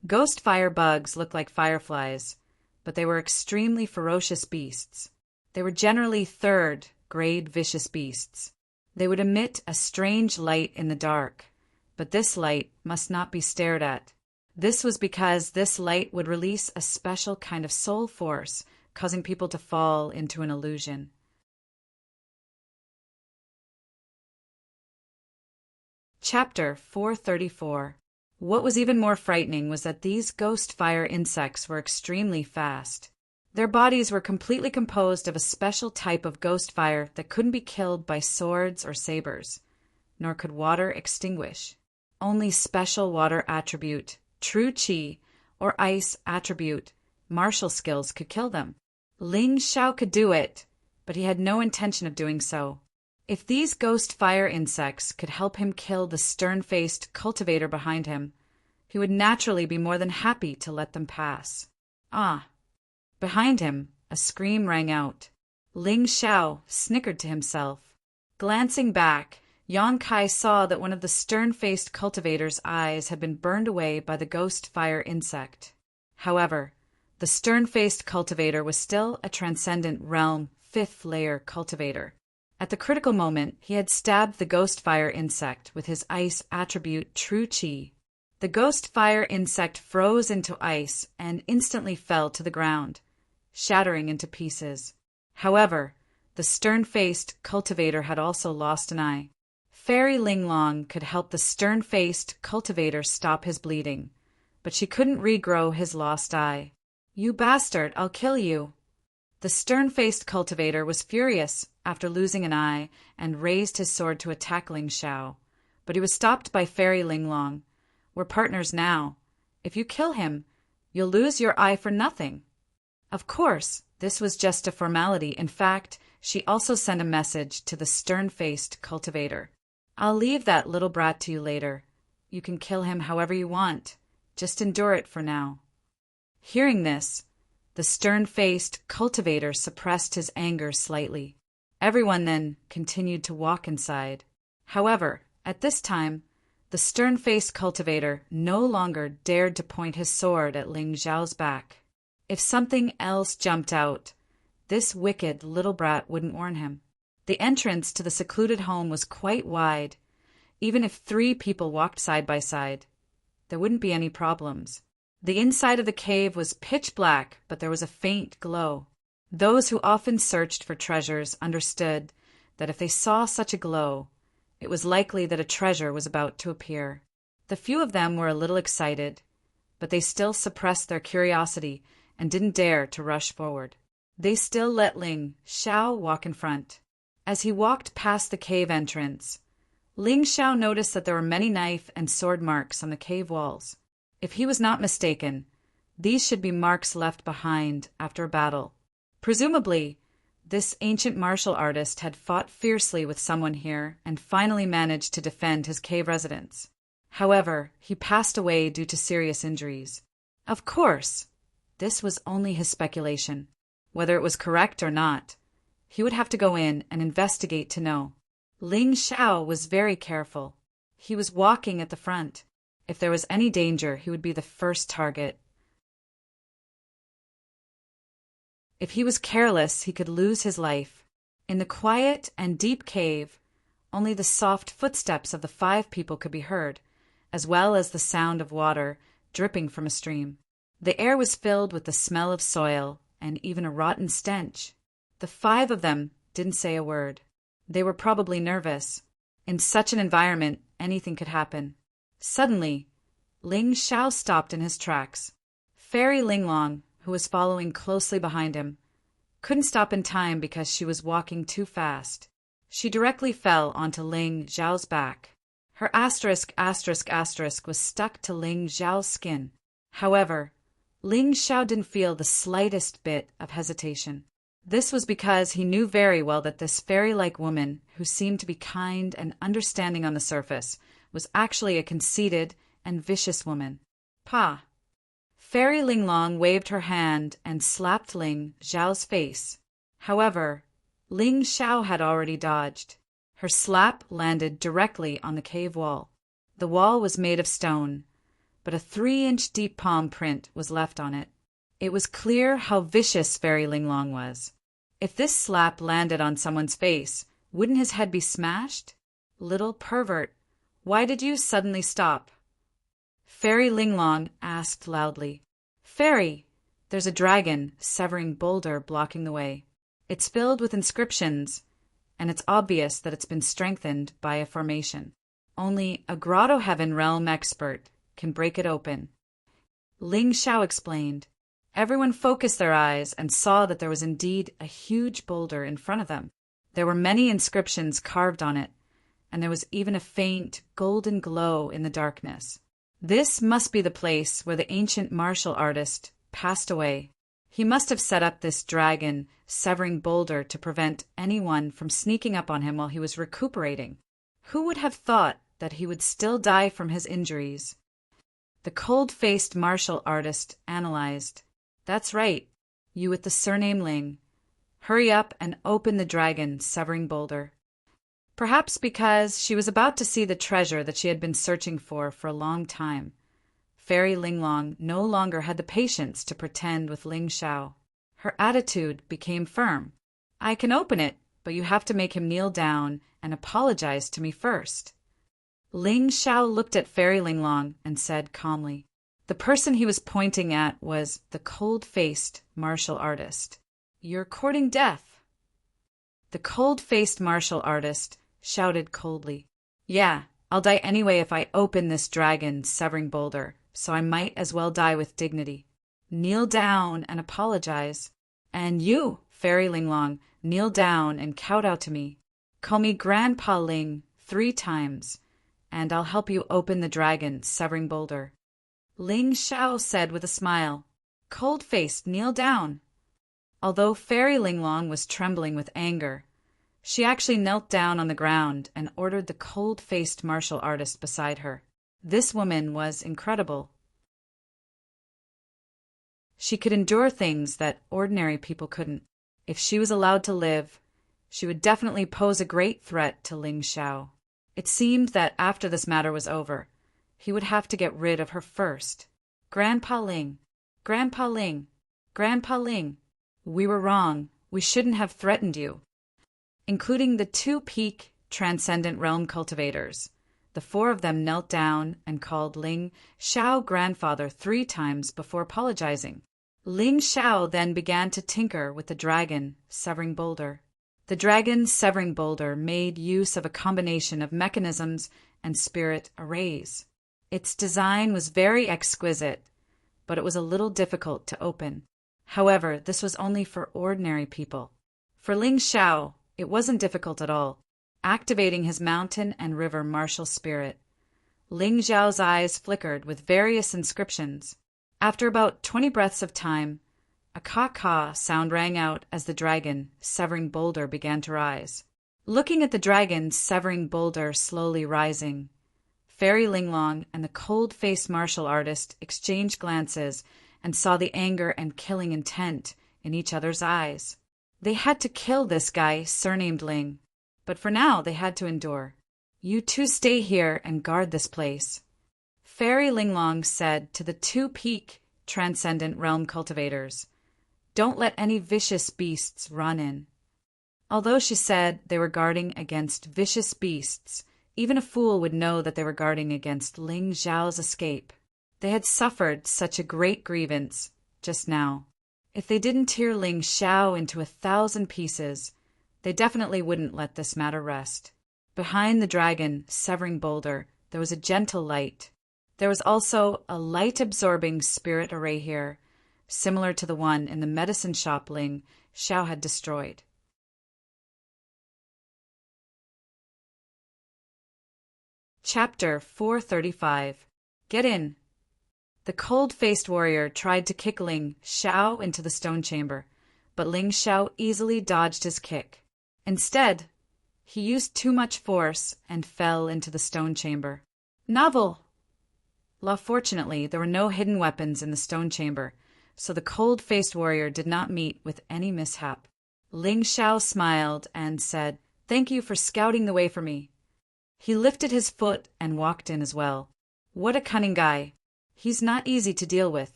Ghost fire bugs look like fireflies, but they were extremely ferocious beasts. They were generally 3rd-grade vicious beasts. They would emit a strange light in the dark, but this light must not be stared at. This was because this light would release a special kind of soul force, causing people to fall into an illusion. Chapter 434. What was even more frightening was that these ghost fire insects were extremely fast. Their bodies were completely composed of a special type of ghost fire that couldn't be killed by swords or sabers, nor could water extinguish. Only special water attribute, true chi, or ice attribute, martial skills could kill them. Ling Xiao could do it, but he had no intention of doing so. If these ghost fire insects could help him kill the stern-faced cultivator behind him, he would naturally be more than happy to let them pass. Ah! Behind him, a scream rang out. Ling Xiao snickered to himself. Glancing back, Yan Kai saw that one of the stern-faced cultivator's eyes had been burned away by the ghost fire insect. However, the stern-faced cultivator was still a transcendent realm, 5th layer cultivator. At the critical moment, he had stabbed the ghost fire insect with his ice attribute True Qi. The ghost fire insect froze into ice and instantly fell to the ground, shattering into pieces. However, the stern-faced cultivator had also lost an eye. Fairy Linglong could help the stern-faced cultivator stop his bleeding, but she couldn't regrow his lost eye. "You bastard, I'll kill you!" The stern-faced cultivator was furious after losing an eye and raised his sword to attack Ling Xiao, but he was stopped by Fairy Linglong. "We're partners now. If you kill him, you'll lose your eye for nothing." Of course, this was just a formality. In fact, she also sent a message to the stern-faced cultivator. "I'll leave that little brat to you later. You can kill him however you want. Just endure it for now." Hearing this, the stern-faced cultivator suppressed his anger slightly. Everyone then continued to walk inside. However, at this time, the stern-faced cultivator no longer dared to point his sword at Ling Xiao's back. If something else jumped out, this wicked little brat wouldn't warn him. The entrance to the secluded home was quite wide. Even if 3 people walked side by side, there wouldn't be any problems. The inside of the cave was pitch black, but there was a faint glow. Those who often searched for treasures understood that if they saw such a glow, it was likely that a treasure was about to appear. The few of them were a little excited, but they still suppressed their curiosity and didn't dare to rush forward. They still let Ling Xiao walk in front. As he walked past the cave entrance, Ling Xiao noticed that there were many knife and sword marks on the cave walls. If he was not mistaken, these should be marks left behind after a battle. Presumably, this ancient martial artist had fought fiercely with someone here and finally managed to defend his cave residence. However, he passed away due to serious injuries. Of course, this was only his speculation. Whether it was correct or not, he would have to go in and investigate to know. Ling Xiao was very careful. He was walking at the front. If there was any danger, he would be the first target. If he was careless, he could lose his life. In the quiet and deep cave, only the soft footsteps of the 5 people could be heard, as well as the sound of water dripping from a stream. The air was filled with the smell of soil and even a rotten stench. The 5 of them didn't say a word. They were probably nervous. In such an environment, anything could happen. Suddenly, Ling Xiao stopped in his tracks. Fairy Linglong, who was following closely behind him, couldn't stop in time because she was walking too fast. She directly fell onto Ling Xiao's back. Her asterisk was stuck to Ling Xiao's skin. However, Ling Xiao didn't feel the slightest bit of hesitation. This was because he knew very well that this fairy-like woman, who seemed to be kind and understanding on the surface, was actually a conceited and vicious woman. "Pa!" Fairy Linglong waved her hand and slapped Ling Xiao's face. However, Ling Xiao had already dodged. Her slap landed directly on the cave wall. The wall was made of stone, but a 3-inch deep palm print was left on it. It was clear how vicious Fairy Linglong was. If this slap landed on someone's face, wouldn't his head be smashed? "Little pervert, why did you suddenly stop?" Fairy Linglong asked loudly. "Fairy, there's a dragon severing boulder blocking the way. It's filled with inscriptions, and it's obvious that it's been strengthened by a formation. Only a Grotto Heaven realm expert can break it open." Ling Xiao explained. Everyone focused their eyes and saw that there was indeed a huge boulder in front of them. There were many inscriptions carved on it, and there was even a faint golden glow in the darkness. This must be the place where the ancient martial artist passed away. He must have set up this dragon severing boulder to prevent anyone from sneaking up on him while he was recuperating. Who would have thought that he would still die from his injuries? The cold-faced martial artist analyzed. That's right, you with the surname Ling. Hurry up and open the dragon severing boulder. Perhaps because she was about to see the treasure that she had been searching for a long time. Fairy Linglong no longer had the patience to pretend with Ling Xiao. Her attitude became firm. I can open it, but you have to make him kneel down and apologize to me first. Ling Xiao looked at Fairy Linglong and said calmly. The person he was pointing at was the cold-faced martial artist. You're courting death. The cold-faced martial artist shouted coldly. Yeah, I'll die anyway if I open this dragon severing boulder, so I might as well die with dignity. Kneel down and apologize. And you, Fairy Linglong, kneel down and kowtow to me. Call me Grandpa Ling 3 times, and I'll help you open the dragon severing boulder. Ling Xiao said with a smile. Cold-faced, kneel down. Although Fairy Linglong was trembling with anger, she actually knelt down on the ground and ordered the cold-faced martial artist beside her. This woman was incredible. She could endure things that ordinary people couldn't. If she was allowed to live, she would definitely pose a great threat to Ling Xiao. It seemed that after this matter was over, he would have to get rid of her first. Grandpa Ling, Grandpa Ling, Grandpa Ling. We were wrong. We shouldn't have threatened you. Including the 2 peak transcendent realm cultivators. The 4 of them knelt down and called Ling Xiao grandfather 3 times before apologizing. Ling Xiao then began to tinker with the dragon severing boulder. The dragon severing boulder made use of a combination of mechanisms and spirit arrays. Its design was very exquisite, but it was a little difficult to open. However, this was only for ordinary people. For Ling Xiao, it wasn't difficult at all. Activating his mountain and river martial spirit, Ling Xiao's eyes flickered with various inscriptions. After about 20 breaths of time, a caw-caw sound rang out as the dragon severing boulder began to rise. Looking at the dragon severing boulder slowly rising, Fairy Linglong and the cold-faced martial artist exchanged glances and saw the anger and killing intent in each other's eyes. They had to kill this guy surnamed Ling, but for now they had to endure. You 2 stay here and guard this place, Fairy Linglong said to the 2 peak transcendent realm cultivators. Don't let any vicious beasts run in. Although she said they were guarding against vicious beasts, even a fool would know that they were guarding against Ling Xiao's escape. They had suffered such a great grievance just now. If they didn't tear Ling Xiao into 1,000 pieces, they definitely wouldn't let this matter rest. Behind the dragon severing boulder, there was a gentle light. There was also a light-absorbing spirit array here, similar to the one in the medicine shop Ling Xiao had destroyed. Chapter 435. Get in. The cold-faced warrior tried to kick Ling Xiao into the stone chamber, but Ling Xiao easily dodged his kick. Instead, he used too much force and fell into the stone chamber. Novel! Fortunately, there were no hidden weapons in the stone chamber, so the cold-faced warrior did not meet with any mishap. Ling Xiao smiled and said, "Thank you for scouting the way for me." He lifted his foot and walked in as well. What a cunning guy. He's not easy to deal with.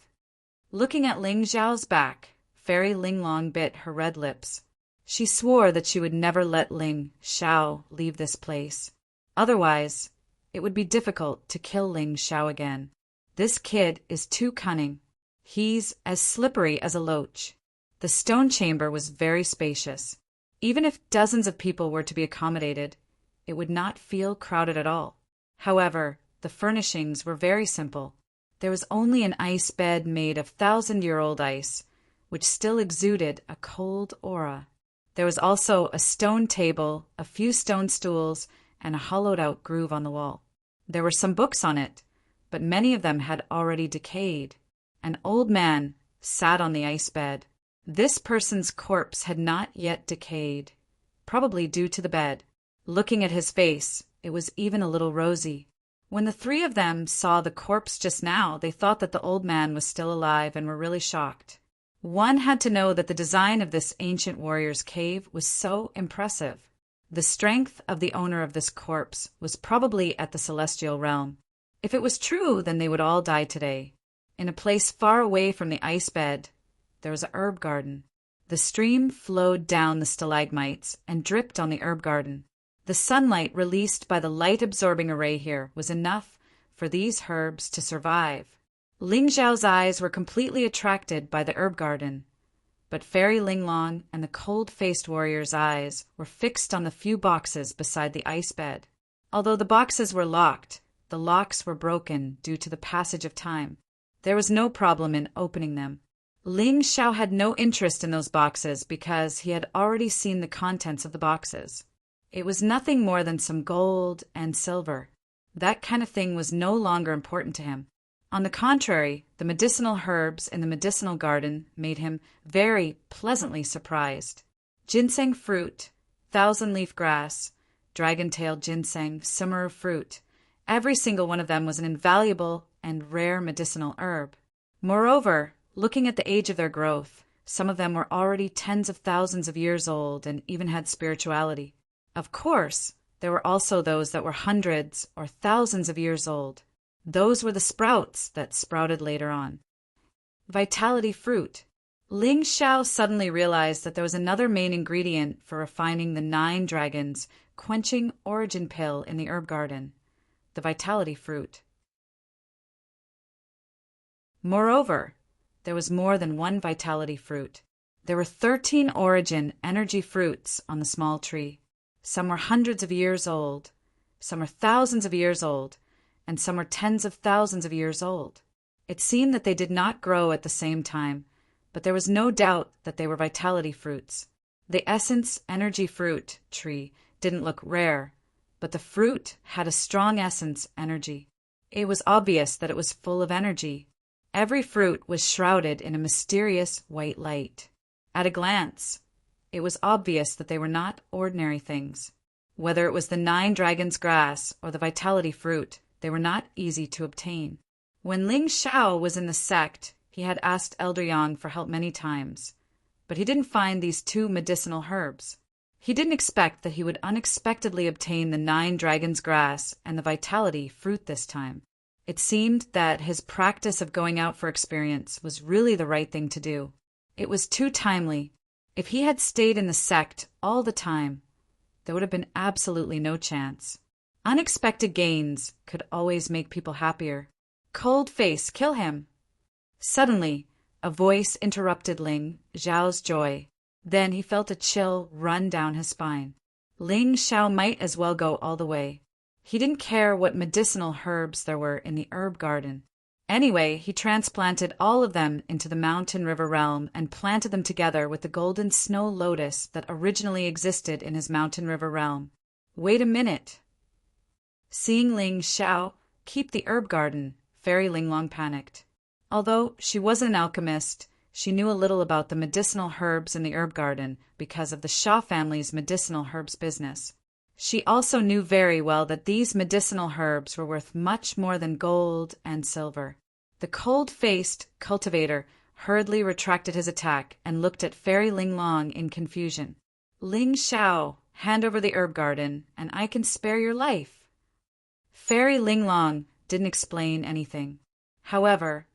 Looking at Ling Xiao's back, Fairy Linglong bit her red lips. She swore that she would never let Ling Xiao leave this place. Otherwise, it would be difficult to kill Ling Xiao again. This kid is too cunning. He's as slippery as a loach. The stone chamber was very spacious. Even if dozens of people were to be accommodated, it would not feel crowded at all. However, the furnishings were very simple. There was only an ice bed made of 1,000-year-old ice, which still exuded a cold aura. There was also a stone table, a few stone stools, and a hollowed-out groove on the wall. There were some books on it, but many of them had already decayed. An old man, sat on the ice bed. This person's corpse had not yet decayed, probably due to the bed. Looking at his face, it was even a little rosy. When the three of them saw the corpse just now, they thought that the old man was still alive and were really shocked. One had to know that the design of this ancient warrior's cave was so impressive. The strength of the owner of this corpse was probably at the celestial realm. If it was true, then they would all die today. In a place far away from the ice bed, there was a herb garden. The stream flowed down the stalagmites and dripped on the herb garden. The sunlight released by the light-absorbing array here was enough for these herbs to survive. Ling Xiao's eyes were completely attracted by the herb garden, but Fairy Linglong and the cold-faced warrior's eyes were fixed on the few boxes beside the ice bed. Although the boxes were locked, the locks were broken due to the passage of time. There was no problem in opening them. Ling Xiao had no interest in those boxes because he had already seen the contents of the boxes. It was nothing more than some gold and silver. That kind of thing was no longer important to him. On the contrary, the medicinal herbs in the medicinal garden made him very pleasantly surprised. Ginseng fruit, thousand-leaf grass, dragon-tailed ginseng, summer fruit. Every single one of them was an invaluable and rare medicinal herb. Moreover, looking at the age of their growth, some of them were already tens of thousands of years old and even had spirituality. Of course, there were also those that were hundreds or thousands of years old. Those were the sprouts that sprouted later on. Vitality fruit. Ling Xiao suddenly realized that there was another main ingredient for refining the 9 dragons' quenching origin pill in the herb garden, the vitality fruit. Moreover, there was more than one vitality fruit. There were 13 origin energy fruits on the small tree. Some were hundreds of years old, some were thousands of years old, and some were tens of thousands of years old. It seemed that they did not grow at the same time, but there was no doubt that they were vitality fruits. The essence energy fruit tree didn't look rare, but the fruit had a strong essence energy. It was obvious that it was full of energy. Every fruit was shrouded in a mysterious white light. At a glance, it was obvious that they were not ordinary things. Whether it was the 9 dragons' grass or the vitality fruit, they were not easy to obtain. When Ling Xiao was in the sect, he had asked Elder Yang for help many times, but he didn't find these 2 medicinal herbs. He didn't expect that he would unexpectedly obtain the 9 dragons' grass and the vitality fruit this time. It seemed that his practice of going out for experience was really the right thing to do. It was too timely. If he had stayed in the sect all the time, there would have been absolutely no chance. Unexpected gains could always make people happier. Cold face, kill him. Suddenly, a voice interrupted Ling Xiao's joy. Then he felt a chill run down his spine. Ling Xiao might as well go all the way. He didn't care what medicinal herbs there were in the herb garden. Anyway, he transplanted all of them into the mountain river realm and planted them together with the golden snow lotus that originally existed in his mountain river realm. Wait a minute. Seeing Ling Xiao keep the herb garden, Fairy Linglong panicked. Although she wasn't an alchemist, she knew a little about the medicinal herbs in the herb garden because of the Xia family's medicinal herbs business. She also knew very well that these medicinal herbs were worth much more than gold and silver. The cold-faced cultivator hurriedly retracted his attack and looked at Fairy Linglong in confusion. Ling Xiao, hand over the herb garden, and I can spare your life. Fairy Linglong didn't explain anything. However,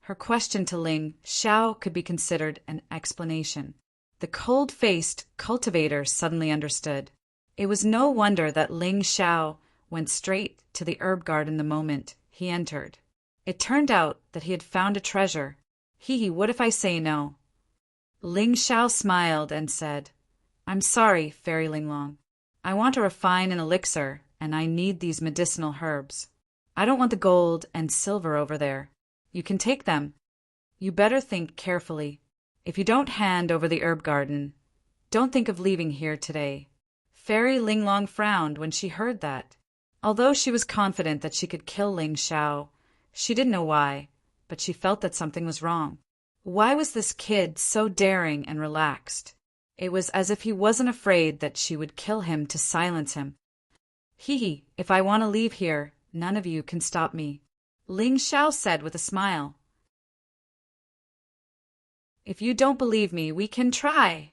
her question to Ling Xiao could be considered an explanation. The cold-faced cultivator suddenly understood. It was no wonder that Ling Xiao went straight to the herb garden the moment he entered. It turned out that he had found a treasure. What if I say no? Ling Xiao smiled and said, I'm sorry, Fairy Linglong. I want to refine an elixir, and I need these medicinal herbs. I don't want the gold and silver over there. You can take them. You better think carefully. If you don't hand over the herb garden, don't think of leaving here today. Fairy Linglong frowned when she heard that. Although she was confident that she could kill Ling Xiao, she didn't know why, but she felt that something was wrong. Why was this kid so daring and relaxed? It was as if he wasn't afraid that she would kill him to silence him. If I want to leave here, none of you can stop me, Ling Xiao said with a smile. If you don't believe me, we can try.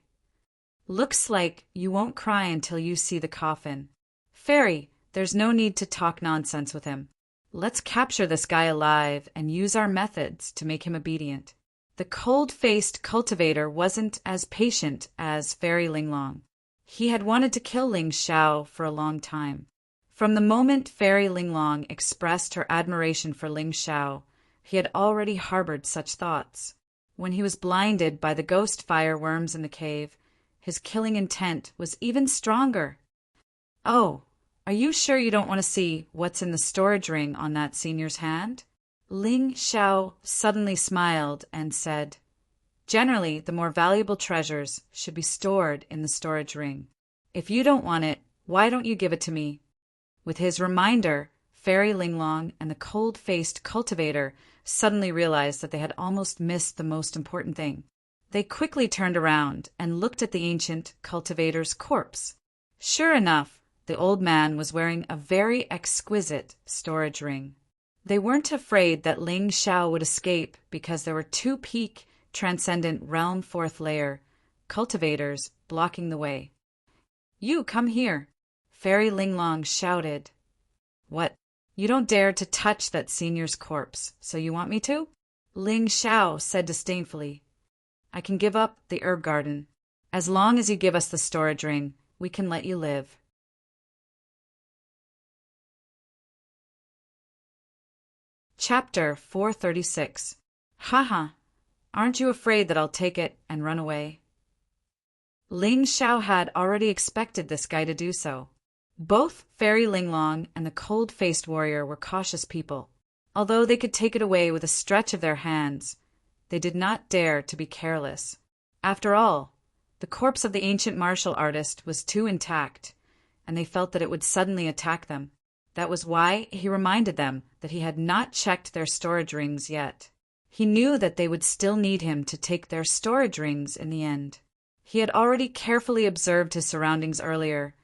Looks like you won't cry until you see the coffin. Fairy, there's no need to talk nonsense with him. Let's capture this guy alive and use our methods to make him obedient. The cold-faced cultivator wasn't as patient as Fairy Linglong. He had wanted to kill Ling Xiao for a long time. From the moment Fairy Linglong expressed her admiration for Ling Xiao, he had already harbored such thoughts. When he was blinded by the ghost fireworms in the cave, his killing intent was even stronger. Oh, are you sure you don't want to see what's in the storage ring on that senior's hand? Ling Xiao suddenly smiled and said, Generally, the more valuable treasures should be stored in the storage ring. If you don't want it, why don't you give it to me? With his reminder, Fairy Linglong and the cold-faced cultivator suddenly realized that they had almost missed the most important thing. They quickly turned around and looked at the ancient cultivator's corpse. Sure enough, the old man was wearing a very exquisite storage ring. They weren't afraid that Ling Xiao would escape because there were two peak, transcendent realm fourth layer cultivators blocking the way. You come here, Fairy Linglong shouted. What? You don't dare to touch that senior's corpse, so you want me to? Ling Xiao said disdainfully. I can give up the herb garden. As long as you give us the storage ring, we can let you live. Chapter 436. Haha, aren't you afraid that I'll take it and run away? Ling Xiao had already expected this guy to do so. Both Fairy Linglong and the cold-faced warrior were cautious people. Although they could take it away with a stretch of their hands, they did not dare to be careless. After all, the corpse of the ancient martial artist was too intact, and they felt that it would suddenly attack them. That was why he reminded them that he had not checked their storage rings yet. He knew that they would still need him to take their storage rings in the end. He had already carefully observed his surroundings earlier,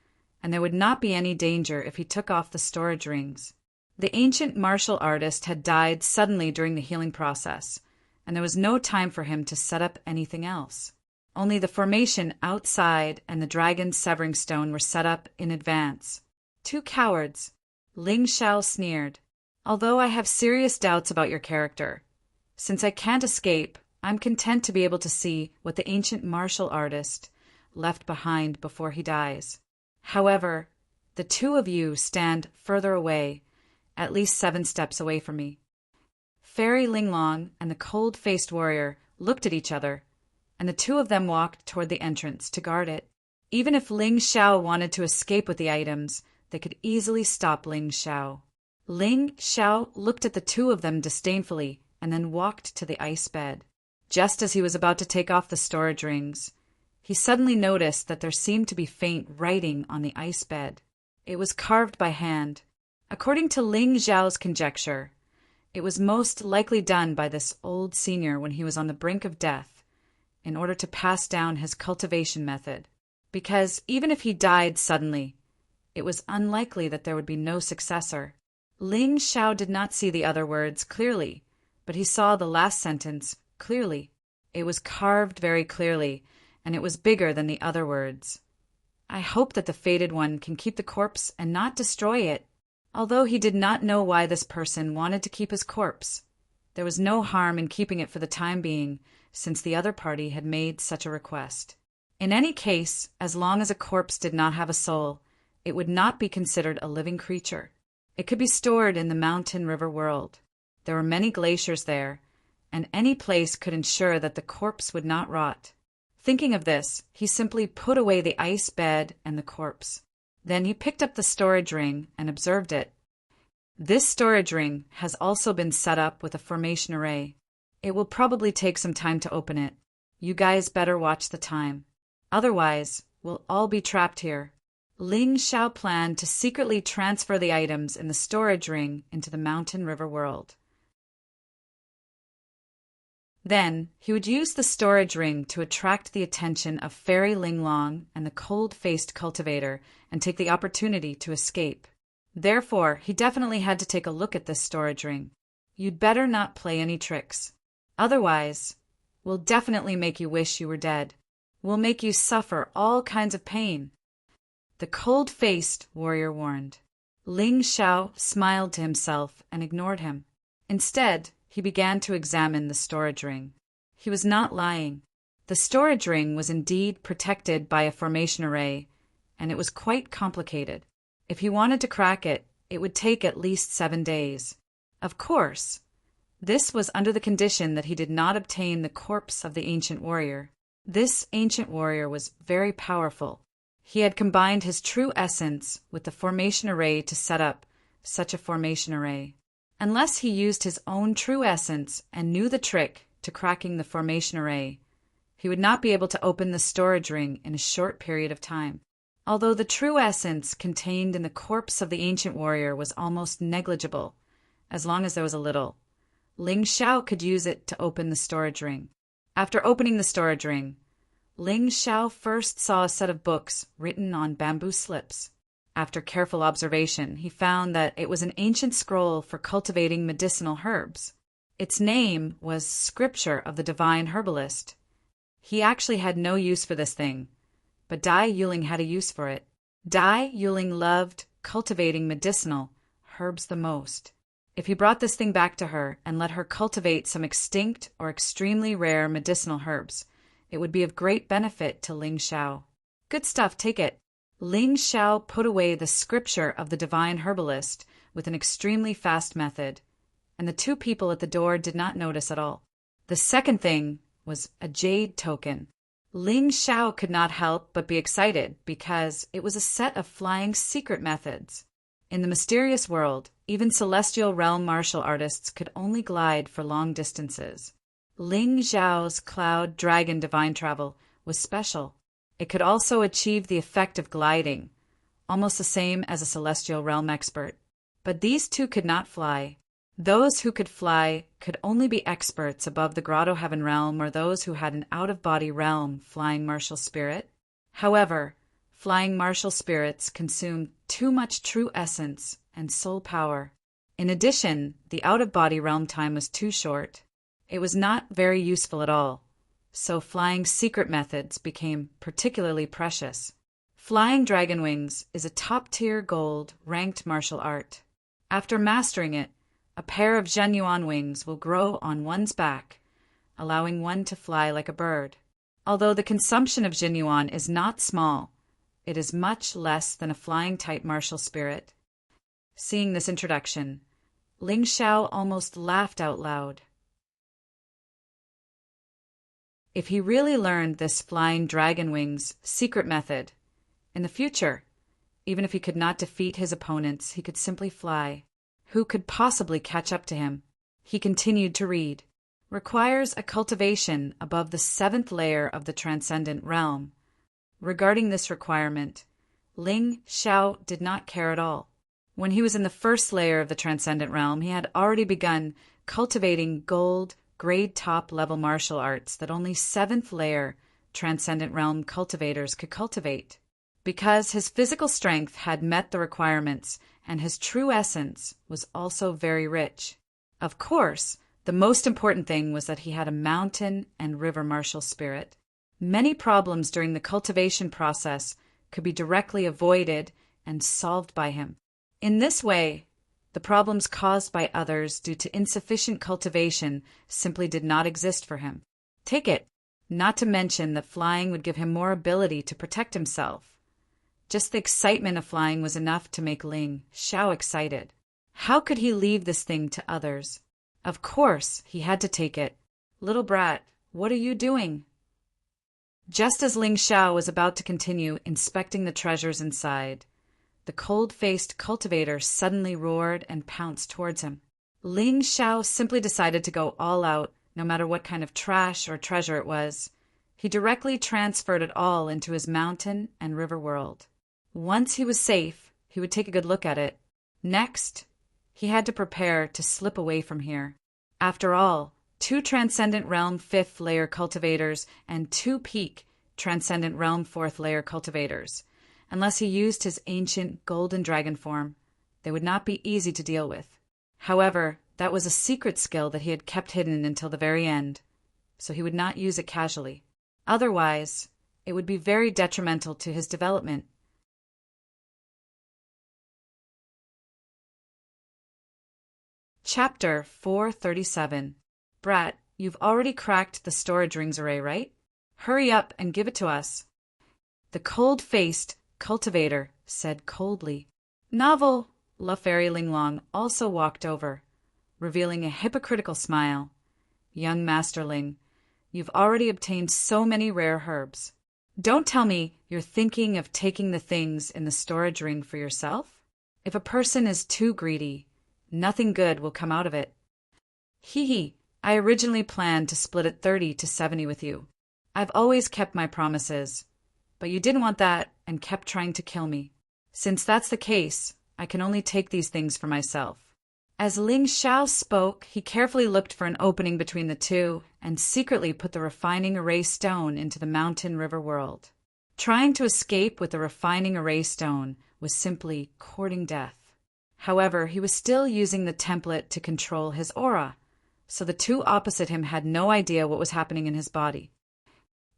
and there would not be any danger if he took off the storage rings. The ancient martial artist had died suddenly during the healing process, and there was no time for him to set up anything else. Only the formation outside and the dragon's severing stone were set up in advance. Two cowards. Ling Xiao sneered. Although I have serious doubts about your character, since I can't escape, I'm content to be able to see what the ancient martial artist left behind before he dies. However, the two of you stand further away, at least 7 steps away from me. Fairy Linglong and the cold-faced warrior looked at each other, and the two of them walked toward the entrance to guard it. Even if Ling Xiao wanted to escape with the items, they could easily stop Ling Xiao. Ling Xiao looked at the two of them disdainfully and then walked to the ice bed. Just as he was about to take off the storage rings, he suddenly noticed that there seemed to be faint writing on the ice bed. It was carved by hand. According to Ling Xiao's conjecture, it was most likely done by this old senior when he was on the brink of death, in order to pass down his cultivation method. Because even if he died suddenly, it was unlikely that there would be no successor. Ling Xiao did not see the other words clearly, but he saw the last sentence clearly. It was carved very clearly, and it was bigger than the other words. I hope that the fated one can keep the corpse and not destroy it. Although he did not know why this person wanted to keep his corpse, there was no harm in keeping it for the time being, since the other party had made such a request. In any case, as long as a corpse did not have a soul, it would not be considered a living creature. It could be stored in the mountain river world. There were many glaciers there, and any place could ensure that the corpse would not rot. Thinking of this, he simply put away the ice bed and the corpse. Then he picked up the storage ring and observed it. This storage ring has also been set up with a formation array. It will probably take some time to open it. You guys better watch the time. Otherwise, we'll all be trapped here. Ling Xiao planned to secretly transfer the items in the storage ring into the mountain river world. Then, he would use the storage ring to attract the attention of Fairy Ling Long and the cold-faced cultivator and take the opportunity to escape. Therefore, he definitely had to take a look at this storage ring. You'd better not play any tricks. Otherwise, we'll definitely make you wish you were dead. We'll make you suffer all kinds of pain. The cold-faced warrior warned. Ling Xiao smiled to himself and ignored him. Instead, he began to examine the storage ring. He was not lying. The storage ring was indeed protected by a formation array, and it was quite complicated. If he wanted to crack it, it would take at least 7 days. Of course, this was under the condition that he did not obtain the corpse of the ancient warrior. This ancient warrior was very powerful. He had combined his true essence with the formation array to set up such a formation array. Unless he used his own true essence and knew the trick to cracking the formation array, he would not be able to open the storage ring in a short period of time. Although the true essence contained in the corpse of the ancient warrior was almost negligible, as long as there was a little, Ling Xiao could use it to open the storage ring. After opening the storage ring, Ling Xiao first saw a set of books written on bamboo slips. After careful observation, he found that it was an ancient scroll for cultivating medicinal herbs. Its name was Scripture of the Divine Herbalist. He actually had no use for this thing, but Dai Yuling had a use for it. Dai Yuling loved cultivating medicinal herbs the most. If he brought this thing back to her and let her cultivate some extinct or extremely rare medicinal herbs, it would be of great benefit to Ling Xiao. Good stuff, take it. Ling Xiao put away the Scripture of the Divine Herbalist with an extremely fast method, and the two people at the door did not notice at all. The second thing was a jade token. Ling Xiao could not help but be excited because it was a set of flying secret methods. In the mysterious world, even celestial realm martial artists could only glide for long distances. Ling Xiao's Cloud Dragon Divine Travel was special. It could also achieve the effect of gliding, almost the same as a celestial realm expert. But these two could not fly. Those who could fly could only be experts above the Grotto Heaven realm or those who had an out-of-body realm flying martial spirit. However, flying martial spirits consume too much true essence and soul power. In addition, the out-of-body realm time was too short. It was not very useful at all, so flying secret methods became particularly precious. Flying dragon wings is a top-tier gold ranked martial art. After mastering it, a pair of Zhenyuan wings will grow on one's back, allowing one to fly like a bird. Although the consumption of Zhenyuan is not small, it is much less than a flying-type martial spirit. Seeing this introduction, Ling Xiao almost laughed out loud. If he really learned this flying dragon wings secret method, in the future, even if he could not defeat his opponents, he could simply fly. Who could possibly catch up to him? He continued to read. Requires a cultivation above the 7th layer of the transcendent realm. Regarding this requirement, Ling Xiao did not care at all. When he was in the 1st layer of the transcendent realm, he had already begun cultivating gold, grade top level martial arts that only 7th layer transcendent realm cultivators could cultivate. Because his physical strength had met the requirements and his true essence was also very rich. Of course, the most important thing was that he had a mountain and river martial spirit. Many problems during the cultivation process could be directly avoided and solved by him. In this way, the problems caused by others due to insufficient cultivation simply did not exist for him. Take it, not to mention that flying would give him more ability to protect himself. Just the excitement of flying was enough to make Ling Xiao excited. How could he leave this thing to others? Of course, he had to take it. Little brat, what are you doing? Just as Ling Xiao was about to continue inspecting the treasures inside, the cold-faced cultivator suddenly roared and pounced towards him. Ling Xiao simply decided to go all out, no matter what kind of trash or treasure it was. He directly transferred it all into his mountain and river world. Once he was safe, he would take a good look at it. Next, he had to prepare to slip away from here. After all, 2 Transcendent Realm 5th layer cultivators, and 2 Peak Transcendent Realm 4th layer cultivators. Unless he used his ancient golden dragon form, they would not be easy to deal with. However, that was a secret skill that he had kept hidden until the very end, so he would not use it casually. Otherwise, it would be very detrimental to his development. Chapter 437. Brat, you've already cracked the storage rings array, right? Hurry up and give it to us. The cold-faced cultivator said coldly. Novel. La Fairy Linglong also walked over, revealing a hypocritical smile. Young Masterling, you've already obtained so many rare herbs. Don't tell me you're thinking of taking the things in the storage ring for yourself? If a person is too greedy, nothing good will come out of it. Hee, I originally planned to split it 30 to 70 with you. I've always kept my promises, but you didn't want that and kept trying to kill me. Since that's the case, I can only take these things for myself. As Ling Xiao spoke, he carefully looked for an opening between the two and secretly put the refining array stone into the mountain river world. Trying to escape with the refining array stone was simply courting death. However, he was still using the template to control his aura, so the two opposite him had no idea what was happening in his body.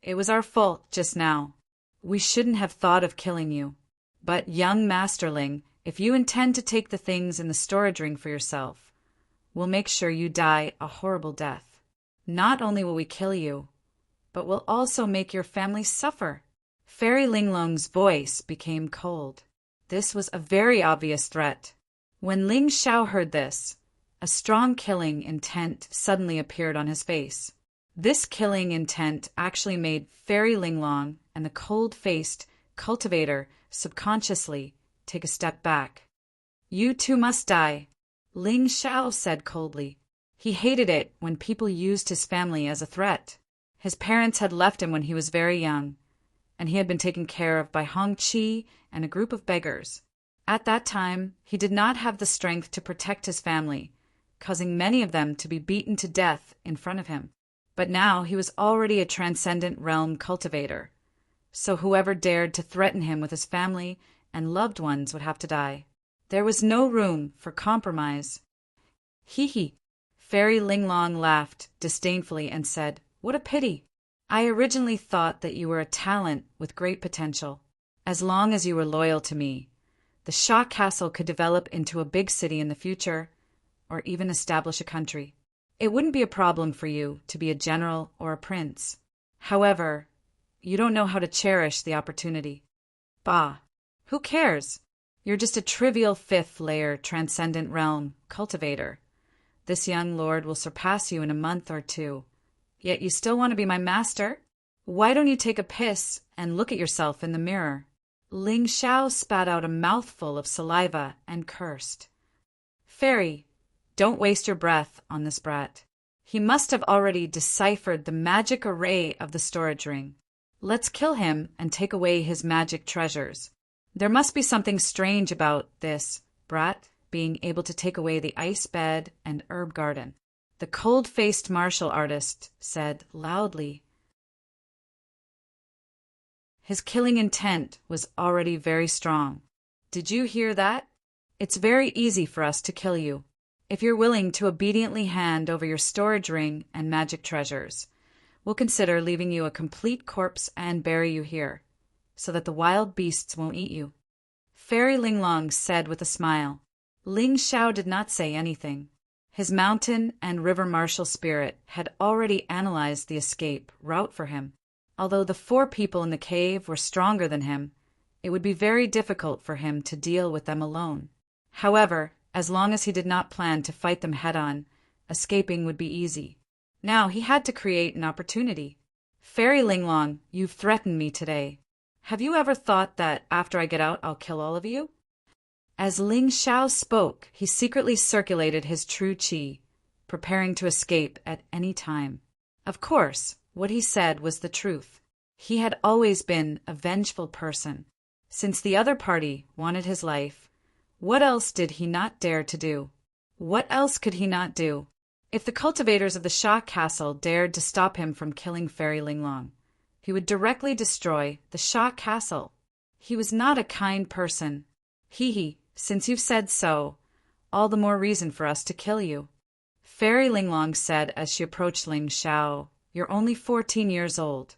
It was our fault just now. We shouldn't have thought of killing you. But, young Masterling, if you intend to take the things in the storage ring for yourself, we'll make sure you die a horrible death. Not only will we kill you, but we'll also make your family suffer. Fairy Linglong's voice became cold. This was a very obvious threat. When Ling Xiao heard this, a strong killing intent suddenly appeared on his face. This killing intent actually made Fairy Linglong and the cold-faced cultivator subconsciously take a step back. You two must die, Ling Xiao said coldly. He hated it when people used his family as a threat. His parents had left him when he was very young, and he had been taken care of by Hong Qi and a group of beggars. At that time, he did not have the strength to protect his family, causing many of them to be beaten to death in front of him. But now he was already a transcendent realm cultivator, so whoever dared to threaten him with his family and loved ones would have to die. There was no room for compromise. Hee. Fairy Linglong laughed disdainfully and said, What a pity. I originally thought that you were a talent with great potential. As long as you were loyal to me, the Sha Castle could develop into a big city in the future, or even establish a country. It wouldn't be a problem for you to be a general or a prince. However, you don't know how to cherish the opportunity. Bah, who cares? You're just a trivial 5th layer transcendent realm cultivator. This young lord will surpass you in a month or 2. Yet you still want to be my master? Why don't you take a piss and look at yourself in the mirror? Ling Xiao spat out a mouthful of saliva and cursed. Fairy, don't waste your breath on this brat. He must have already deciphered the magic array of the storage ring. Let's kill him and take away his magic treasures. There must be something strange about this brat being able to take away the ice bed and herb garden. The cold-faced martial artist said loudly. His killing intent was already very strong. Did you hear that? It's very easy for us to kill you, if you're willing to obediently hand over your storage ring and magic treasures. We'll consider leaving you a complete corpse and bury you here, so that the wild beasts won't eat you. Fairy Linglong said with a smile. Ling Xiao did not say anything. His mountain and river martial spirit had already analyzed the escape route for him. Although the 4 people in the cave were stronger than him, it would be very difficult for him to deal with them alone. However, as long as he did not plan to fight them head-on, escaping would be easy. Now he had to create an opportunity. Fairy Linglong, you've threatened me today. Have you ever thought that after I get out I'll kill all of you? As Ling Xiao spoke, he secretly circulated his true qi, preparing to escape at any time. Of course, what he said was the truth. He had always been a vengeful person. Since the other party wanted his life, what else did he not dare to do? What else could he not do? If the cultivators of the Sha castle dared to stop him from killing Fairy Linglong, he would directly destroy the Sha castle. He was not a kind person. Hee, since you've said so, all the more reason for us to kill you. Fairy Linglong said as she approached Ling Xiao, "You're only 14 years old,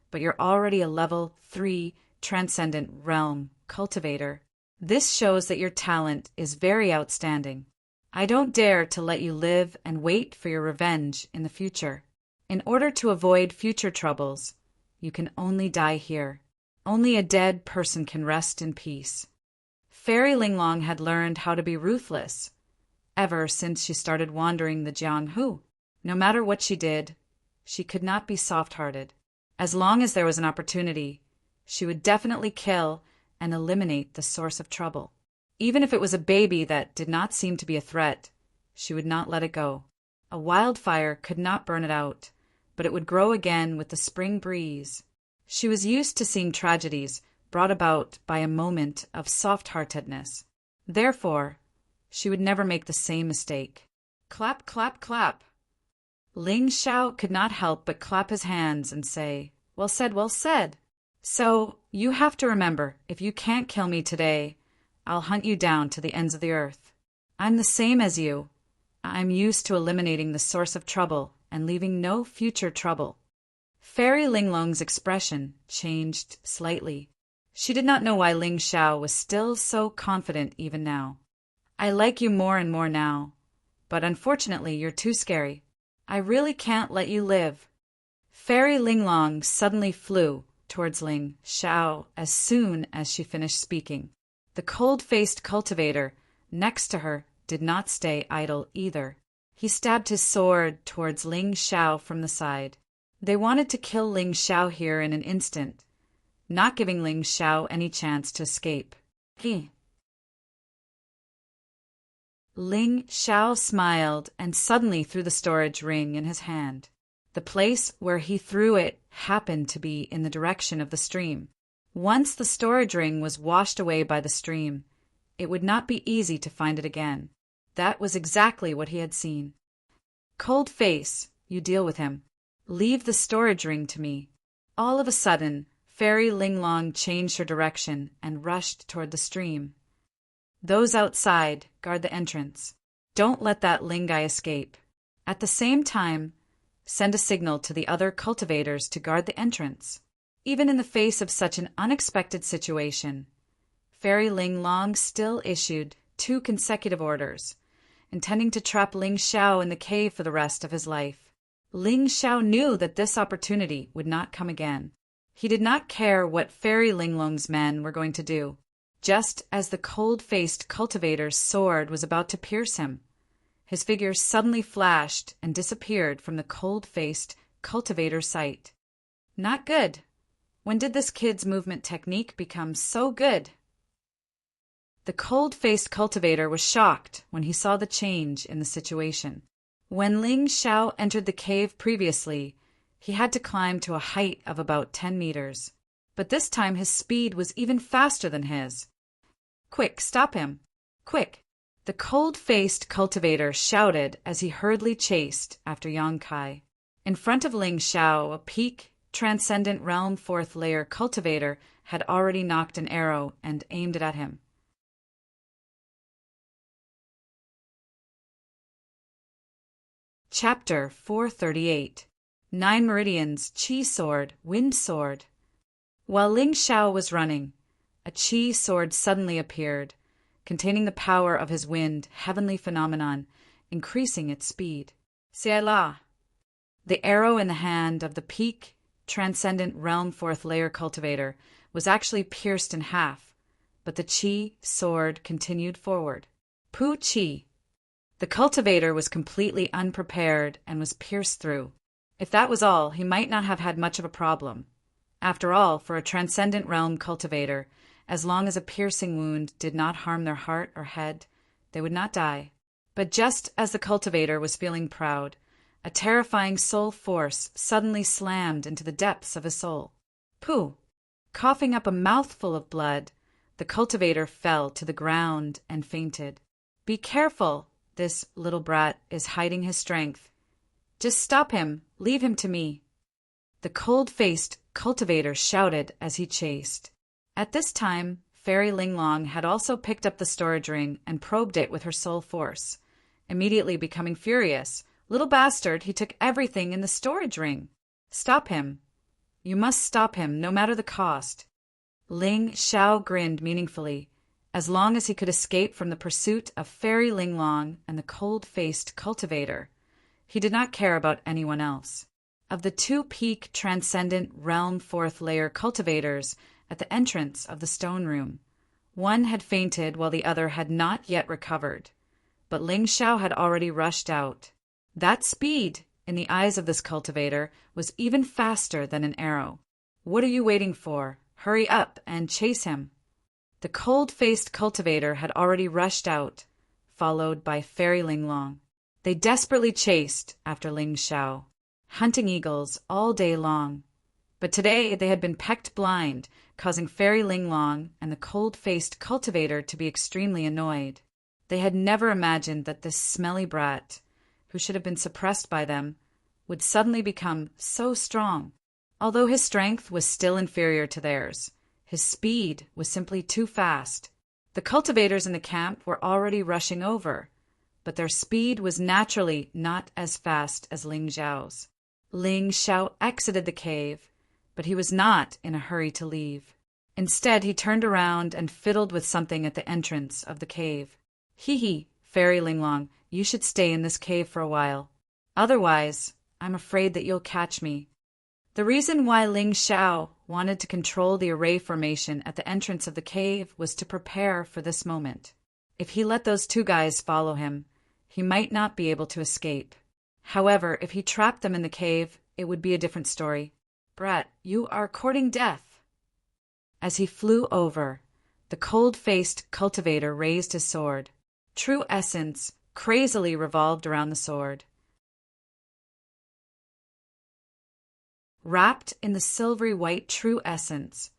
but you're already a level 3 transcendent realm cultivator. This shows that your talent is very outstanding. I don't dare to let you live and wait for your revenge in the future. In order to avoid future troubles, you can only die here. Only a dead person can rest in peace." Fairy Linglong had learned how to be ruthless ever since she started wandering the Jianghu. No matter what she did, she could not be soft-hearted. As long as there was an opportunity, she would definitely kill and eliminate the source of trouble. Even if it was a baby that did not seem to be a threat, she would not let it go. A wildfire could not burn it out, but it would grow again with the spring breeze. She was used to seeing tragedies brought about by a moment of soft-heartedness. Therefore, she would never make the same mistake. Clap, clap, clap. Ling Xiao could not help but clap his hands and say, "Well said, well said. So, you have to remember, if you can't kill me today, I'll hunt you down to the ends of the earth. I'm the same as you. I'm used to eliminating the source of trouble and leaving no future trouble." Fairy Linglong's expression changed slightly. She did not know why Ling Xiao was still so confident even now. "I like you more and more now, but unfortunately you're too scary. I really can't let you live." Fairy Linglong suddenly flew towards Ling Xiao as soon as she finished speaking. The cold-faced cultivator next to her did not stay idle either. He stabbed his sword towards Ling Xiao from the side. They wanted to kill Ling Xiao here in an instant, not giving Ling Xiao any chance to escape. Ling Xiao smiled and suddenly threw the storage ring in his hand. The place where he threw it happened to be in the direction of the stream. Once the storage ring was washed away by the stream, it would not be easy to find it again. That was exactly what he had seen. "Cold face, you deal with him. Leave the storage ring to me." All of a sudden, Fairy Linglong changed her direction and rushed toward the stream. "Those outside, guard the entrance. Don't let that Ling guy escape. At the same time, send a signal to the other cultivators to guard the entrance." Even in the face of such an unexpected situation, Fairy Linglong still issued 2 consecutive orders, intending to trap Ling Xiao in the cave for the rest of his life. Ling Xiao knew that this opportunity would not come again. He did not care what Fairy Linglong's men were going to do. Just as the cold-faced cultivator's sword was about to pierce him, his figure suddenly flashed and disappeared from the cold-faced cultivator's sight. Not good. When did this kid's movement technique become so good? The cold-faced cultivator was shocked when he saw the change in the situation. When Ling Xiao entered the cave previously, he had to climb to a height of about 10 meters. But this time his speed was even faster than his. "Quick, stop him! Quick!" The cold-faced cultivator shouted as he hurriedly chased after Yang Kai. In front of Ling Xiao, a peak, transcendent realm 4th layer cultivator had already knocked an arrow and aimed it at him. Chapter 438. 9 Meridians, Qi Sword, Wind Sword. While Ling Xiao was running, a Qi sword suddenly appeared, containing the power of his wind heavenly phenomenon, increasing its speed. Sia. The arrow in the hand of the peak, transcendent realm 4th layer cultivator was actually pierced in half, but the Qi sword continued forward. Pu Qi. The cultivator was completely unprepared and was pierced through. If that was all, he might not have had much of a problem. After all, for a transcendent realm cultivator, as long as a piercing wound did not harm their heart or head, they would not die. But just as the cultivator was feeling proud, a terrifying soul force suddenly slammed into the depths of his soul. Pooh! Coughing up a mouthful of blood, the cultivator fell to the ground and fainted. "Be careful!" This little brat is hiding his strength. Just stop him. Leave him to me." The cold-faced cultivator shouted as he chased. At this time, Fairy Linglong had also picked up the storage ring and probed it with her soul force. Immediately becoming furious, "Little bastard, he took everything in the storage ring. Stop him. You must stop him, no matter the cost." Ling Xiao grinned meaningfully. As long as he could escape from the pursuit of Fairy Linglong and the cold-faced cultivator, he did not care about anyone else. Of the two peak transcendent realm fourth layer cultivators at the entrance of the stone room, one had fainted while the other had not yet recovered. But Ling Xiao had already rushed out. That speed, in the eyes of this cultivator, was even faster than an arrow. "What are you waiting for? Hurry up and chase him." The cold-faced cultivator had already rushed out, followed by Fairy Linglong. They desperately chased after Ling Xiao, hunting eagles all day long. But today they had been pecked blind, causing Fairy Linglong and the cold-faced cultivator to be extremely annoyed. They had never imagined that this smelly brat, who should have been suppressed by them, would suddenly become so strong. Although his strength was still inferior to theirs, his speed was simply too fast. The cultivators in the camp were already rushing over, but their speed was naturally not as fast as Ling Xiao's. Ling Xiao exited the cave, but he was not in a hurry to leave. Instead, he turned around and fiddled with something at the entrance of the cave. "Hee, Fairy Linglong, you should stay in this cave for a while. Otherwise, I'm afraid that you'll catch me." The reason why Ling Xiao wanted to control the array formation at the entrance of the cave was to prepare for this moment. If he let those two guys follow him, he might not be able to escape. However, if he trapped them in the cave, it would be a different story. "Brat, you are courting death." As he flew over, the cold-faced cultivator raised his sword. True essence crazily revolved around the sword. Wrapped in the silvery white true essence,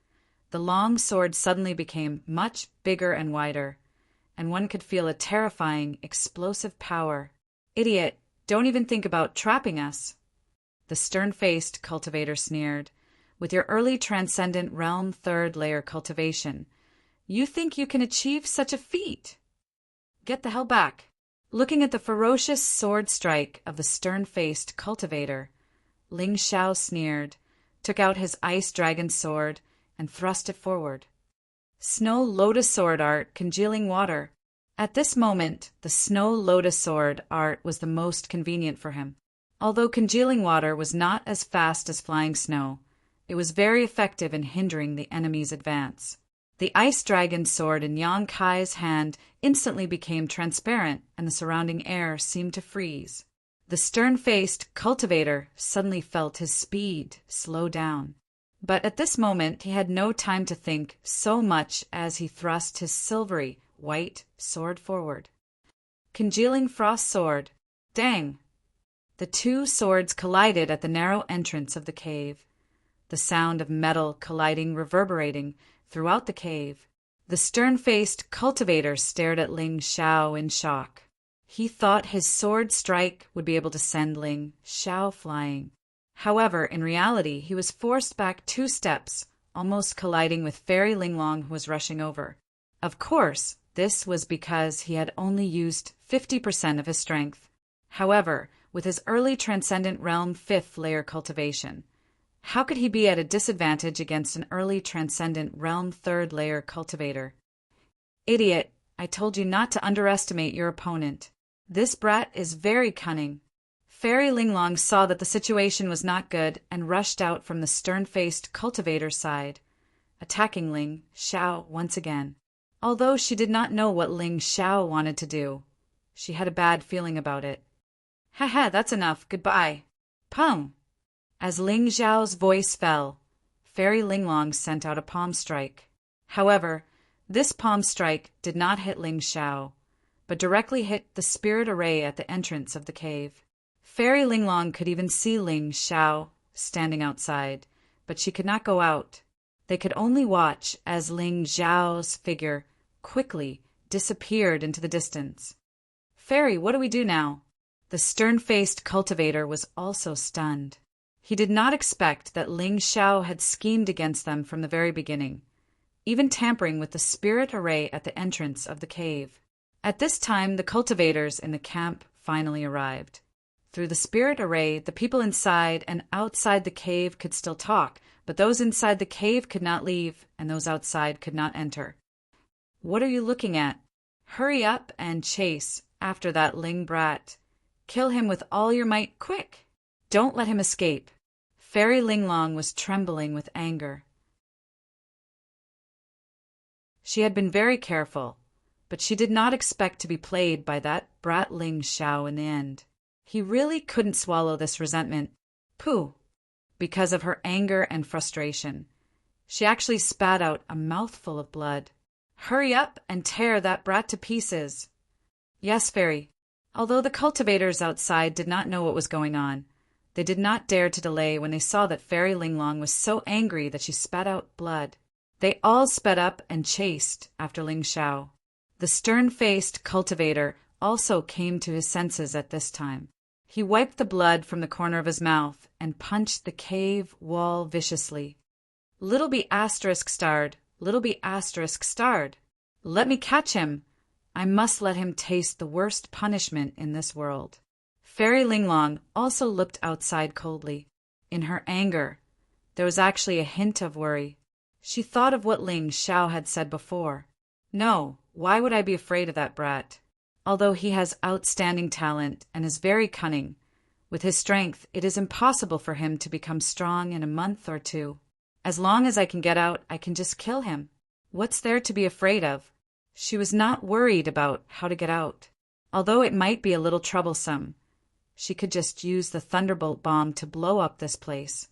the long sword suddenly became much bigger and wider, and one could feel a terrifying, explosive power. "Idiot, don't even think about trapping us," the stern-faced cultivator sneered. "With your early transcendent realm third layer cultivation, you think you can achieve such a feat? Get the hell back." Looking at the ferocious sword strike of the stern-faced cultivator, Ling Xiao sneered, took out his ice dragon sword, and thrust it forward. Snow Lotus Sword Art, Congealing Water. At this moment, the Snow Lotus Sword art was the most convenient for him. Although congealing water was not as fast as flying snow, it was very effective in hindering the enemy's advance. The ice dragon sword in Yang Kai's hand instantly became transparent, and the surrounding air seemed to freeze. The stern-faced cultivator suddenly felt his speed slow down. But at this moment he had no time to think so much as he thrust his silvery, white sword forward. Congealing Frost Sword. Dang! The two swords collided at the narrow entrance of the cave, the sound of metal colliding reverberating throughout the cave. The stern-faced cultivator stared at Ling Xiao in shock. He thought his sword strike would be able to send Ling Xiao flying. However, in reality, he was forced back 2 steps, almost colliding with Fairy Linglong, who was rushing over. Of course, this was because he had only used 50% of his strength. However, with his early Transcendent Realm 5th layer cultivation, how could he be at a disadvantage against an early Transcendent Realm 3rd layer cultivator? "Idiot, I told you not to underestimate your opponent. This brat is very cunning." Fairy Linglong saw that the situation was not good and rushed out from the stern-faced cultivator's side, attacking Ling Xiao once again. Although she did not know what Ling Xiao wanted to do, she had a bad feeling about it. "Haha, that's enough. Goodbye." Pum! As Ling Xiao's voice fell, Fairy Linglong sent out a palm strike. However, this palm strike did not hit Ling Xiao, but directly hit the spirit array at the entrance of the cave. Fairy Linglong could even see Ling Xiao standing outside, but she could not go out. They could only watch as Ling Xiao's figure quickly disappeared into the distance. Fairy, what do we do now? The stern-faced cultivator was also stunned. He did not expect that Ling Xiao had schemed against them from the very beginning, even tampering with the spirit array at the entrance of the cave. At this time, the cultivators in the camp finally arrived. Through the spirit array, the people inside and outside the cave could still talk, but those inside the cave could not leave, and those outside could not enter. What are you looking at? Hurry up and chase after that Ling brat. Kill him with all your might, quick! Don't let him escape. Fairy Linglong was trembling with anger. She had been very careful, but she did not expect to be played by that brat Ling Xiao in the end. He really couldn't swallow this resentment. Pooh! Because of her anger and frustration, she actually spat out a mouthful of blood. Hurry up and tear that brat to pieces. Yes, Fairy. Although the cultivators outside did not know what was going on, they did not dare to delay when they saw that Fairy Linglong was so angry that she spat out blood. They all sped up and chased after Ling Xiao. The stern-faced cultivator also came to his senses at this time. He wiped the blood from the corner of his mouth and punched the cave wall viciously. Little B asterisk starred, little B asterisk starred. Let me catch him. I must let him taste the worst punishment in this world. Fairy Linglong also looked outside coldly. In her anger, there was actually a hint of worry. She thought of what Ling Xiao had said before. No, why would I be afraid of that brat? Although he has outstanding talent and is very cunning, with his strength it is impossible for him to become strong in a month or two. As long as I can get out, I can just kill him. What's there to be afraid of? She was not worried about how to get out. Although it might be a little troublesome, she could just use the thunderbolt bomb to blow up this place.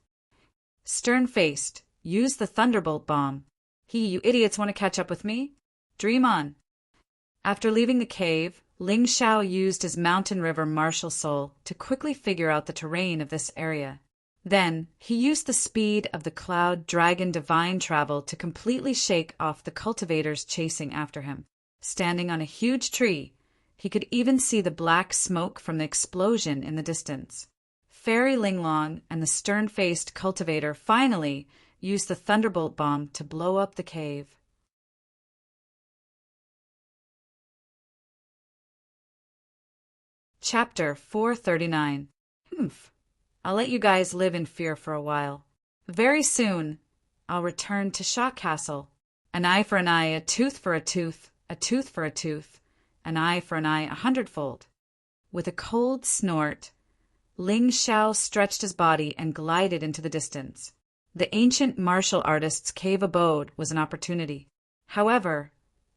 Stern-faced, use the thunderbolt bomb. You idiots want to catch up with me? Dream on. After leaving the cave, Ling Xiao used his mountain river martial soul to quickly figure out the terrain of this area. Then, he used the speed of the cloud dragon divine travel to completely shake off the cultivators chasing after him. Standing on a huge tree, he could even see the black smoke from the explosion in the distance. Fairy Linglong and the stern-faced cultivator finally used the thunderbolt bomb to blow up the cave. Chapter 439. I'll let you guys live in fear for a while. Very soon, I'll return to Sha Castle. An eye for an eye, a tooth for a tooth, a tooth for a tooth, an eye for an eye 100-fold. With a cold snort, Ling Xiao stretched his body and glided into the distance. The ancient martial artist's cave abode was an opportunity. However,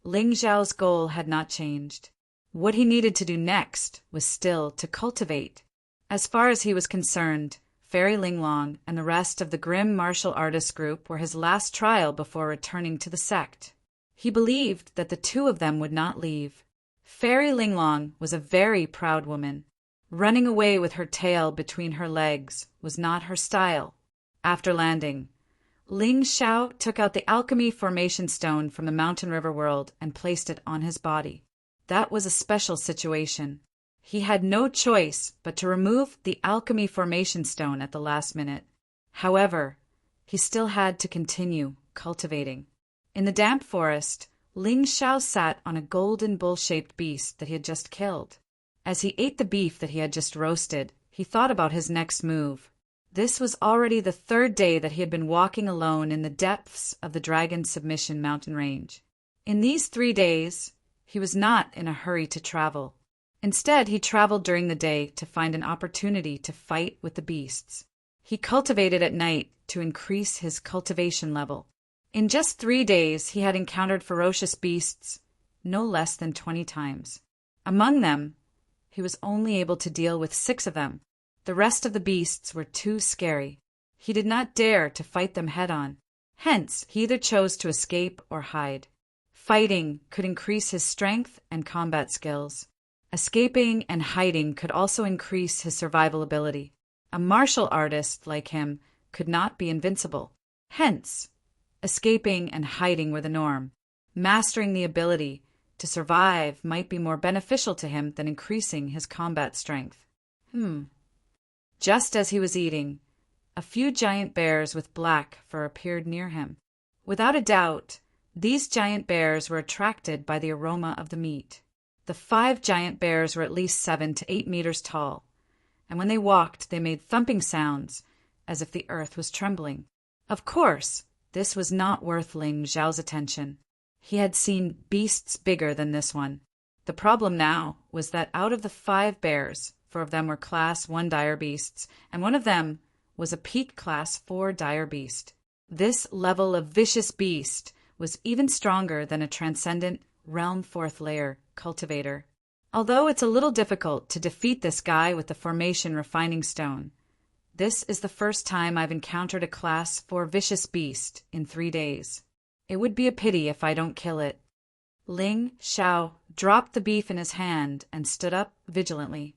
Ling Xiao's goal had not changed. What he needed to do next was still to cultivate. As far as he was concerned, Fairy Linglong and the rest of the grim martial artist group were his last trial before returning to the sect. He believed that the two of them would not leave. Fairy Linglong was a very proud woman. Running away with her tail between her legs was not her style. After landing, Ling Xiao took out the alchemy formation stone from the mountain river world and placed it on his body. That was a special situation. He had no choice but to remove the alchemy formation stone at the last minute. However, he still had to continue cultivating. In the damp forest, Ling Xiao sat on a golden bull-shaped beast that he had just killed. As he ate the beef that he had just roasted, he thought about his next move. This was already the third day that he had been walking alone in the depths of the Dragon Submission mountain range. In these 3 days, he was not in a hurry to travel. Instead, he traveled during the day to find an opportunity to fight with the beasts. He cultivated at night to increase his cultivation level. In just 3 days, he had encountered ferocious beasts no less than 20 times. Among them, he was only able to deal with 6 of them. The rest of the beasts were too scary. He did not dare to fight them head-on. Hence, he either chose to escape or hide. Fighting could increase his strength and combat skills. Escaping and hiding could also increase his survival ability. A martial artist like him could not be invincible. Hence, escaping and hiding were the norm. Mastering the ability to survive might be more beneficial to him than increasing his combat strength. Just as he was eating, a few giant bears with black fur appeared near him. Without a doubt, these giant bears were attracted by the aroma of the meat. The 5 giant bears were at least 7 to 8 meters tall, and when they walked, they made thumping sounds as if the earth was trembling. Of course, this was not worth Ling Xiao's attention. He had seen beasts bigger than this one. The problem now was that out of the 5 bears, 4 of them were Class 1 dire beasts, and one of them was a peak Class 4 dire beast. This level of vicious beast was even stronger than a transcendent Realm 4th layer cultivator. Although it's a little difficult to defeat this guy with the Formation Refining Stone, this is the first time I've encountered a Class 4 vicious beast in 3 days. It would be a pity if I don't kill it. Ling Xiao dropped the beef in his hand and stood up vigilantly.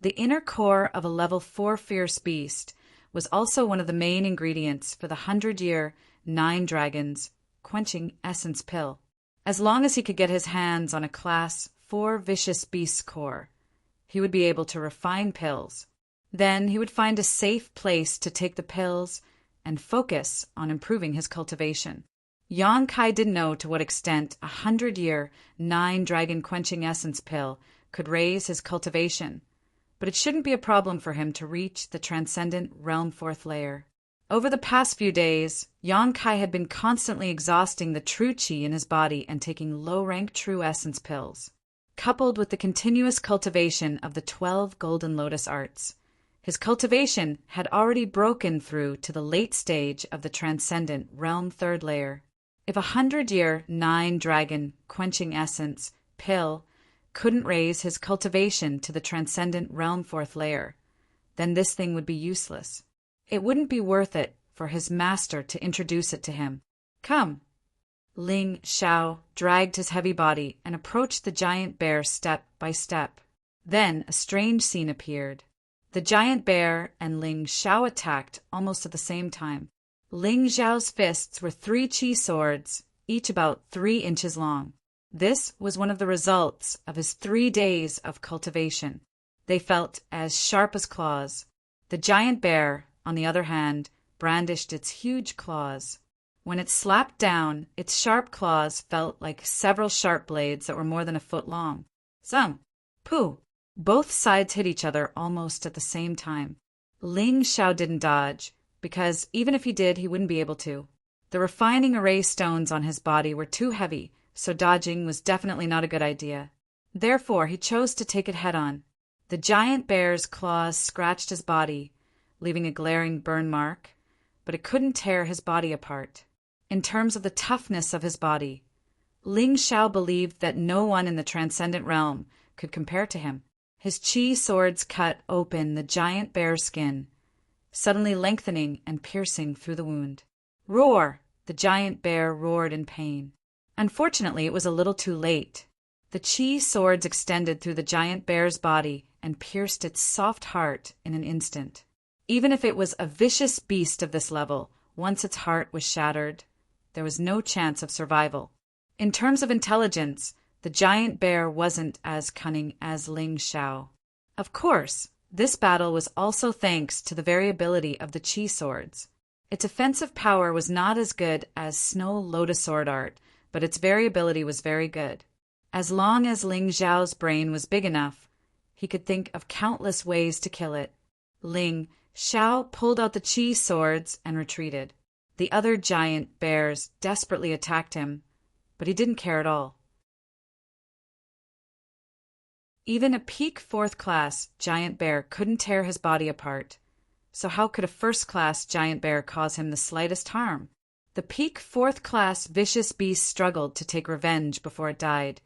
The inner core of a level 4 fierce beast was also one of the main ingredients for the 100-year 9 Dragons quenching essence pill. As long as he could get his hands on a Class 4 vicious beast's core, he would be able to refine pills. Then he would find a safe place to take the pills and focus on improving his cultivation. Yang Kai didn't know to what extent a 100-year 9 Dragon quenching essence pill could raise his cultivation, but it shouldn't be a problem for him to reach the transcendent Realm 4th layer. Over the past few days, Yang Kai had been constantly exhausting the true qi in his body and taking low-rank true essence pills. Coupled with the continuous cultivation of the 12 Golden Lotus Arts, his cultivation had already broken through to the late stage of the transcendent Realm 3rd layer. If a 100-year 9 Dragon quenching essence pill couldn't raise his cultivation to the transcendent Realm 4th layer, then this thing would be useless. It wouldn't be worth it for his master to introduce it to him. Come. Ling Xiao dragged his heavy body and approached the giant bear step by step. Then a strange scene appeared. The giant bear and Ling Xiao attacked almost at the same time. Ling Xiao's fists were 3 qi swords, each about 3 inches long. This was one of the results of his 3 days of cultivation. They felt as sharp as claws. The giant bear, on the other hand, brandished its huge claws. When it slapped down, its sharp claws felt like several sharp blades that were more than a foot long. Some. Pooh! Both sides hit each other almost at the same time. Ling Xiao didn't dodge, because even if he did, he wouldn't be able to. The refining array stones on his body were too heavy, so dodging was definitely not a good idea. Therefore, he chose to take it head-on. The giant bear's claws scratched his body, leaving a glaring burn mark, but it couldn't tear his body apart. In terms of the toughness of his body, Ling Xiao believed that no one in the transcendent realm could compare to him. His qi swords cut open the giant bear's skin, suddenly lengthening and piercing through the wound. Roar! The giant bear roared in pain. Unfortunately, it was a little too late. The qi swords extended through the giant bear's body and pierced its soft heart in an instant. Even if it was a vicious beast of this level, once its heart was shattered, there was no chance of survival. In terms of intelligence, the giant bear wasn't as cunning as Ling Xiao. Of course, this battle was also thanks to the variability of the qi swords. Its offensive power was not as good as Snow Lotus Sword Art, but its variability was very good. As long as Ling Xiao's brain was big enough, he could think of countless ways to kill it. Ling Xiao pulled out the qi swords and retreated. The other giant bears desperately attacked him, but he didn't care at all. Even a peak 4th class giant bear couldn't tear his body apart, so how could a 1st class giant bear cause him the slightest harm? The peak 4th class vicious beast struggled to take revenge before it died,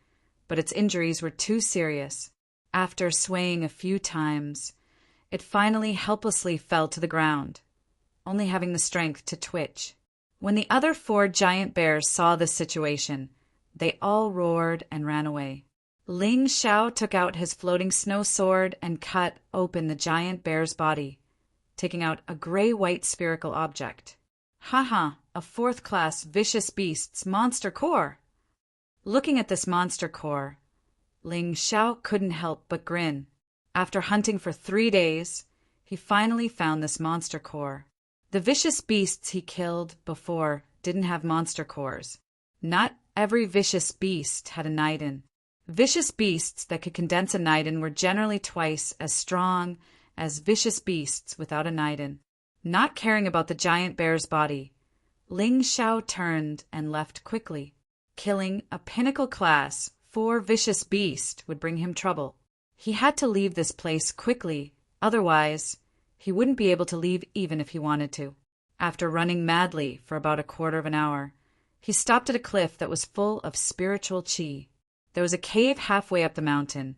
but its injuries were too serious. After swaying a few times, it finally helplessly fell to the ground, only having the strength to twitch. When the other 4 giant bears saw this situation, they all roared and ran away. Ling Xiao took out his floating snow sword and cut open the giant bear's body, taking out a gray-white spherical object. Ha ha, a fourth-class vicious beast's monster core. Looking at this monster core, Ling Xiao couldn't help but grin. After hunting for 3 days, he finally found this monster core. The vicious beasts he killed before didn't have monster cores. Not every vicious beast had a nidin. Vicious beasts that could condense a nidin were generally twice as strong as vicious beasts without a nidin. Not caring about the giant bear's body, Ling Xiao turned and left quickly. Killing a pinnacle class 4 vicious beast would bring him trouble. He had to leave this place quickly, otherwise he wouldn't be able to leave even if he wanted to. After running madly for about a quarter of an hour, he stopped at a cliff that was full of spiritual qi. There was a cave halfway up the mountain,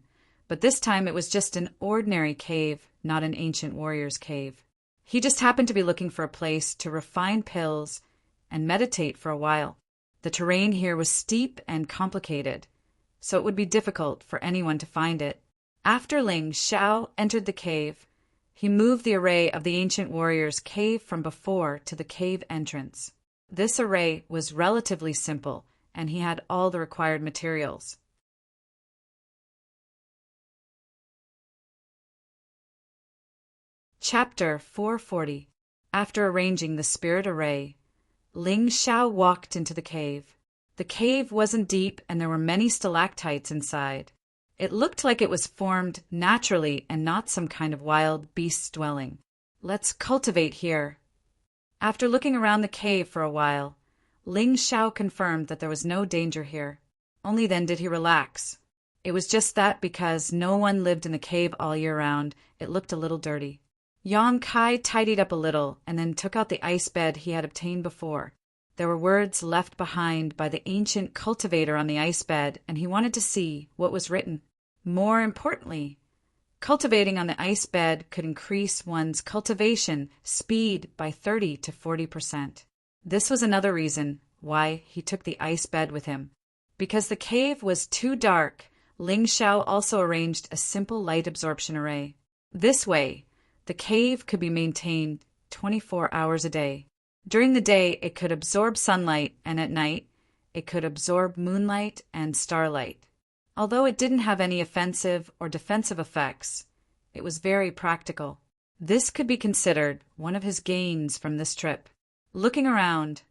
but this time it was just an ordinary cave, not an ancient warrior's cave. He just happened to be looking for a place to refine pills and meditate for a while. The terrain here was steep and complicated, so it would be difficult for anyone to find it. After Ling Xiao entered the cave, he moved the array of the ancient warrior's cave from before to the cave entrance. This array was relatively simple, and he had all the required materials. Chapter 440. After arranging the spirit array, Ling Xiao walked into the cave. The cave wasn't deep, and there were many stalactites inside. It looked like it was formed naturally and not some kind of wild beast's dwelling. Let's cultivate here. After looking around the cave for a while, Ling Xiao confirmed that there was no danger here. Only then did he relax. It was just that because no one lived in the cave all year round, it looked a little dirty. Yang Kai tidied up a little and then took out the ice bed he had obtained before. There were words left behind by the ancient cultivator on the ice bed, and he wanted to see what was written. More importantly, cultivating on the ice bed could increase one's cultivation speed by 30 to 40%. This was another reason why he took the ice bed with him. Because the cave was too dark, Ling Xiao also arranged a simple light absorption array. This way, the cave could be maintained 24 hours a day. During the day, it could absorb sunlight, and at night, it could absorb moonlight and starlight. Although it didn't have any offensive or defensive effects, it was very practical. This could be considered one of his gains from this trip. Looking around,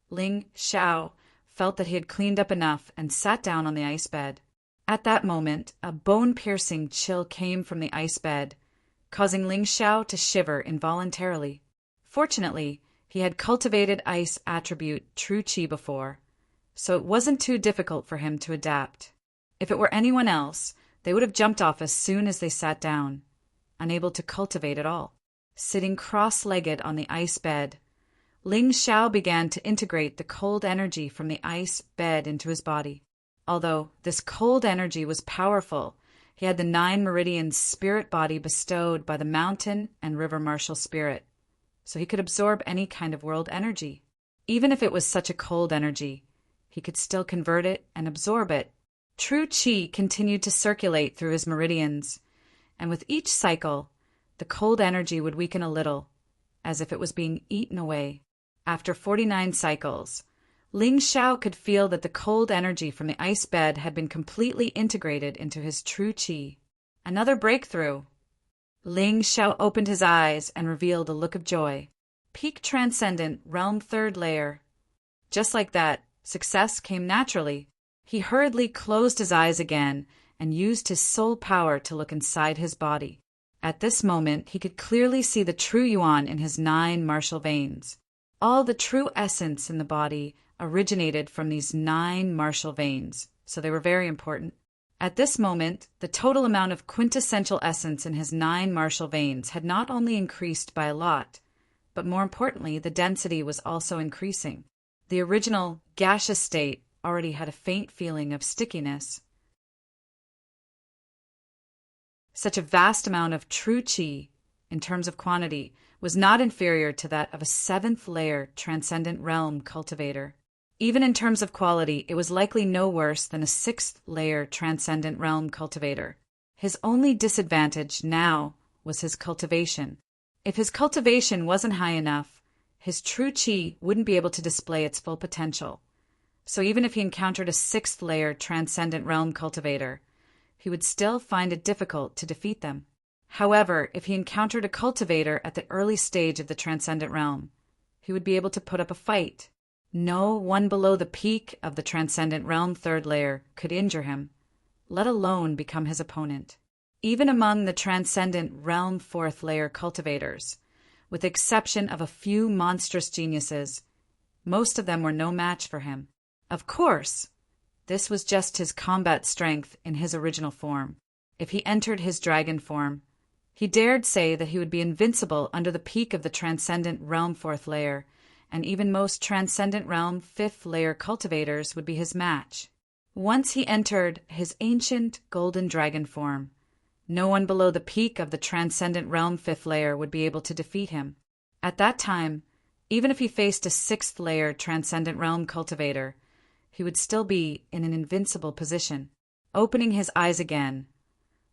Ling Xiao felt that he had cleaned up enough and sat down on the ice bed. At that moment, a bone-piercing chill came from the ice bed, causing Ling Xiao to shiver involuntarily. Fortunately, he had cultivated ice attribute True Qi before, so it wasn't too difficult for him to adapt. If it were anyone else, they would have jumped off as soon as they sat down, unable to cultivate at all. Sitting cross-legged on the ice bed, Ling Xiao began to integrate the cold energy from the ice bed into his body. Although this cold energy was powerful, he had the 9 meridians spirit body bestowed by the mountain and river martial spirit, so he could absorb any kind of world energy. Even if it was such a cold energy, he could still convert it and absorb it. True Qi continued to circulate through his meridians, and with each cycle, the cold energy would weaken a little, as if it was being eaten away. After 49 cycles, Ling Xiao could feel that the cold energy from the ice bed had been completely integrated into his True Qi. Another breakthrough. Ling Xiao opened his eyes and revealed a look of joy. Peak Transcendent Realm 3rd Layer. Just like that, success came naturally. He hurriedly closed his eyes again and used his soul power to look inside his body. At this moment, he could clearly see the true yuan in his 9 martial veins. All the true essence in the body originated from these 9 martial veins, so they were very important. At this moment, the total amount of quintessential essence in his 9 martial veins had not only increased by a lot, but more importantly, the density was also increasing. The original gaseous state already had a faint feeling of stickiness. Such a vast amount of true qi, in terms of quantity, was not inferior to that of a 7th layer transcendent realm cultivator. Even in terms of quality, it was likely no worse than a 6th layer transcendent realm cultivator. His only disadvantage now was his cultivation. If his cultivation wasn't high enough, his true chi wouldn't be able to display its full potential. So even if he encountered a sixth-layer transcendent realm cultivator, he would still find it difficult to defeat them. However, if he encountered a cultivator at the early stage of the transcendent realm, he would be able to put up a fight. No one below the peak of the transcendent realm third layer could injure him, let alone become his opponent. Even among the transcendent realm fourth layer cultivators, with the exception of a few monstrous geniuses, most of them were no match for him. Of course, this was just his combat strength in his original form. If he entered his dragon form, he dared say that he would be invincible under the peak of the transcendent realm fourth layer, and even most transcendent realm fifth layer cultivators would be his match. Once he entered his ancient golden dragon form, no one below the peak of the transcendent realm fifth layer would be able to defeat him. At that time, even if he faced a sixth layer transcendent realm cultivator, he would still be in an invincible position. Opening his eyes again,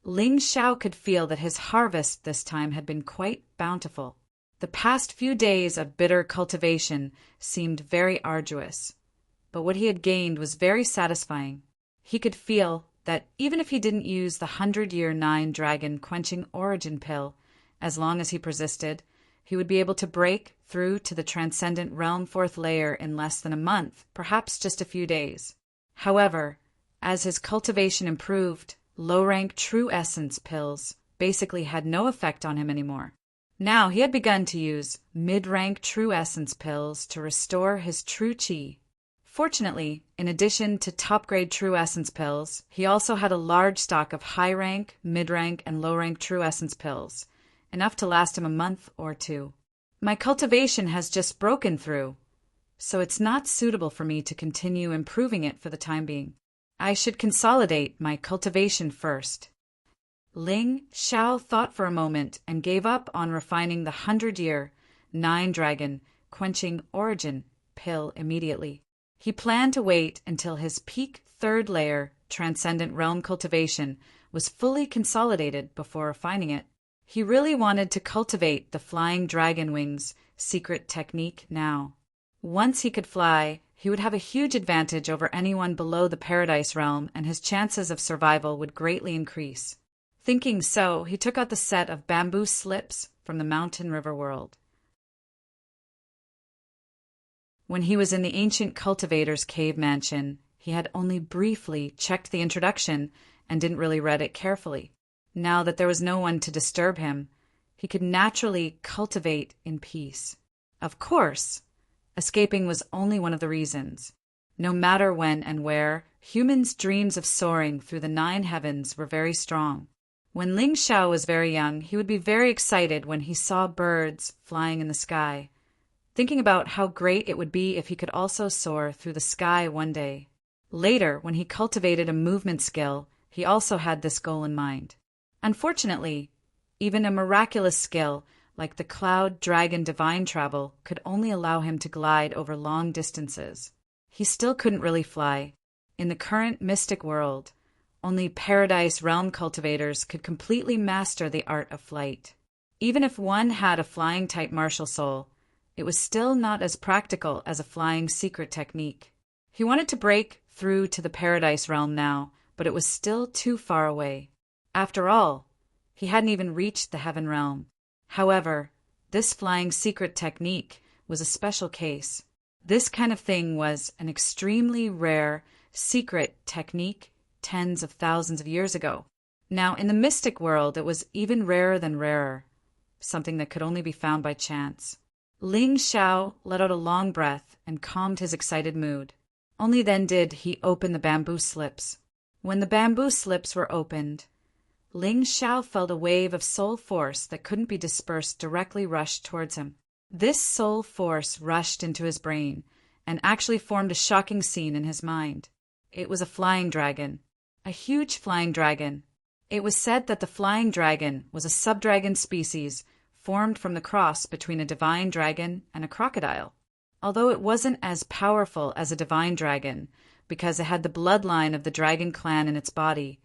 Ling Xiao could feel that his harvest this time had been quite bountiful. The past few days of bitter cultivation seemed very arduous, but what he had gained was very satisfying. He could feel that even if he didn't use the 100-year 9 dragon quenching origin pill, as long as he persisted, he would be able to break through to the transcendent realm fourth layer in less than a month, perhaps just a few days. However, as his cultivation improved, low-rank true essence pills basically had no effect on him anymore. Now he had begun to use mid-rank true essence pills to restore his true chi. Fortunately, in addition to top-grade true essence pills, he also had a large stock of high-rank, mid-rank, and low-rank true essence pills, enough to last him a month or two. My cultivation has just broken through, so it's not suitable for me to continue improving it for the time being. I should consolidate my cultivation first. Ling Xiao thought for a moment and gave up on refining the 100-year 9 dragon quenching origin pill immediately. He planned to wait until his peak third layer transcendent realm cultivation was fully consolidated before refining it. He really wanted to cultivate the flying dragon wings secret technique now. Once he could fly, he would have a huge advantage over anyone below the paradise realm, and his chances of survival would greatly increase. Thinking so, he took out the set of bamboo slips from the mountain river world. When he was in the ancient cultivator's cave mansion, he had only briefly checked the introduction and didn't really read it carefully. Now that there was no one to disturb him, he could naturally cultivate in peace. Of course, escaping was only one of the reasons. No matter when and where, humans' dreams of soaring through the 9 heavens were very strong. When Ling Xiao was very young, he would be very excited when he saw birds flying in the sky, thinking about how great it would be if he could also soar through the sky one day. Later, when he cultivated a movement skill, he also had this goal in mind. Unfortunately, even a miraculous skill like the Cloud Dragon Divine Travel could only allow him to glide over long distances. He still couldn't really fly. In the current mystic world, only Paradise Realm cultivators could completely master the art of flight. Even if one had a flying-type martial soul, it was still not as practical as a flying secret technique. He wanted to break through to the Paradise Realm now, but it was still too far away. After all, he hadn't even reached the Heaven Realm. However, this flying secret technique was a special case. This kind of thing was an extremely rare, secret technique tens of thousands of years ago. Now, in the mystic world, it was even rarer than rarer, something that could only be found by chance. Ling Xiao let out a long breath and calmed his excited mood. Only then did he open the bamboo slips. When the bamboo slips were opened, Ling Xiao felt a wave of soul force that couldn't be dispersed directly rushed towards him. This soul force rushed into his brain and actually formed a shocking scene in his mind. It was a flying dragon, a huge flying dragon. It was said that the flying dragon was a subdragon species formed from the cross between a divine dragon and a crocodile. Although it wasn't as powerful as a divine dragon because it had the bloodline of the dragon clan in its body,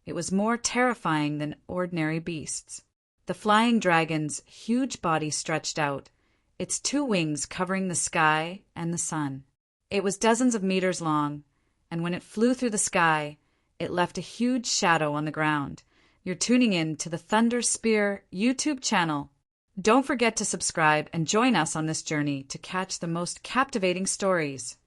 it was more terrifying than ordinary beasts. The flying dragon's huge body stretched out, its two wings covering the sky and the sun. It was dozens of meters long, and when it flew through the sky, it left a huge shadow on the ground. You're tuning in to the Thunder Spear YouTube channel. Don't forget to subscribe and join us on this journey to catch the most captivating stories.